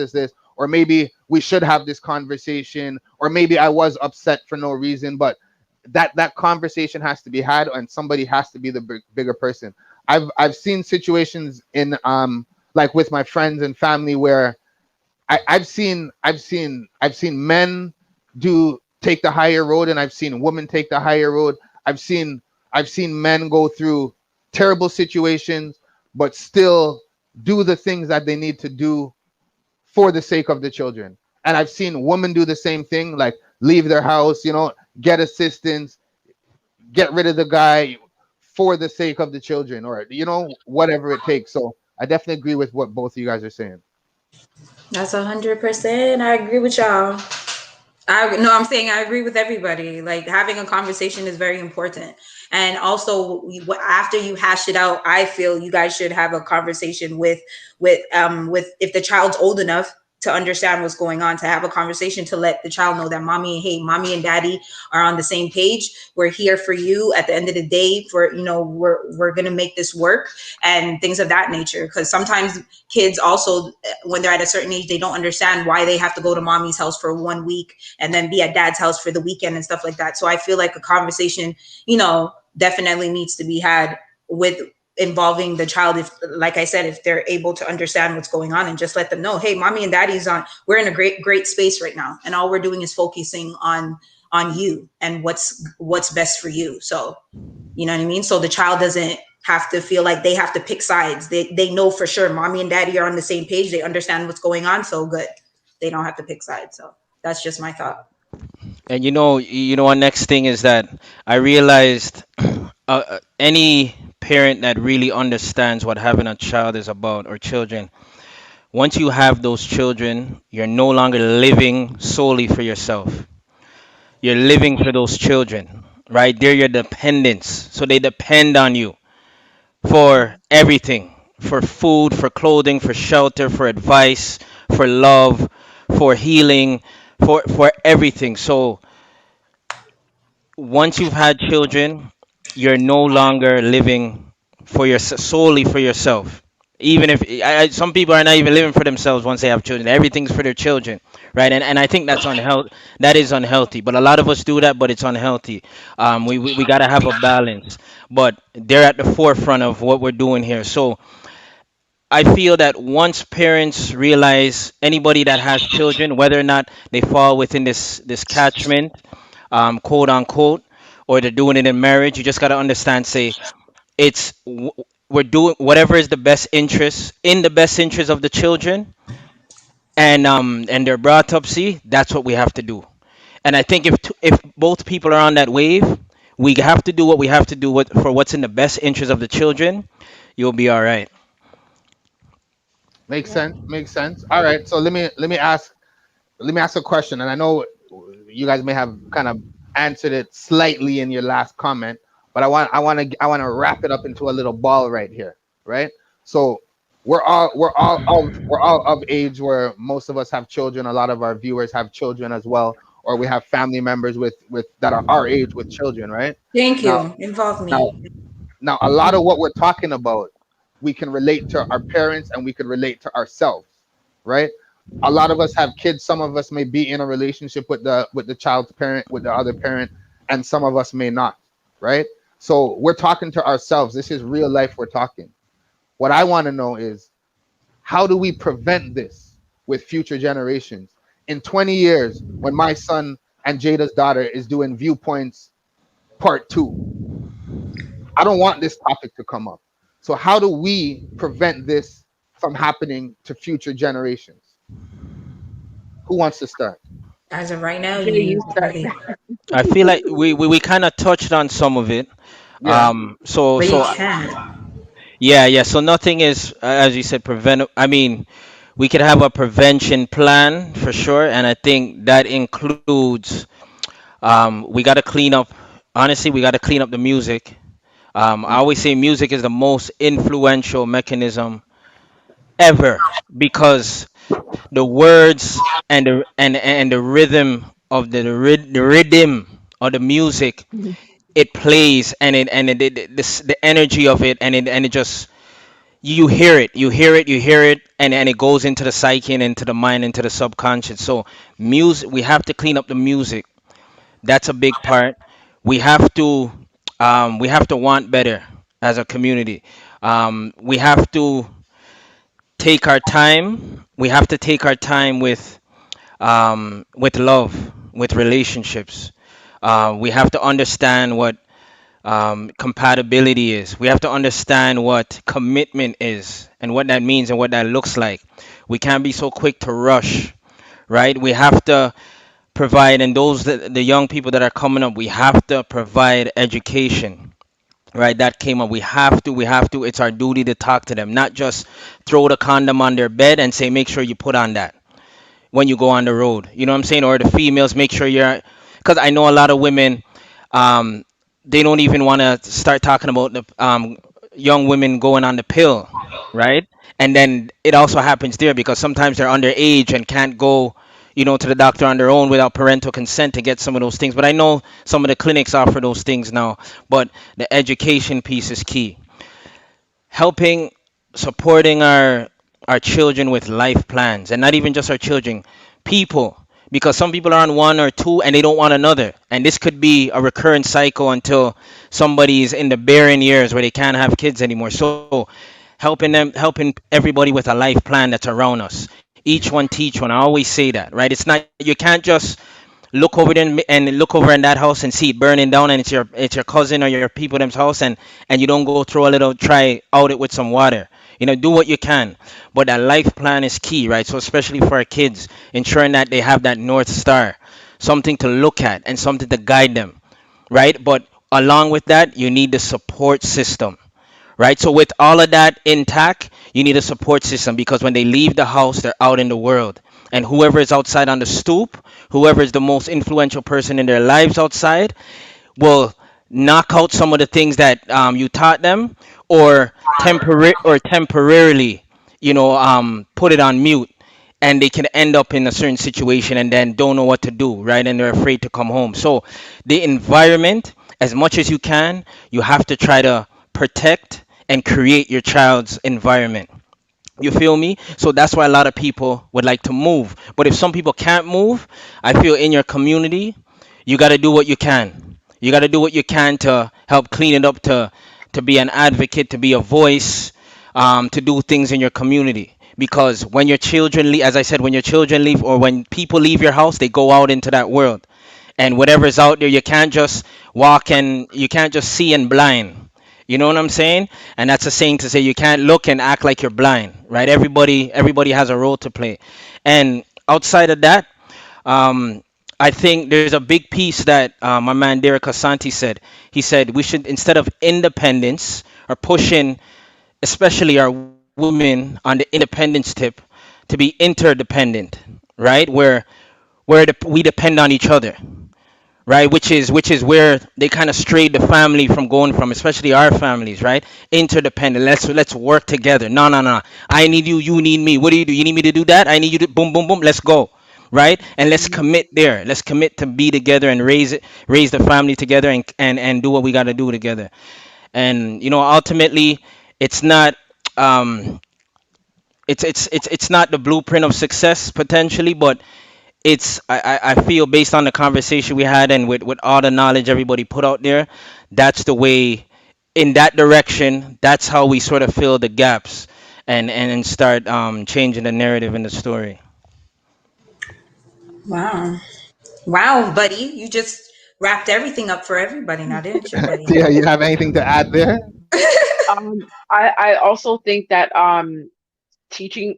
or maybe we should have this conversation, or maybe I was upset for no reason. But that conversation has to be had, and somebody has to be the bigger person. I've seen situations in like with my friends and family where I've seen men do take the higher road, and I've seen women take the higher road. I've seen I've seen men go through terrible situations, but still do the things that they need to do for the sake of the children. And I've seen women do the same thing, like leave their house, get assistance, get rid of the guy for the sake of the children, or whatever it takes. So I definitely agree with what both of you guys are saying. That's 100%. I agree with y'all. I no, I'm saying I agree with everybody. Like having a conversation is very important, and also after you hash it out, I feel you guys should have a conversation with if the child's old enough to understand what's going on, to have a conversation, to let the child know that mommy and daddy are on the same page. We're here for you at the end of the day. For we're gonna make this work and things of that nature. Because sometimes kids also, when they're at a certain age, they don't understand why they have to go to mommy's house for 1 week and then be at dad's house for the weekend and stuff like that. So I feel like a conversation, definitely needs to be had with involving the child, if, like I said, if they're able to understand what's going on, and just let them know, hey, mommy and daddy's on, we're in a great space right now, and all we're doing is focusing on you and what's best for you. So you know what I mean? So the child doesn't have to feel like they have to pick sides. They know for sure mommy and daddy are on the same page. They understand what's going on. So good. They don't have to pick sides. So that's just my thought. And one next thing is that I realized any parent that really understands what having a child is about, or children, once you have those children, you're no longer living solely for yourself. You're living for those children, right? They're your dependents. So they depend on you for everything, for food, for clothing, for shelter, for advice, for love, for healing, for everything. So once you've had children, you're no longer living for your solely for yourself. Even if some people are not even living for themselves once they have children, everything's for their children, right? And I think that's unhealthy. That is unhealthy. But a lot of us do that, but it's unhealthy. We gotta have a balance. But they're at the forefront of what we're doing here. So I feel that once parents realize, anybody that has children, whether or not they fall within this catchment, quote unquote, or they're doing it in marriage, you just gotta understand. Say we're doing whatever is the best interest, in the best interest of the children, and they're brought up. See, that's what we have to do. And I think if both people are on that wave, we have to do what we have to do for what's in the best interest of the children. You'll be all right. Makes sense. Makes sense. All right. So let me ask a question, and I know you guys may have kind of answered it slightly in your last comment, but I want to wrap it up into a little ball right here, right? So we're all of age where most of us have children. A lot of our viewers have children as well, or we have family members with that are our age with children, right? Thank Now, you. Involve now, me. now, a lot of what we're talking about, we can relate to our parents and we can relate to ourselves, right? A lot of us have kids. Some of us may be in a relationship with the child's parent, with the other parent, and some of us may not, right? So we're talking to ourselves. This is real life we're talking. What I want to know is, how do we prevent this with future generations? In 20 years, when my son and Jada's daughter is doing Viewpoints Part 2, I don't want this topic to come up. So how do we prevent this from happening to future generations? Who wants to start? As of right now, Jay, you you start. I feel like we kind of touched on some of it. Yeah. So but you so can. yeah, yeah. So nothing is, as you said, prevent. I mean, we could have a prevention plan for sure, and I think that includes, we got to clean up. Honestly, we got to clean up the music. I always say music is the most influential mechanism ever, because the words and the rhythm of the rhythm of the music, it plays, the energy of it, and it just, you hear it, and it goes into the psyche and into the mind, into the subconscious. So music, we have to clean up the music. That's a big part. We have to want better as a community. We have to take our time with love, with relationships. We have to understand what compatibility is. We have to understand what commitment is and what that means and what that looks like. We can't be so quick to rush, right? We have to provide, and the young people that are coming up, we have to provide education, right? That came up. We have to. It's our duty to talk to them, not just throw the condom on their bed and say, make sure you put on that when you go on the road. You know what I'm saying? Or the females, make sure because I know a lot of women, um, they don't even want to start talking about young women going on the pill, right? And then it also happens there because sometimes they're underage and can't go, to the doctor on their own without parental consent to get some of those things. But I know some of the clinics offer those things now. But the education piece is key. Helping, supporting our children with life plans, and not even just our children, people, because some people are on one or two and they don't want another, and this could be a recurrent cycle until somebody is in the barren years where they can't have kids anymore. So helping everybody with a life plan that's around us, each one teach one. I always say that, right? It's not, you can't just look over there and look over in that house and see it burning down, and it's your cousin or your people them's house, and you don't go through a little, try out it with some water. Do what you can, but that life plan is key, right? So especially for our kids, ensuring that they have that north star, something to look at and something to guide them, right? But along with that, you need the support system, right? So with all of that intact, you need a support system, because when they leave the house, they're out in the world. And whoever is outside on the stoop, whoever is the most influential person in their lives outside, will knock out some of the things that you taught them, or temporarily, put it on mute, and they can end up in a certain situation and then don't know what to do, right? And they're afraid to come home. So the environment, as much as you can, you have to try to protect and create your child's environment. You feel me? So that's why a lot of people would like to move. But if some people can't move, I feel in your community, you got to do what you can. You got to do what you can to help clean it up, to be an advocate, to be a voice, to do things in your community. Because when your children leave, as I said, when your children leave, or when people leave your house, they go out into that world. And whatever's out there, you can't just walk, and you can't just see and blind. You know what I'm saying? And that's a saying to say you can't look and act like you're blind, right? Everybody has a role to play. And outside of that, um, I think there's a big piece that my man Derek Asante said. He said we should, instead of independence, or pushing, especially our women, on the independence tip, to be interdependent, right? Where we depend on each other, right? Which is where they kind of strayed the family from going from, especially our families, right? Interdependent. Let's work together. No, no, no. I need you. You need me. What do? You need me to do that? I need you to boom, boom, boom. Let's go, right? And let's commit there. Let's commit to be together and raise the family together, and do what we got to do together. And ultimately, it's not. Um, it's not the blueprint of success potentially, but I feel, based on the conversation we had, and with all the knowledge everybody put out there, that's the way, in that direction, that's how we sort of fill the gaps, and start changing the narrative in the story. Wow. Wow, buddy. You just wrapped everything up for everybody now, didn't you, buddy? Tia, you have anything to add there? I also think that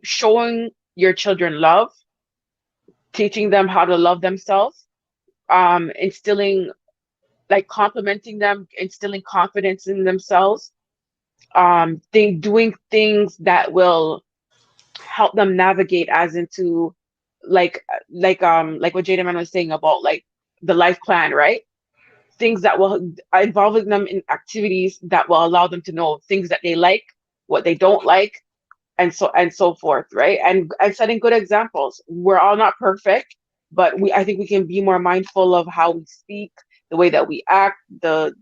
showing your children love, teaching them how to love themselves, instilling, like, complimenting them, instilling confidence in themselves, doing things that will help them navigate as into, like what Jada Man was saying about, like, the life plan, right? Things that will, involving them in activities that will allow them to know things that they like, what they don't like, and so forth, right? And setting good examples. We're all not perfect, but I think we can be more mindful of how we speak, the way that we act, the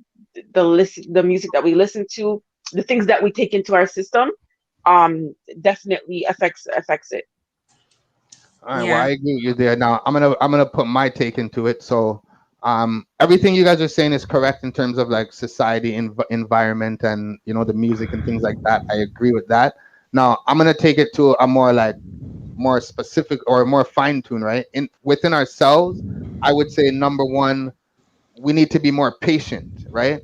music that we listen to, the things that we take into our system, definitely affects it. All right, well, I Yeah. agree with you there. Now, I'm gonna put my take into it. So, everything you guys are saying is correct in terms of like society, environment, and the music and things like that. I agree with that. Now, I'm gonna take it to a more like more specific or more fine tuned, right? In within ourselves, I would say number one, we need to be more patient, right?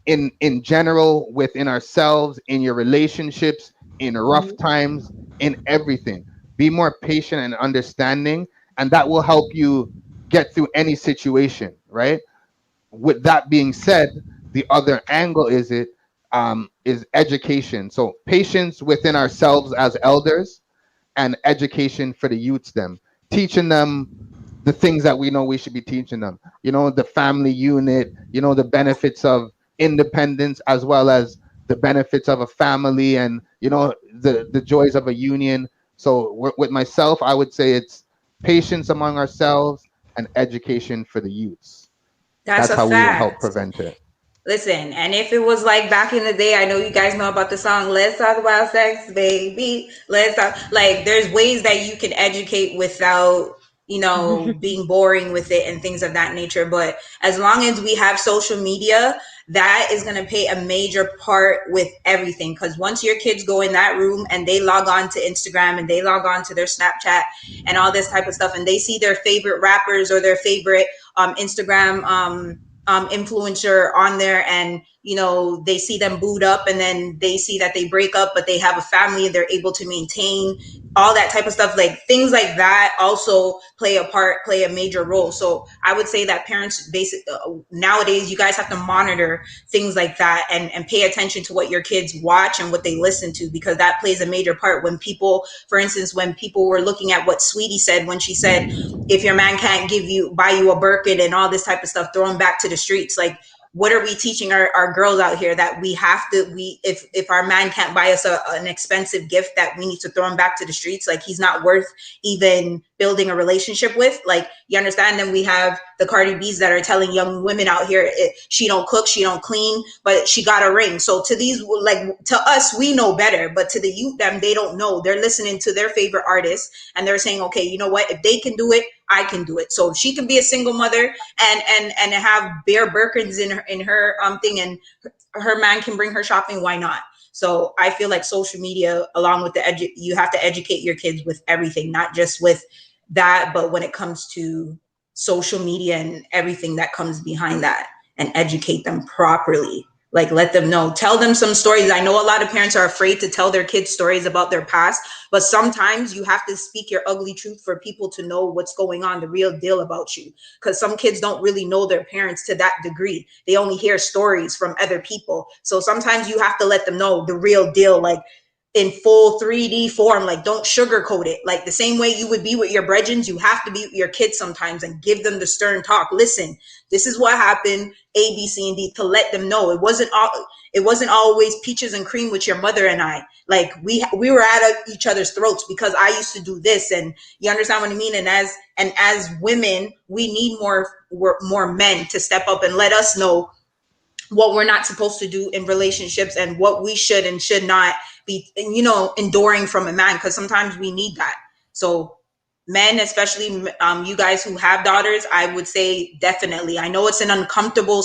In general, within ourselves, in your relationships, in rough Mhm. times, in everything, be more patient and understanding, and that will help you get through any situation, right? With that being said, the other angle is education. So patience within ourselves as elders, and education for the youths, them teaching them the things that we know we should be teaching them, the family unit, the benefits of independence, as well as the benefits of a family, and the joys of a union. So with myself, I would say it's patience among ourselves and education for the youths. That's That's a how we will help fact. prevent it. Listen, and if it was like back in the day, I know you guys know about the song "Let's Talk About Sex, Baby." Let's talk. Like, there's ways that you can educate without, being boring with it and things of that nature. But as long as we have social media, that is going to play a major part with everything. Because once your kids go in that room and they log on to Instagram and they log on to their Snapchat and all this type of stuff, and they see their favorite rappers or their favorite Instagram influencer on there, and they see them boot up, and then they see that they break up but they have a family and they're able to maintain all that type of stuff. Like, things like that also play a major role. So I would say that parents nowadays, you guys have to monitor things like that, and pay attention to what your kids watch and what they listen to, because that plays a major part. When people, for instance, when people were looking at what Sweetie said when she said, if your man can't buy you a Birkin and all this type of stuff, throw him back to the streets. Like, what are we teaching our girls out here? That if our man can't buy us an expensive gift, that we need to throw him back to the streets? Like, he's not worth even building a relationship with. Like, you understand? Then we have the Cardi B's that are telling young women out here, she don't cook, she don't clean, but she got a ring. So to these, like, to us, we know better, but to the youth, them, they don't know. They're listening to their favorite artists and they're saying, okay, you know what? If they can do it, I can do it. So if she can be a single mother and have bare Birkins in her thing, and her man can bring her shopping, why not? So I feel like social media, along with you have to educate your kids with everything, not just with that, but when it comes to social media and everything that comes behind that, and educate them properly. Like, let them know, tell them some stories. I know a lot of parents are afraid to tell their kids stories about their past, but sometimes you have to speak your ugly truth for people to know what's going on, the real deal about you. Because some kids don't really know their parents to that degree. They only hear stories from other people. So sometimes you have to let them know the real deal, like in full 3D form. Like, don't sugarcoat it. Like, the same way you would be with your brethren, you have to be with your kids sometimes and give them the stern talk. Listen, this is what happened, A, B, C, and D, to let them know it wasn't always peaches and cream with your mother and I. Like, we were at each other's throats because I used to do this, and you understand what I mean? And as women, we need more men to step up and let us know what we're not supposed to do in relationships, and what we should and should not be, enduring from a man, because sometimes we need that. So men, especially you guys who have daughters, I would say definitely. I know it's an uncomfortable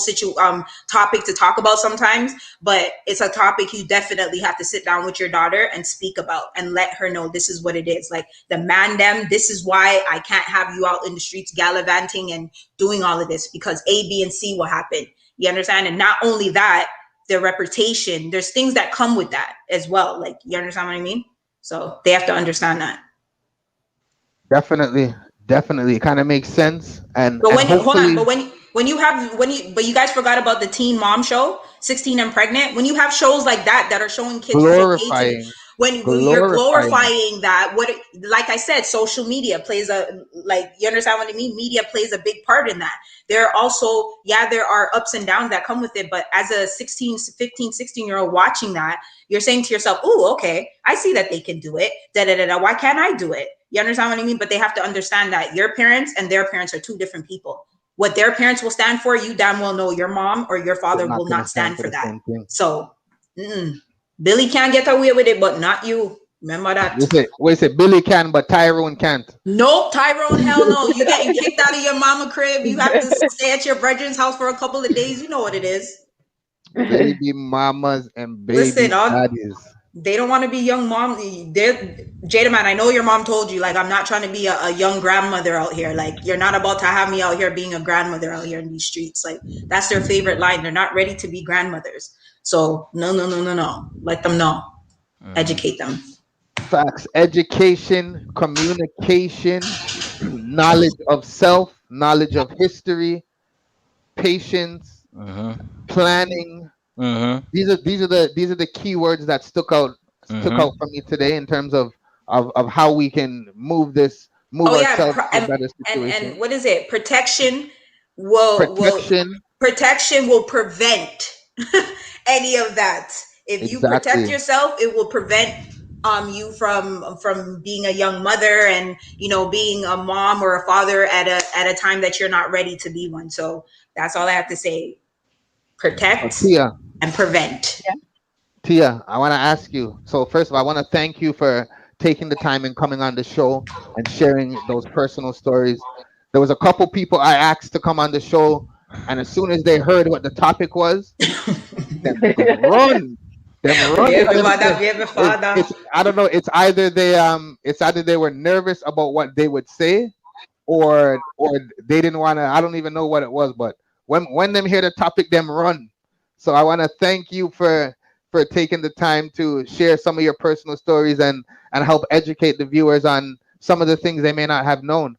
topic to talk about sometimes, but it's a topic you definitely have to sit down with your daughter and speak about, and let her know this is what it is. Like, the man them, this is why I can't have you out in the streets gallivanting and doing all of this, because A, B, and C will happen. You understand? And not only that, their reputation, there's things that come with that as well. Like, you understand what I mean? So they have to understand that. Definitely, definitely, it kind of makes sense, and But hold on, hopefully but but you guys forgot about the Teen Mom Show, 16 and Pregnant. When you have shows like that are showing kids fornicating, glorifying when you're glorifying glorifying that, like I said, social media plays like, you understand what I mean? Media plays a big part in that. There are also, there are ups and downs that come with it, but as a 16-year-old watching that, you're saying to yourself, "Oh, okay, I see that they can do it. Da da da da. Why can't I do it?" You understand what I mean? But they have to understand that your parents and their parents are two different people. What their parents will stand for, you damn well know your mom or your is father not will going to not stand stand for for the that. same thing. So, Billy can't get away with it, but not you. Remember that. We say Billy can, but Tyrone can't. Nope, Tyrone, hell no. You getting kicked out of your mama crib. You have to stay at your brethren's house for a couple of days. You know what it is. Baby mamas and baby Listen, daddies. they don't want to be young mom. Jada, man, I know your mom told you, like, I'm not trying to be a young grandmother out here. Like, you're not about to have me out here being a grandmother out here in these streets. Like, that's their favorite line. They're not ready to be grandmothers. So no, no, no, no, no. Let them know. Educate them. Facts, education, communication, knowledge of self, knowledge of history, patience, Mhm. planning. Mhm. These are the key words that stuck out Mhm. for me today in terms of how we can move Oh yeah, ourselves to a better and situation. what is it? Will Protection. protection will prevent any of that. If you protect Exactly. yourself, it will prevent you from being a young mother and being a mom or a father at a time that you're not ready to be one. So that's all I have to say. So Protect Tia, and prevent. Yeah. Tia, I want to ask you. So first of all, I want to thank you for taking the time and coming on the show and sharing those personal stories. There was a couple people I asked to come on the show, and as soon as they heard what the topic was, them run, them run. Baby Them mother, say baby father. it's I don't know. It's either they were nervous about what they would say, or they didn't want to. I don't even know what it was, but when them hear the topic, them run. So I want to thank you for taking the time to share some of your personal stories and help educate the viewers on some of the things they may not have known.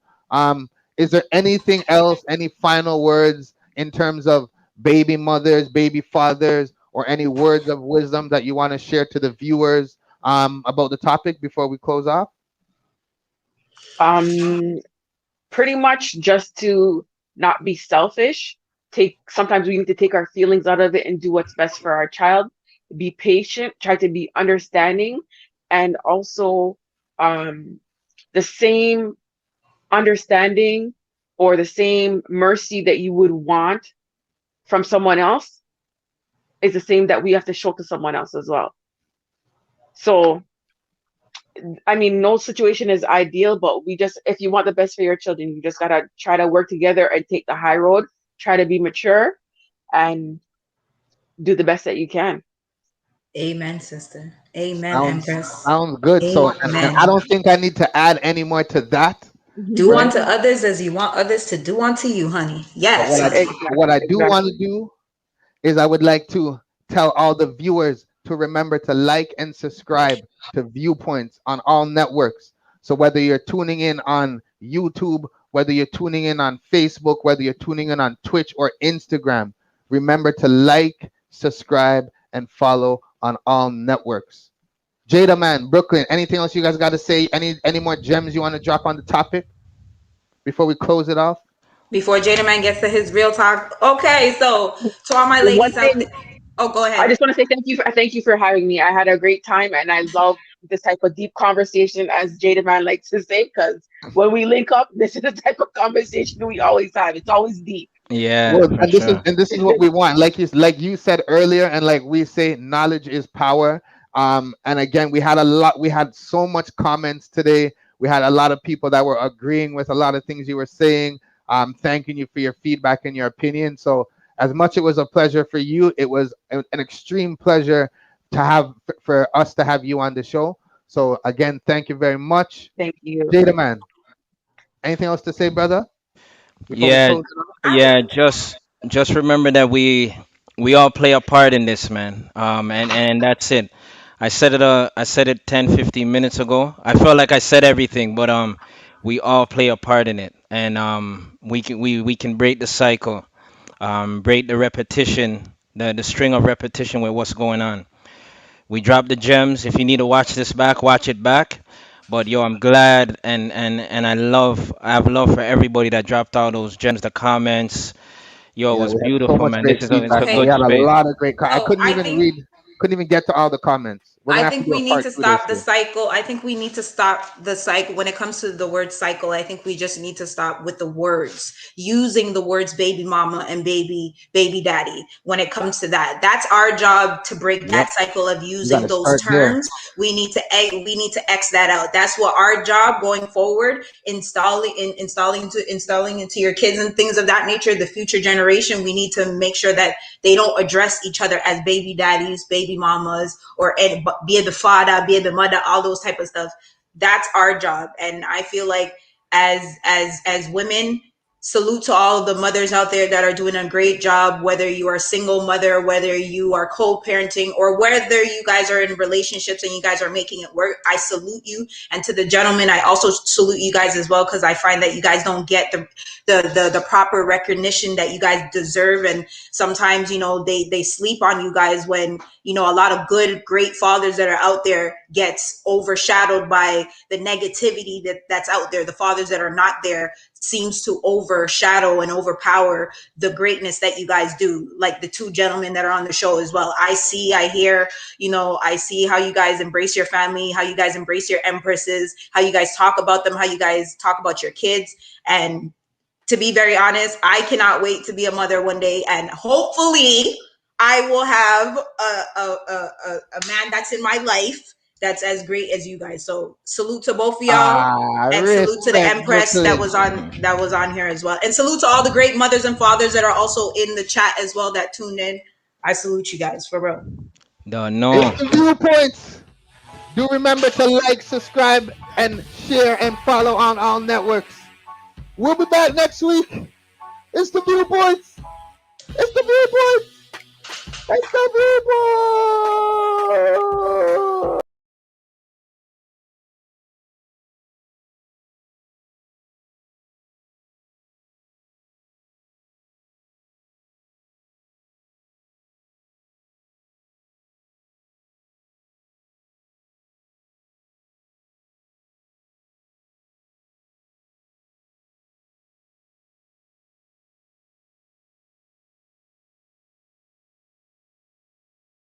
Is there anything else, any final words in terms of baby mothers, baby fathers, or any words of wisdom that you want to share to the viewers about the topic before we close off? um Pretty much just to not be selfish. Take Sometimes we need to take our feelings out of it and do what's best for our child. Be patient, try to be understanding, and also um, the same understanding or the same mercy that you would want from someone else is the same that we have to show to someone else as well. So I mean, no situation is ideal, but if you want the best for your children, you just gotta try to work together and take the high road, try to be mature and do the best that you can. Amen, sister. Amen, Sounds Empress. sounds good. So and I Amen. don't think I need to add any more to that, Do right? unto others as you want others to do unto you, honey. But Yes, honey. what I Exactly, do want to exactly. do is I would like to tell all the viewers to remember to like and subscribe to Viewpoints on all networks. So whether you're tuning in on YouTube, whether you're tuning in on Facebook, whether you're tuning in on Twitch or Instagram, remember to like, subscribe, and follow on all networks. Jada Man, Brooklyn, anything else you guys got to say? Any more gems you want to drop on the topic before we close it off? Before Jada Man gets to his real talk. Okay, so to all my One ladies out thing there. Oh, go I ahead. just want to say thank you for having me. I had a great time and I love this type of deep conversation, as Jada Man likes to say, because when we link up, this is the type of conversation we always have. It's always deep. Yeah, Well, for and this is sure. what we want. Like you said earlier, and like we say, knowledge is power. And again, we had so much comments today. We had a lot of people that were agreeing with a lot of things you were saying. Thanking you for your feedback and your opinion. So as much it was a pleasure for you, it was an extreme pleasure to have for us to have you on the show. So again, thank you very much, Thank you. Jada Man. Anything else to say, brother, before we Yeah, close it off? I yeah. Just remember that we all play a part in this, man. And that's it. I said it 10, 15 minutes ago. I felt like I said everything, but we all play a part in it, and we can break the cycle, break the repetition, the string of repetition with what's going on. We drop the gems. If you need to watch this back, watch it back. But yo, I'm glad and I have love for everybody that dropped all those gems, the comments. Yo, it Yeah, was we had so beautiful, much man. great It's feedback, a man. We okay. good had a space. lot of great. I So couldn't even read, couldn't even get to all the comments. We're I gonna have to think do we a need part to two this stop the year. cycle. I think we need to stop the cycle when it comes to the word cycle. I think we just need to stop with the words, using the words baby mama and baby daddy. When it comes to that, that's our job to break Yep, that cycle of you got using to those start there. terms. We need to X that out. That's what our job going forward, installing into your kids and things of that nature, the future generation. We need to make sure that they don't address each other as baby daddies, baby mamas, or be it the father, be it the mother, all those type of stuff. That's our job. And I feel like as women, salute to all of the mothers out there that are doing a great job, whether you are a single mother, whether you are co-parenting, or whether you guys are in relationships and you guys are making it work. I salute you. And to the gentlemen, I also salute you guys as well, because I find that you guys don't get the proper recognition that you guys deserve. And sometimes, they sleep on you guys when, a lot of good, great fathers that are out there gets overshadowed by the negativity that's out there, the fathers that are not there seems to overshadow and overpower the greatness that you guys do. Like the two gentlemen that are on the show as well. I hear, I see how you guys embrace your family, how you guys embrace your empresses, how you guys talk about them, how you guys talk about your kids. And to be very honest, I cannot wait to be a mother one day, and hopefully I will have a man that's in my life that's as great as you guys. So salute to both of y'all, and salute to the Respect, Empress that Brooklyn. was on here as well, and salute to all the great mothers and fathers that are also in the chat as well that tuned in. I salute you guys for real. Don't know. It's the Viewpoints. Do remember to like, subscribe, and share and follow on all networks. We'll be back next week. It's the Viewpoints. It's the Viewpoints. It's the Viewpoints.